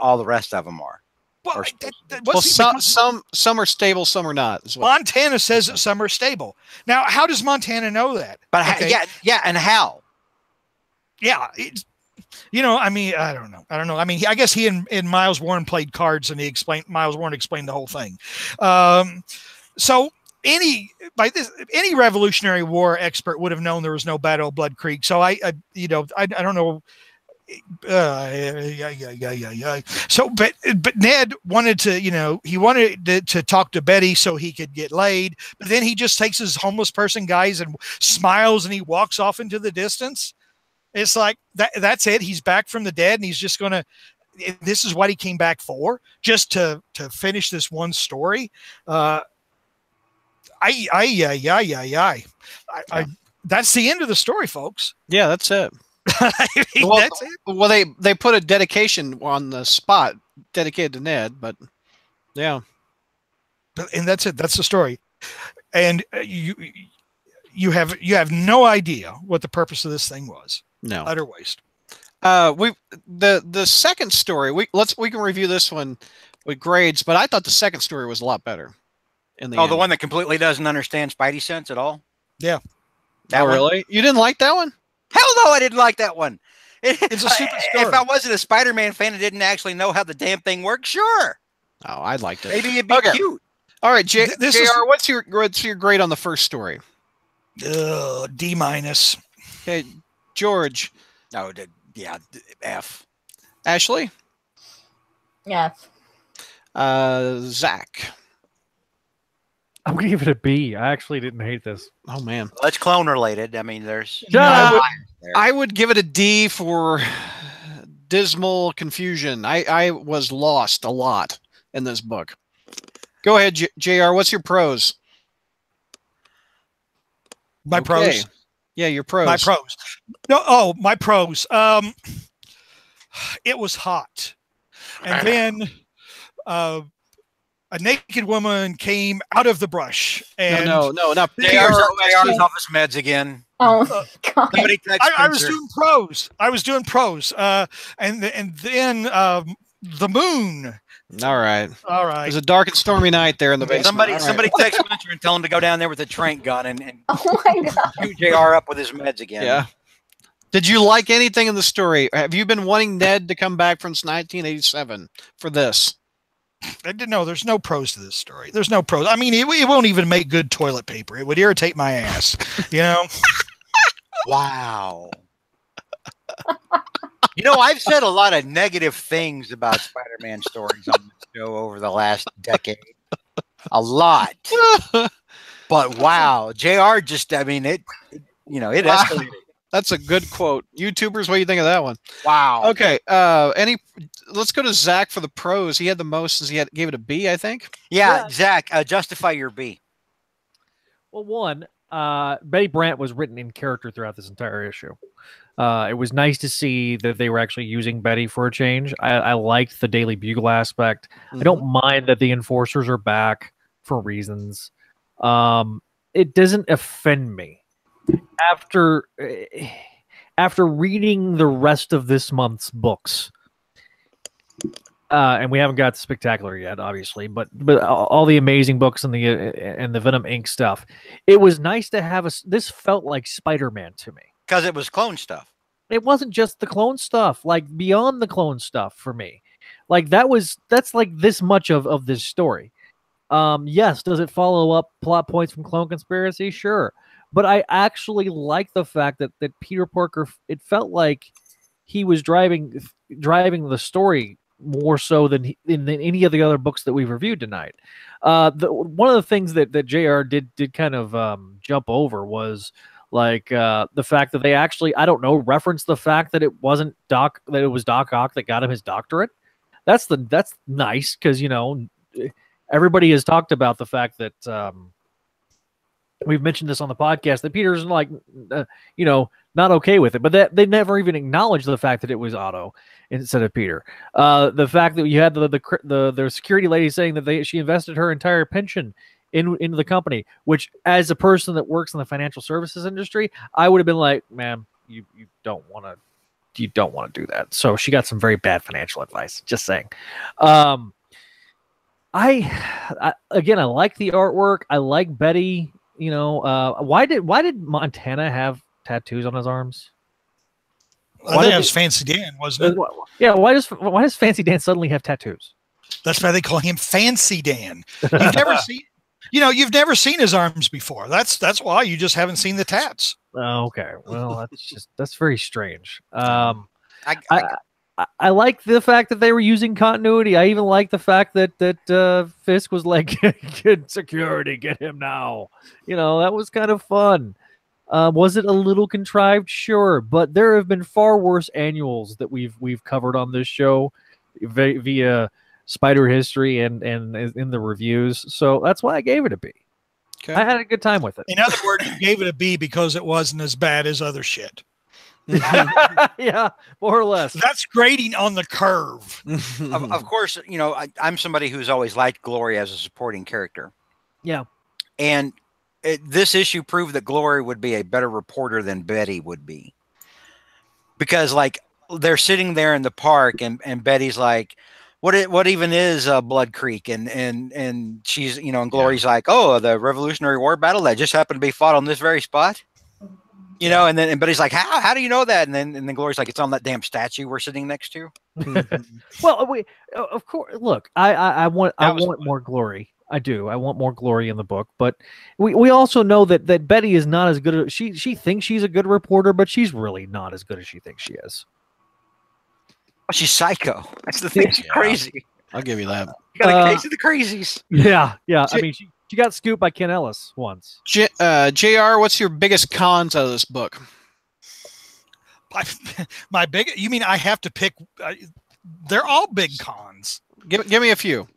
Speaker 3: all the rest of them are?
Speaker 2: Well, some are stable, some are not.
Speaker 1: Montana says that some are stable. Now, how does Montana know that?
Speaker 3: But and how?
Speaker 1: Yeah, I mean, I don't know. I mean, I guess he and Miles Warren played cards, and Miles Warren explained the whole thing. So any Revolutionary War expert would have known there was no Battle of Blood Creek. So I don't know. So, but Ned wanted to, he wanted to talk to Betty so he could get laid, but then he just takes his homeless person guys and smiles, and he walks off into the distance. It's like that's it. He's back from the dead, and he's just gonna. This is what he came back for, just to finish this one story. That's the end of the story, folks.
Speaker 2: Yeah, that's it. That's it. Well, they put a dedication on the spot dedicated to Ned, but yeah,
Speaker 1: and that's it. That's the story, and you have no idea what the purpose of this thing was.
Speaker 2: No,
Speaker 1: utter waste.
Speaker 2: The second story we can review this one with grades, but I thought the second story was a lot better. The
Speaker 3: one that completely doesn't understand Spidey sense at all.
Speaker 1: Yeah.
Speaker 2: Really? You didn't like that one?
Speaker 3: Hell no, I didn't like that one.
Speaker 1: It's a super story.
Speaker 3: If I wasn't a Spider-Man fan and didn't actually know how the damn thing works, sure.
Speaker 2: Oh, I liked it.
Speaker 3: Maybe it'd be cute.
Speaker 2: All right, JR, what's your grade on the first story?
Speaker 1: D-.
Speaker 2: Okay, George.
Speaker 3: Oh, yeah, F.
Speaker 2: Ashley?
Speaker 5: Yes.
Speaker 2: Zach?
Speaker 4: I'm going to give it a B. I actually didn't hate this.
Speaker 2: Oh, man.
Speaker 3: Well, it's clone related. I mean, there's...
Speaker 2: I would give it a D for dismal confusion. I was lost a lot in this book. Go ahead, JR. What's your pros?
Speaker 1: My pros?
Speaker 2: Yeah, your pros.
Speaker 1: My pros. No, my pros. It was hot. And then a naked woman came out of the brush. And
Speaker 2: no, not
Speaker 3: JR's off his meds again.
Speaker 5: Oh God!
Speaker 1: I was doing prose. And then the moon.
Speaker 2: All right.
Speaker 1: It
Speaker 2: was a dark and stormy night there in the basement.
Speaker 3: Somebody text Spencer and tell him to go down there with a trank gun and
Speaker 5: oh my God,
Speaker 3: shoot JR up with his meds again.
Speaker 2: Yeah. Did you like anything in the story? Have you been wanting Ned to come back from 1987 for this?
Speaker 1: I didn't know. There's no prose to this story. There's no prose. I mean, it won't even make good toilet paper. It would irritate my ass. You know.
Speaker 3: Wow. You know, I've said a lot of negative things about Spider-Man stories on the show over the last decade. A lot. But wow, JR just, I mean, it escalated.
Speaker 2: That's a good quote. YouTubers, what do you think of that one?
Speaker 3: Wow.
Speaker 2: Okay. Let's go to Zach for the pros. He had the most since gave it a B, I think.
Speaker 3: Yeah. Zach, justify your B.
Speaker 4: Well, one, Betty Brant was written in character throughout this entire issue. It was nice to see that they were actually using Betty for a change. I liked the Daily Bugle aspect. Mm-hmm. I don't mind that the enforcers are back for reasons. It doesn't offend me. After reading the rest of this month's books, and we haven't got the Spectacular yet, obviously, but all the amazing books and the Venom Inc. stuff, it was nice to have this felt like Spider-Man to me.
Speaker 3: Because it was clone stuff.
Speaker 4: It wasn't just the clone stuff, like beyond the clone stuff for me. Like that's like this much of this story. Yes, does it follow up plot points from Clone Conspiracy? Sure. But I actually like the fact that Peter Parker, it felt like he was driving the story more so than any of the other books that we've reviewed tonight. One of the things that JR did kind of jump over was like the fact that they actually, I don't know, referenced the fact that it was Doc Ock that got him his doctorate. That's nice because, you know, everybody has talked about the fact that we've mentioned this on the podcast that Peter's like, not okay with it, but they never even acknowledged the fact that it was Otto instead of Peter. The fact that you had the security lady saying that she invested her entire pension into the company, which as a person that works in the financial services industry, I would have been like, ma'am, you don't want to do that. So she got some very bad financial advice. Just saying. I like the artwork. I like Betty. You know, why did Montana have tattoos on his arms?
Speaker 1: I think it was Fancy Dan, wasn't it?
Speaker 4: Yeah. Why does Fancy Dan suddenly have tattoos?
Speaker 1: That's why they call him Fancy Dan. You've never seen his arms before. That's why you just haven't seen the tats.
Speaker 4: Oh, okay. Well, that's very strange. I like the fact that they were using continuity. I even like the fact that Fisk was like, "Get security, get him now." You know, that was kind of fun. Was it a little contrived? Sure, but there have been far worse annuals that we've covered on this show via Spider History and in the reviews. So that's why I gave it a B. Okay. I had a good time with it.
Speaker 1: In other words, you gave it a B because it wasn't as bad as other shit.
Speaker 4: Yeah, more or less.
Speaker 1: That's grading on the curve.
Speaker 3: Of course, you know, I'm somebody who's always liked Glory as a supporting character.
Speaker 4: Yeah.
Speaker 3: And this issue proved that Glory would be a better reporter than Betty would be. Because, like, they're sitting there in the park, and Betty's like, what even is Blood Creek? And she's, you know, and Glory's like, oh, the Revolutionary War battle that just happened to be fought on this very spot. You know, and Betty's like, how do you know that? And then Glory's like, it's on that damn statue we're sitting next to.
Speaker 4: Well, of course. Look, I want more Glory. I do. I want more Glory in the book. But we also know that Betty is not as good. She thinks she's a good reporter, but she's really not as good as she thinks she is.
Speaker 3: Well, she's psycho. That's the thing. She's crazy.
Speaker 2: I'll give you that.
Speaker 3: You got a case of the crazies.
Speaker 4: Yeah. I mean, she got scooped by Ken Ellis once.
Speaker 2: JR, what's your biggest cons out of this book?
Speaker 1: My big, you mean I have to pick? They're all big cons.
Speaker 2: Give me a few.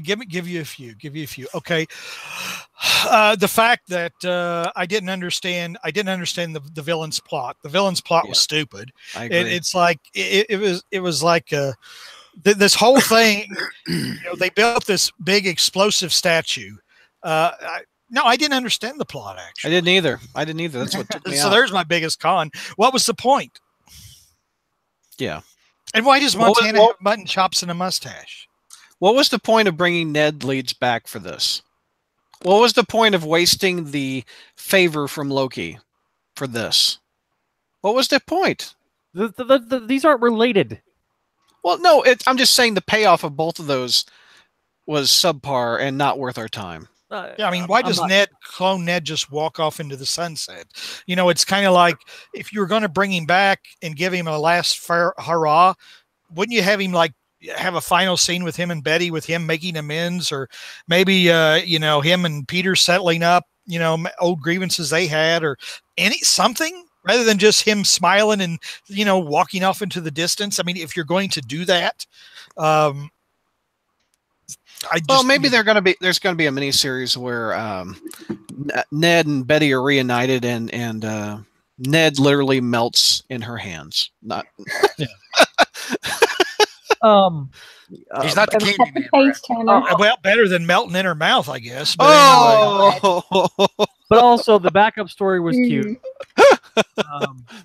Speaker 1: Give you a few. Okay. The fact that I didn't understand the villain's plot. The villain's plot was stupid.
Speaker 2: I agree.
Speaker 1: It's like it was like this whole thing, they built this big explosive statue. No, I didn't understand the plot, actually.
Speaker 2: I didn't either. That's what took me
Speaker 1: So
Speaker 2: out.
Speaker 1: there's my biggest con. What was the point?
Speaker 2: Yeah.
Speaker 1: And why does Montana have mutton chops and a mustache?
Speaker 2: What was the point of bringing Ned Leeds back for this? What was the point of wasting the favor from Loki for this? What was the point?
Speaker 4: These aren't related.
Speaker 2: Well, no, I'm just saying the payoff of both of those was subpar and not worth our time.
Speaker 1: Yeah, I mean, why does clone Ned just walk off into the sunset? It's kind of like if you were going to bring him back and give him a last hurrah, wouldn't you have him have a final scene with him and Betty, with him making amends, or maybe him and Peter settling up, old grievances they had, or something rather than just him smiling and walking off into the distance. I mean, if you're going to do that.
Speaker 2: Maybe there's going to be a mini series where Ned and Betty are reunited, and Ned literally melts in her hands. Not.
Speaker 3: He's not the Candyman.
Speaker 1: Well, better than melting in her mouth, I guess. But
Speaker 2: anyway.
Speaker 4: But also, the backup story was cute.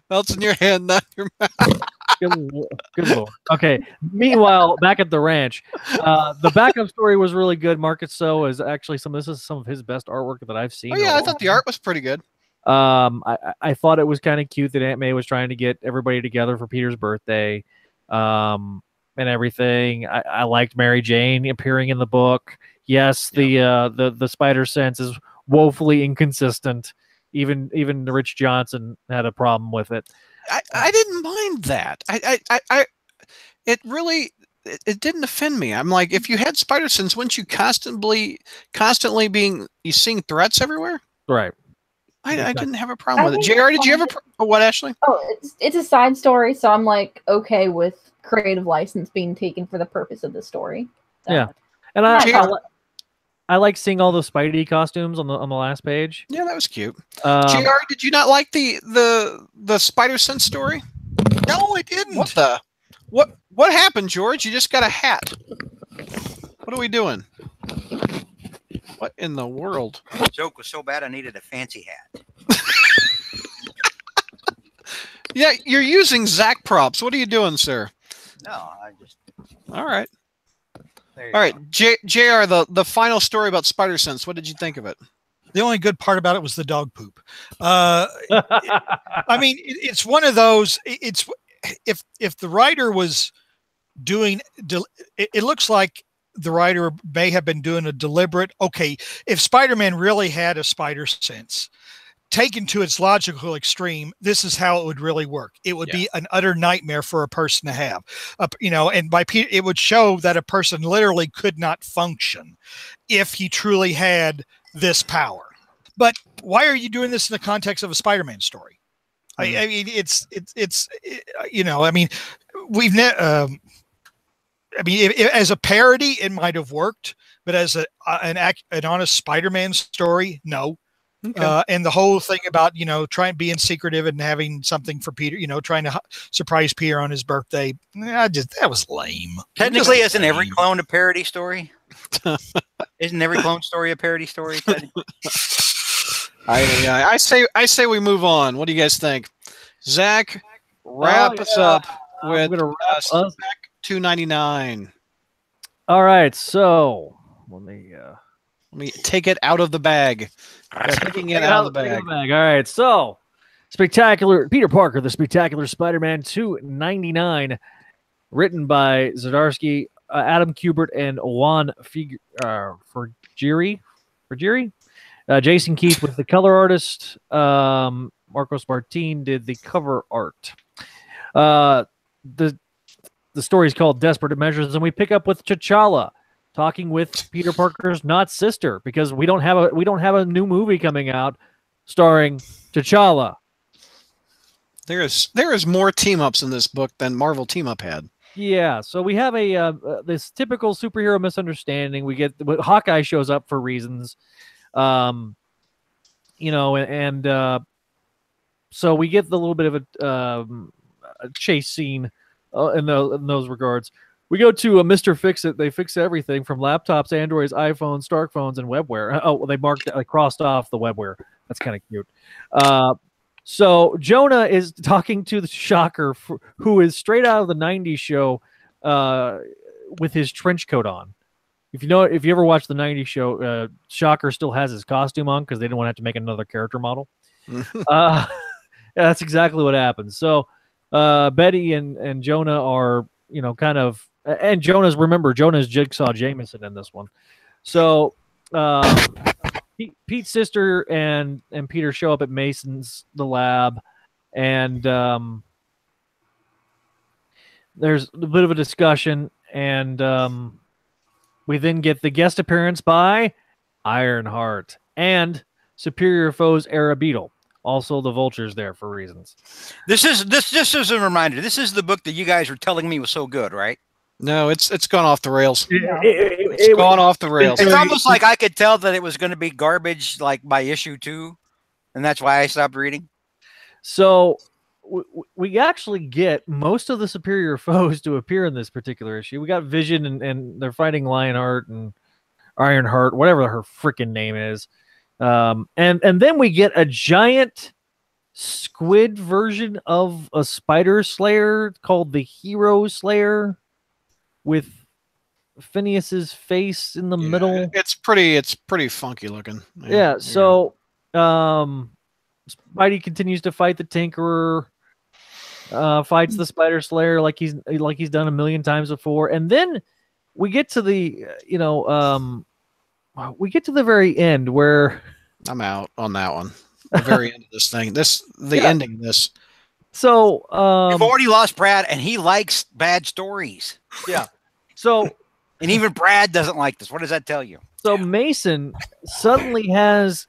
Speaker 2: Melts in your hand, not your mouth.
Speaker 4: Good lord. Okay. Meanwhile, back at the ranch, the backup story was really good. Marcus So is actually this is some of his best artwork that I've seen.
Speaker 2: Oh yeah, I thought the art was pretty good.
Speaker 4: I thought it was kind of cute that Aunt May was trying to get everybody together for Peter's birthday, and everything. I liked Mary Jane appearing in the book. Yes, the spider sense is woefully inconsistent. Even Rich Johnson had a problem with it.
Speaker 2: I didn't mind that. It didn't offend me. I'm like, if you had spider sense, wouldn't you constantly you seeing threats everywhere?
Speaker 4: Right.
Speaker 2: I didn't have a problem with it. JR, did you ever? What, Ashley?
Speaker 5: Oh, it's a side story, so I'm like okay with creative license being taken for the purpose of the story. So.
Speaker 4: Yeah, and I like seeing all the Spidey costumes on the last page.
Speaker 2: Yeah, that was cute. JR, did you not like the spider sense story?
Speaker 1: No, I didn't.
Speaker 2: What happened, George? You just got a hat. What are we doing? What in the world?
Speaker 3: The joke was so bad I needed a fancy hat.
Speaker 2: Yeah, you're using Zach props. What are you doing, sir?
Speaker 3: No, I just.
Speaker 2: All right. All right, JR, the final story about spider sense. What did you think of it?
Speaker 1: The only good part about it was the dog poop. I mean, it's one of those. It's if the writer was doing, it looks like the writer may have been doing a deliberate. Okay, if Spider-Man really had a spider sense, taken to its logical extreme, this is how it would really work. It would be an utter nightmare for a person to have, and by Peter, it would show that a person literally could not function if he truly had this power. But why are you doing this in the context of a Spider-Man story? I mean, it's I mean, we've as a parody, it might have worked, but as an honest Spider-Man story, no. Okay. And the whole thing about being secretive and having something for Peter, trying to surprise Peter on his birthday, that was lame.
Speaker 3: Technically, isn't every clone a parody story? Isn't every clone story a parody story?
Speaker 2: I say we move on. What do you guys think? Zach, wrap us up with Spec 299.
Speaker 4: All right, so let me
Speaker 2: take it out of the bag. Taking it out of the bag.
Speaker 4: All right, so Spectacular Peter Parker, the Spectacular Spider-Man 299, written by Zdarsky, Adam Kubert, and Juan Fergieri. Jason Keith was the color artist. Marcos Martin did the cover art. The story is called Desperate Measures, and we pick up with T'Challa talking with Peter Parker's not sister, because we don't have a new movie coming out starring T'Challa.
Speaker 2: There is more team ups in this book than Marvel team up had.
Speaker 4: Yeah, so we have this typical superhero misunderstanding. We get Hawkeye shows up for reasons, so we get the little bit of a chase scene in those regards. We go to a Mr. Fix-It. They fix everything from laptops, Androids, iPhones, Starkphones, and webware. Oh, well, they crossed off the webware. That's kind of cute. So Jonah is talking to the Shocker, who is straight out of the '90s show, with his trench coat on. If you ever watched the '90s show, Shocker still has his costume on because they didn't want to have to make another character model. Yeah, that's exactly what happens. So Betty and Jonah are, kind of, and Jonah's Jigsaw Jameson in this one. So Pete's sister and Peter show up at Mason's the lab, and there's a bit of a discussion, and we then get the guest appearance by Ironheart and Superior Foes Era Beetle. Also, the Vulture's there for reasons.
Speaker 3: This just as a reminder. This is the book that you guys were telling me was so good, right?
Speaker 2: No, it's gone off the rails.
Speaker 4: It's
Speaker 2: gone off the rails.
Speaker 3: It's almost like I could tell that it was going to be garbage, like by issue 2, and that's why I stopped reading.
Speaker 4: So we actually get most of the Superior Foes to appear in this particular issue. We got Vision, and they're fighting Lionheart and Ironheart, whatever her freaking name is. And then we get a giant squid version of a Spider Slayer called the Hero Slayer, with Phineas's face in the middle.
Speaker 2: It's pretty funky looking.
Speaker 4: Yeah. So Spidey continues to fight the Tinkerer, fights the Spider Slayer like he's done a million times before, and then we get to the very end where
Speaker 2: I'm out on that one. The very end of this thing. Ending of this.
Speaker 4: So
Speaker 3: you've already lost Brad, and he likes bad stories.
Speaker 4: Yeah. So
Speaker 3: and even Brad doesn't like this. What does that tell you?
Speaker 4: So Mason suddenly has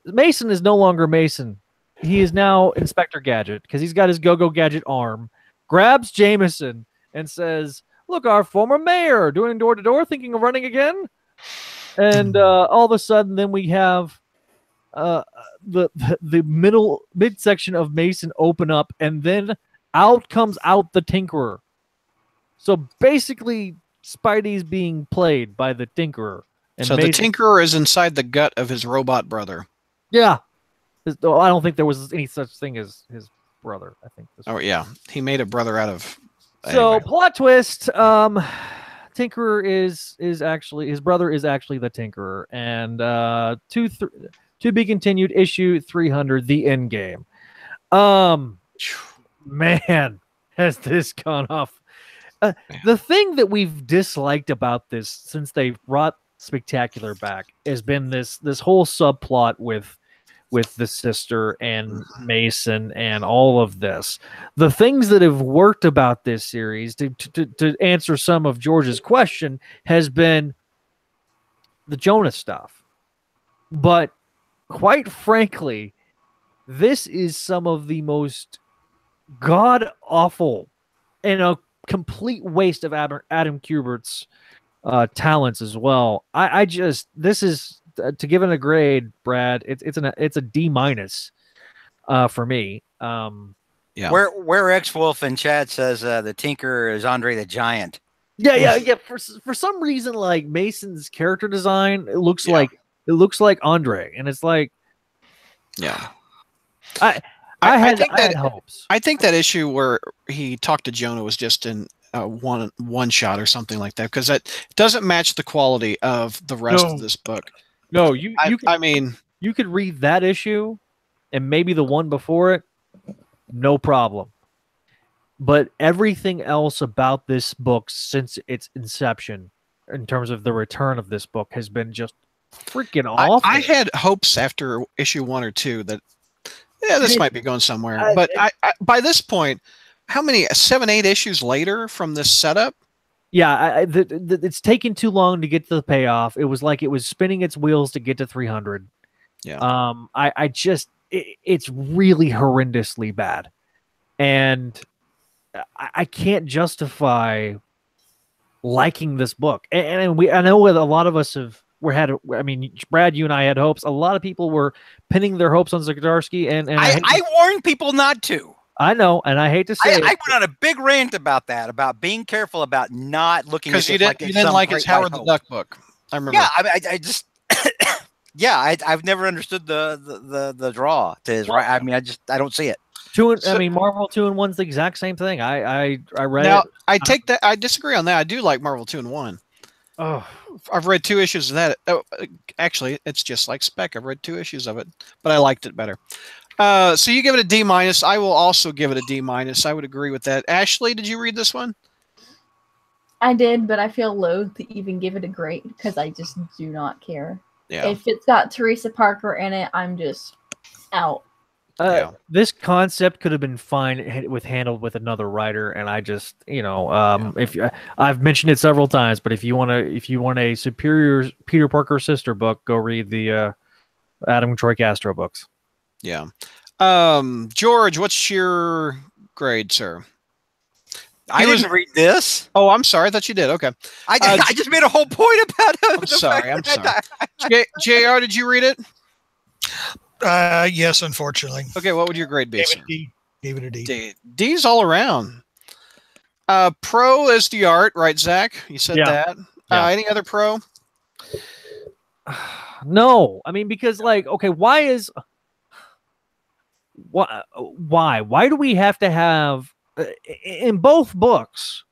Speaker 4: Mason is no longer Mason. He is now Inspector Gadget because he's got his Go-Go Gadget arm. Grabs Jameson and says, "Look, our former mayor doing door-to-door, thinking of running again." And all of a sudden, then we have the midsection of Mason open up, and then out comes the Tinkerer. So basically, Spidey's being played by the Tinkerer. And
Speaker 2: so the Tinkerer is inside the gut of his robot brother.
Speaker 4: Yeah. I don't think there was any such thing as his brother. I think.
Speaker 2: Yeah, he made a brother out of.
Speaker 4: So
Speaker 2: anyway.
Speaker 4: Plot twist: Tinkerer is actually his brother is actually the Tinkerer, and to be continued. Issue 300, the end game. Man, has this gone off? The thing that we've disliked about this since they brought Spectacular back has been this whole subplot with the sister and Mason and all of this. The things that have worked about this series, to answer some of George's question, has been the Jonah stuff. But quite frankly, this is some of the most god-awful and a complete waste of Adam Kubert's talents as well. This is to give it a grade, Brad. It's a D- for me.
Speaker 2: Yeah.
Speaker 3: Where X-Wolf in chat says the Tinker is Andre the Giant.
Speaker 4: Yeah. For some reason, like Mason's character design, it looks like Andre, and it's like,
Speaker 2: yeah.
Speaker 4: I had hopes.
Speaker 2: I think that issue where he talked to Jonah was just in one shot or something like that, because that doesn't match the quality of the rest of this book.
Speaker 4: No,
Speaker 2: I mean,
Speaker 4: you could read that issue and maybe the one before it, no problem. But everything else about this book since its inception, in terms of the return of this book, has been just freaking awful.
Speaker 2: I had hopes after issue 1 or 2 that this might be going somewhere. But I by this point, how many 7, 8 issues later from this setup?
Speaker 4: Yeah, it's taken too long to get to the payoff. It was like it was spinning its wheels to get to 300.
Speaker 2: Yeah.
Speaker 4: It's really horrendously bad, and I can't justify liking this book. And I know that a lot of us Brad, you and I had hopes. A lot of people were pinning their hopes on Zdarsky, and
Speaker 3: I warned people not to.
Speaker 4: I know, and I hate to say
Speaker 3: I
Speaker 4: it.
Speaker 3: went on a big rant about that, about being careful about not looking at
Speaker 2: Because you didn't like his Howard the Duck book. I remember.
Speaker 3: Yeah, I just yeah, I've never understood the draw to his right. I mean, I don't see it.
Speaker 4: Marvel 2-in-1's the exact same thing. I read
Speaker 2: now,
Speaker 4: it.
Speaker 2: I take that. I disagree on that. I do like Marvel 2-in-1.
Speaker 4: Oh,
Speaker 2: I've read 2 issues of that. Oh, actually, it's just like Spec. I've read 2 issues of it, but I liked it better. So you give it a D-. I will also give it a D-. I would agree with that. Ashley, did you read this one?
Speaker 5: I did, but I feel loath to even give it a grade because I just do not care.
Speaker 2: Yeah.
Speaker 5: If it's got Teresa Parker in it, I'm just out.
Speaker 4: This concept could have been fine handled with another writer, and I just, if I've mentioned it several times, but if you want a superior Peter Parker sister book, go read the Adam Troy Castro books.
Speaker 2: Yeah. George, what's your grade, sir?
Speaker 3: I didn't read this.
Speaker 2: Oh, I'm sorry. I thought you did. Okay.
Speaker 3: I just made a whole point about it.
Speaker 2: I'm sorry. JR, did you read it?
Speaker 1: Yes, unfortunately.
Speaker 2: Okay, what would your grade be?
Speaker 1: Gave it a D.
Speaker 2: D's all around. Pro is the art, right, Zach? You said that. Yeah. Any other pro?
Speaker 4: No, I mean, because okay, why do we have to have in both books,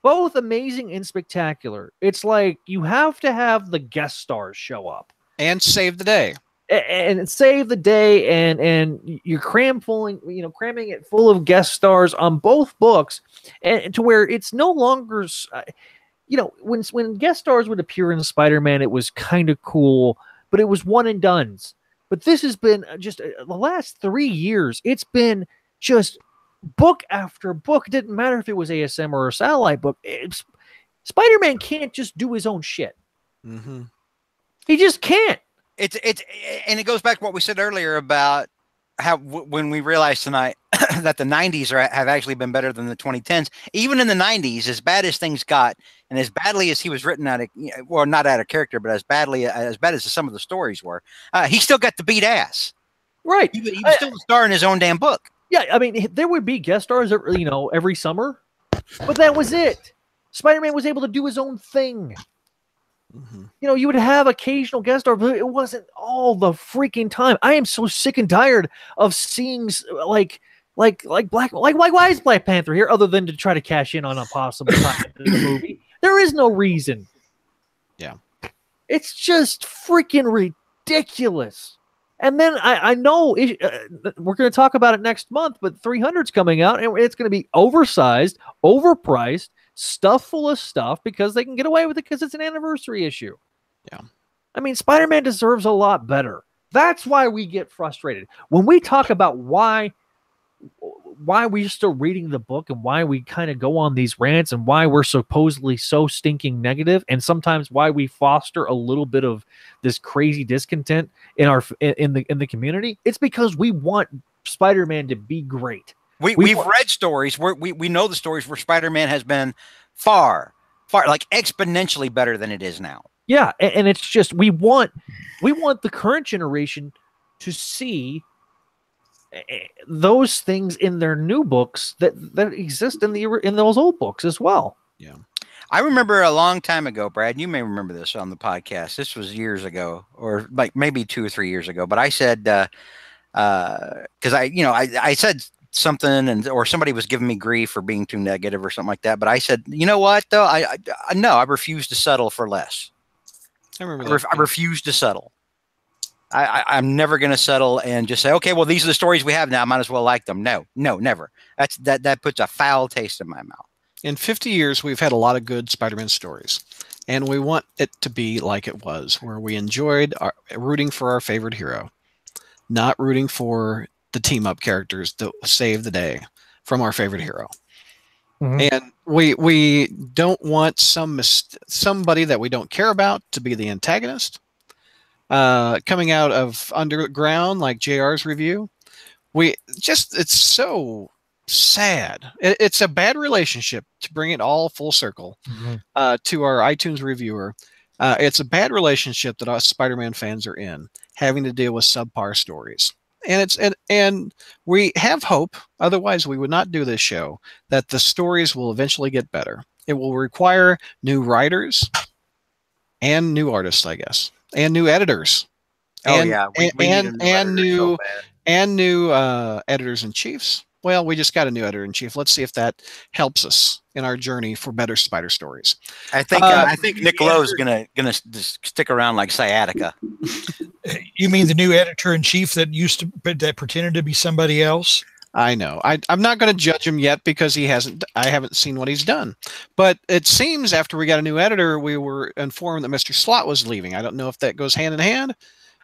Speaker 4: both Amazing and Spectacular? It's like you have to have the guest stars show up
Speaker 2: and save the day.
Speaker 4: And save the day, and you're cramming it full of guest stars on both books, and to where it's no longer, when guest stars would appear in Spider-Man, it was kind of cool, but it was one and dones. But this has been just the last 3 years. It's been just book after book. It didn't matter if it was ASM or a satellite book. Spider-Man can't just do his own shit.
Speaker 2: Mm-hmm.
Speaker 4: He just can't.
Speaker 3: And it goes back to what we said earlier about how when we realized tonight that the 90s have actually been better than the 2010s. Even in the 90s, as bad as things got, and as badly as he was written out of, well, not out of character, but as bad as some of the stories were, he still got to beat ass.
Speaker 4: Right.
Speaker 3: He was still the star in his own damn book.
Speaker 4: Yeah, I mean, there would be guest stars, every summer, but that was it. Spider-Man was able to do his own thing. Mm-hmm. You would have occasional guest star, but it wasn't all the freaking time. I am so sick and tired of seeing why is Black Panther here other than to try to cash in on a possible movie? There is no reason.
Speaker 2: Yeah,
Speaker 4: it's just freaking ridiculous. And then I know we're going to talk about it next month, but 300's coming out, and it's going to be oversized, overpriced, stuff full of stuff because they can get away with it because it's an anniversary issue.
Speaker 2: Yeah.
Speaker 4: I mean, Spider-Man deserves a lot better. That's why we get frustrated. When we talk about why we're still reading the book and why we kind of go on these rants and why we're supposedly so stinking negative, and sometimes why we foster a little bit of this crazy discontent in the community, it's because we want Spider-Man to be great.
Speaker 3: We've read stories where we know the stories where Spider-Man has been far, like exponentially better than it is now.
Speaker 4: Yeah, and it's just we want the current generation to see those things in their new books that exist in those old books as well.
Speaker 2: Yeah. I
Speaker 3: remember a long time ago, Brad, you may remember this on the podcast. This was years ago, or like maybe 2 or 3 years ago, but I said, because I said something or somebody was giving me grief for being too negative or something like that. But I said, you know what though? I refuse to settle for less.
Speaker 2: I remember that.
Speaker 3: I refuse to settle. I'm never going to settle and just say, okay, well, these are the stories we have now. I might as well like them. No, never. That puts a foul taste in my mouth.
Speaker 2: In 50 years, we've had a lot of good Spider-Man stories, and we want it to be like it was, where we enjoyed rooting for our favorite hero, not rooting for the team-up characters that save the day from our favorite hero. Mm-hmm. And we don't want somebody that we don't care about to be the antagonist. Coming out of Underground, like JR's review, it's so sad. It's a bad relationship, to bring it all full circle. Mm-hmm. To our iTunes reviewer. It's a bad relationship that us Spider-Man fans are in, having to deal with subpar stories. and we have hope. Otherwise, we would not do this show. That the stories will eventually get better. It will require new writers and new artists, I guess, and new editors.
Speaker 3: Oh
Speaker 2: and,
Speaker 3: yeah, we need a new editor so bad.
Speaker 2: and new editors in chiefs. Well, we just got a new editor in chief. Let's see if that helps us in our journey for better spider stories.
Speaker 3: I think Nick Lowe's gonna just stick around like sciatica.
Speaker 1: You mean the new editor in chief that pretended to be somebody else?
Speaker 2: I know. I'm not going to judge him yet because I haven't seen what he's done. But it seems after we got a new editor, we were informed that Mr. Slott was leaving. I don't know if that goes hand in hand,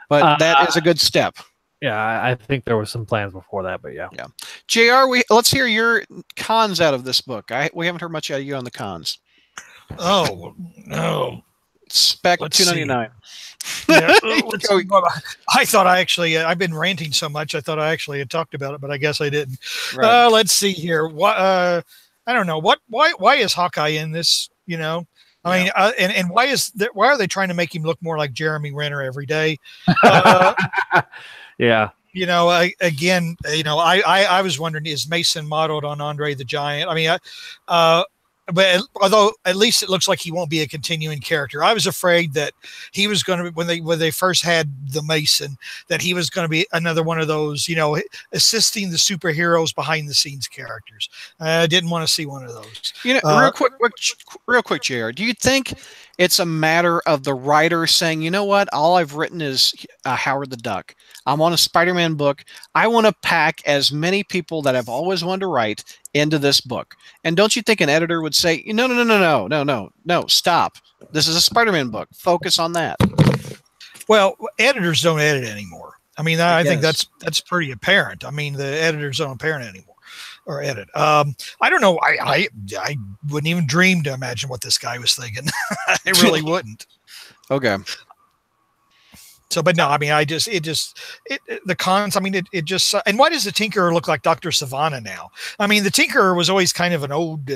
Speaker 2: but that is a good step.
Speaker 4: Yeah, I think there were some plans before that, but yeah.
Speaker 2: Yeah. JR, let's hear your cons out of this book. We haven't heard much out of you on the cons.
Speaker 1: Oh, no.
Speaker 2: Spec $2.99.
Speaker 1: Yeah, I thought I've been ranting so much. I thought I actually had talked about it, but I guess I didn't.
Speaker 2: Right.
Speaker 1: Let's see here. I don't know why is Hawkeye in this? You know, I mean, and why are they trying to make him look more like Jeremy Renner every day?
Speaker 4: Yeah.
Speaker 1: You know, I was wondering, is Mason modeled on Andre the Giant? I mean, but although at least it looks like he won't be a continuing character. I was afraid that he was going to be, when they first had the Mason, that he was going to be another one of those, you know, assisting the superheroes behind the scenes characters. I didn't want to see one of those.
Speaker 2: You know, real quick, JR, do you think it's a matter of the writer saying, you know what, all I've written is Howard the Duck. I'm on a Spider-Man book. I want to pack as many people that I've always wanted to write into this book. And don't you think an editor would say, no, stop. This is a Spider-Man book. Focus on that.
Speaker 1: Well, editors don't edit anymore. I mean, I think that's pretty apparent. I mean, the editors don't apparent anymore or edit. I don't know. I wouldn't even dream to imagine what this guy was thinking. I really wouldn't.
Speaker 2: Okay.
Speaker 1: So, but no, I mean, the cons, I mean, it just, and why does the Tinkerer look like Dr. Savannah now? I mean, the Tinkerer was always kind of an old,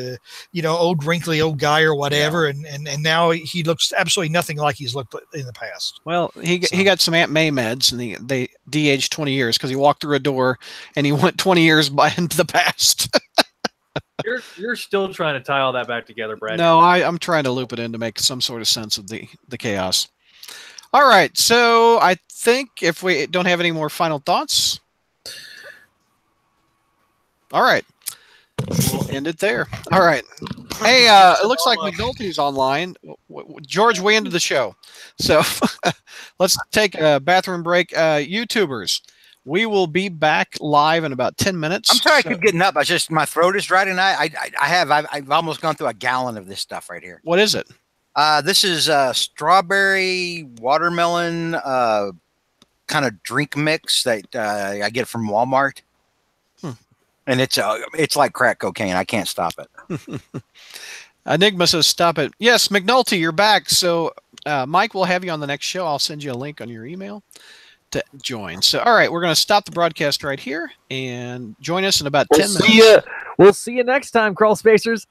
Speaker 1: old wrinkly old guy or whatever. Yeah. And now he looks absolutely nothing like he's looked in the past.
Speaker 2: Well, he got some Aunt May meds and they de-aged 20 years because he walked through a door and he went 20 years into the past.
Speaker 4: You're still trying to tie all that back together, Brad.
Speaker 2: No, I'm trying to loop it in to make some sort of sense of the chaos. All right, so I think if we don't have any more final thoughts, all right, we'll end it there. All right. Hey, it looks like McNulty's online. George, we ended the show. So let's take a bathroom break. YouTubers, we will be back live in about 10 minutes.
Speaker 3: I'm sorry I keep getting up. My throat is dry tonight. I've almost gone through a gallon of this stuff right here.
Speaker 2: What is it?
Speaker 3: This is strawberry watermelon kind of drink mix that I get from Walmart, and it's like crack cocaine. I can't stop it.
Speaker 2: Enigma says, "Stop it." Yes, McNulty, you're back. So Mike will have you on the next show. I'll send you a link on your email to join. So, all right, we're going to stop the broadcast right here and join us in about 10 minutes.
Speaker 4: We'll see you next time, Crawl Spacers.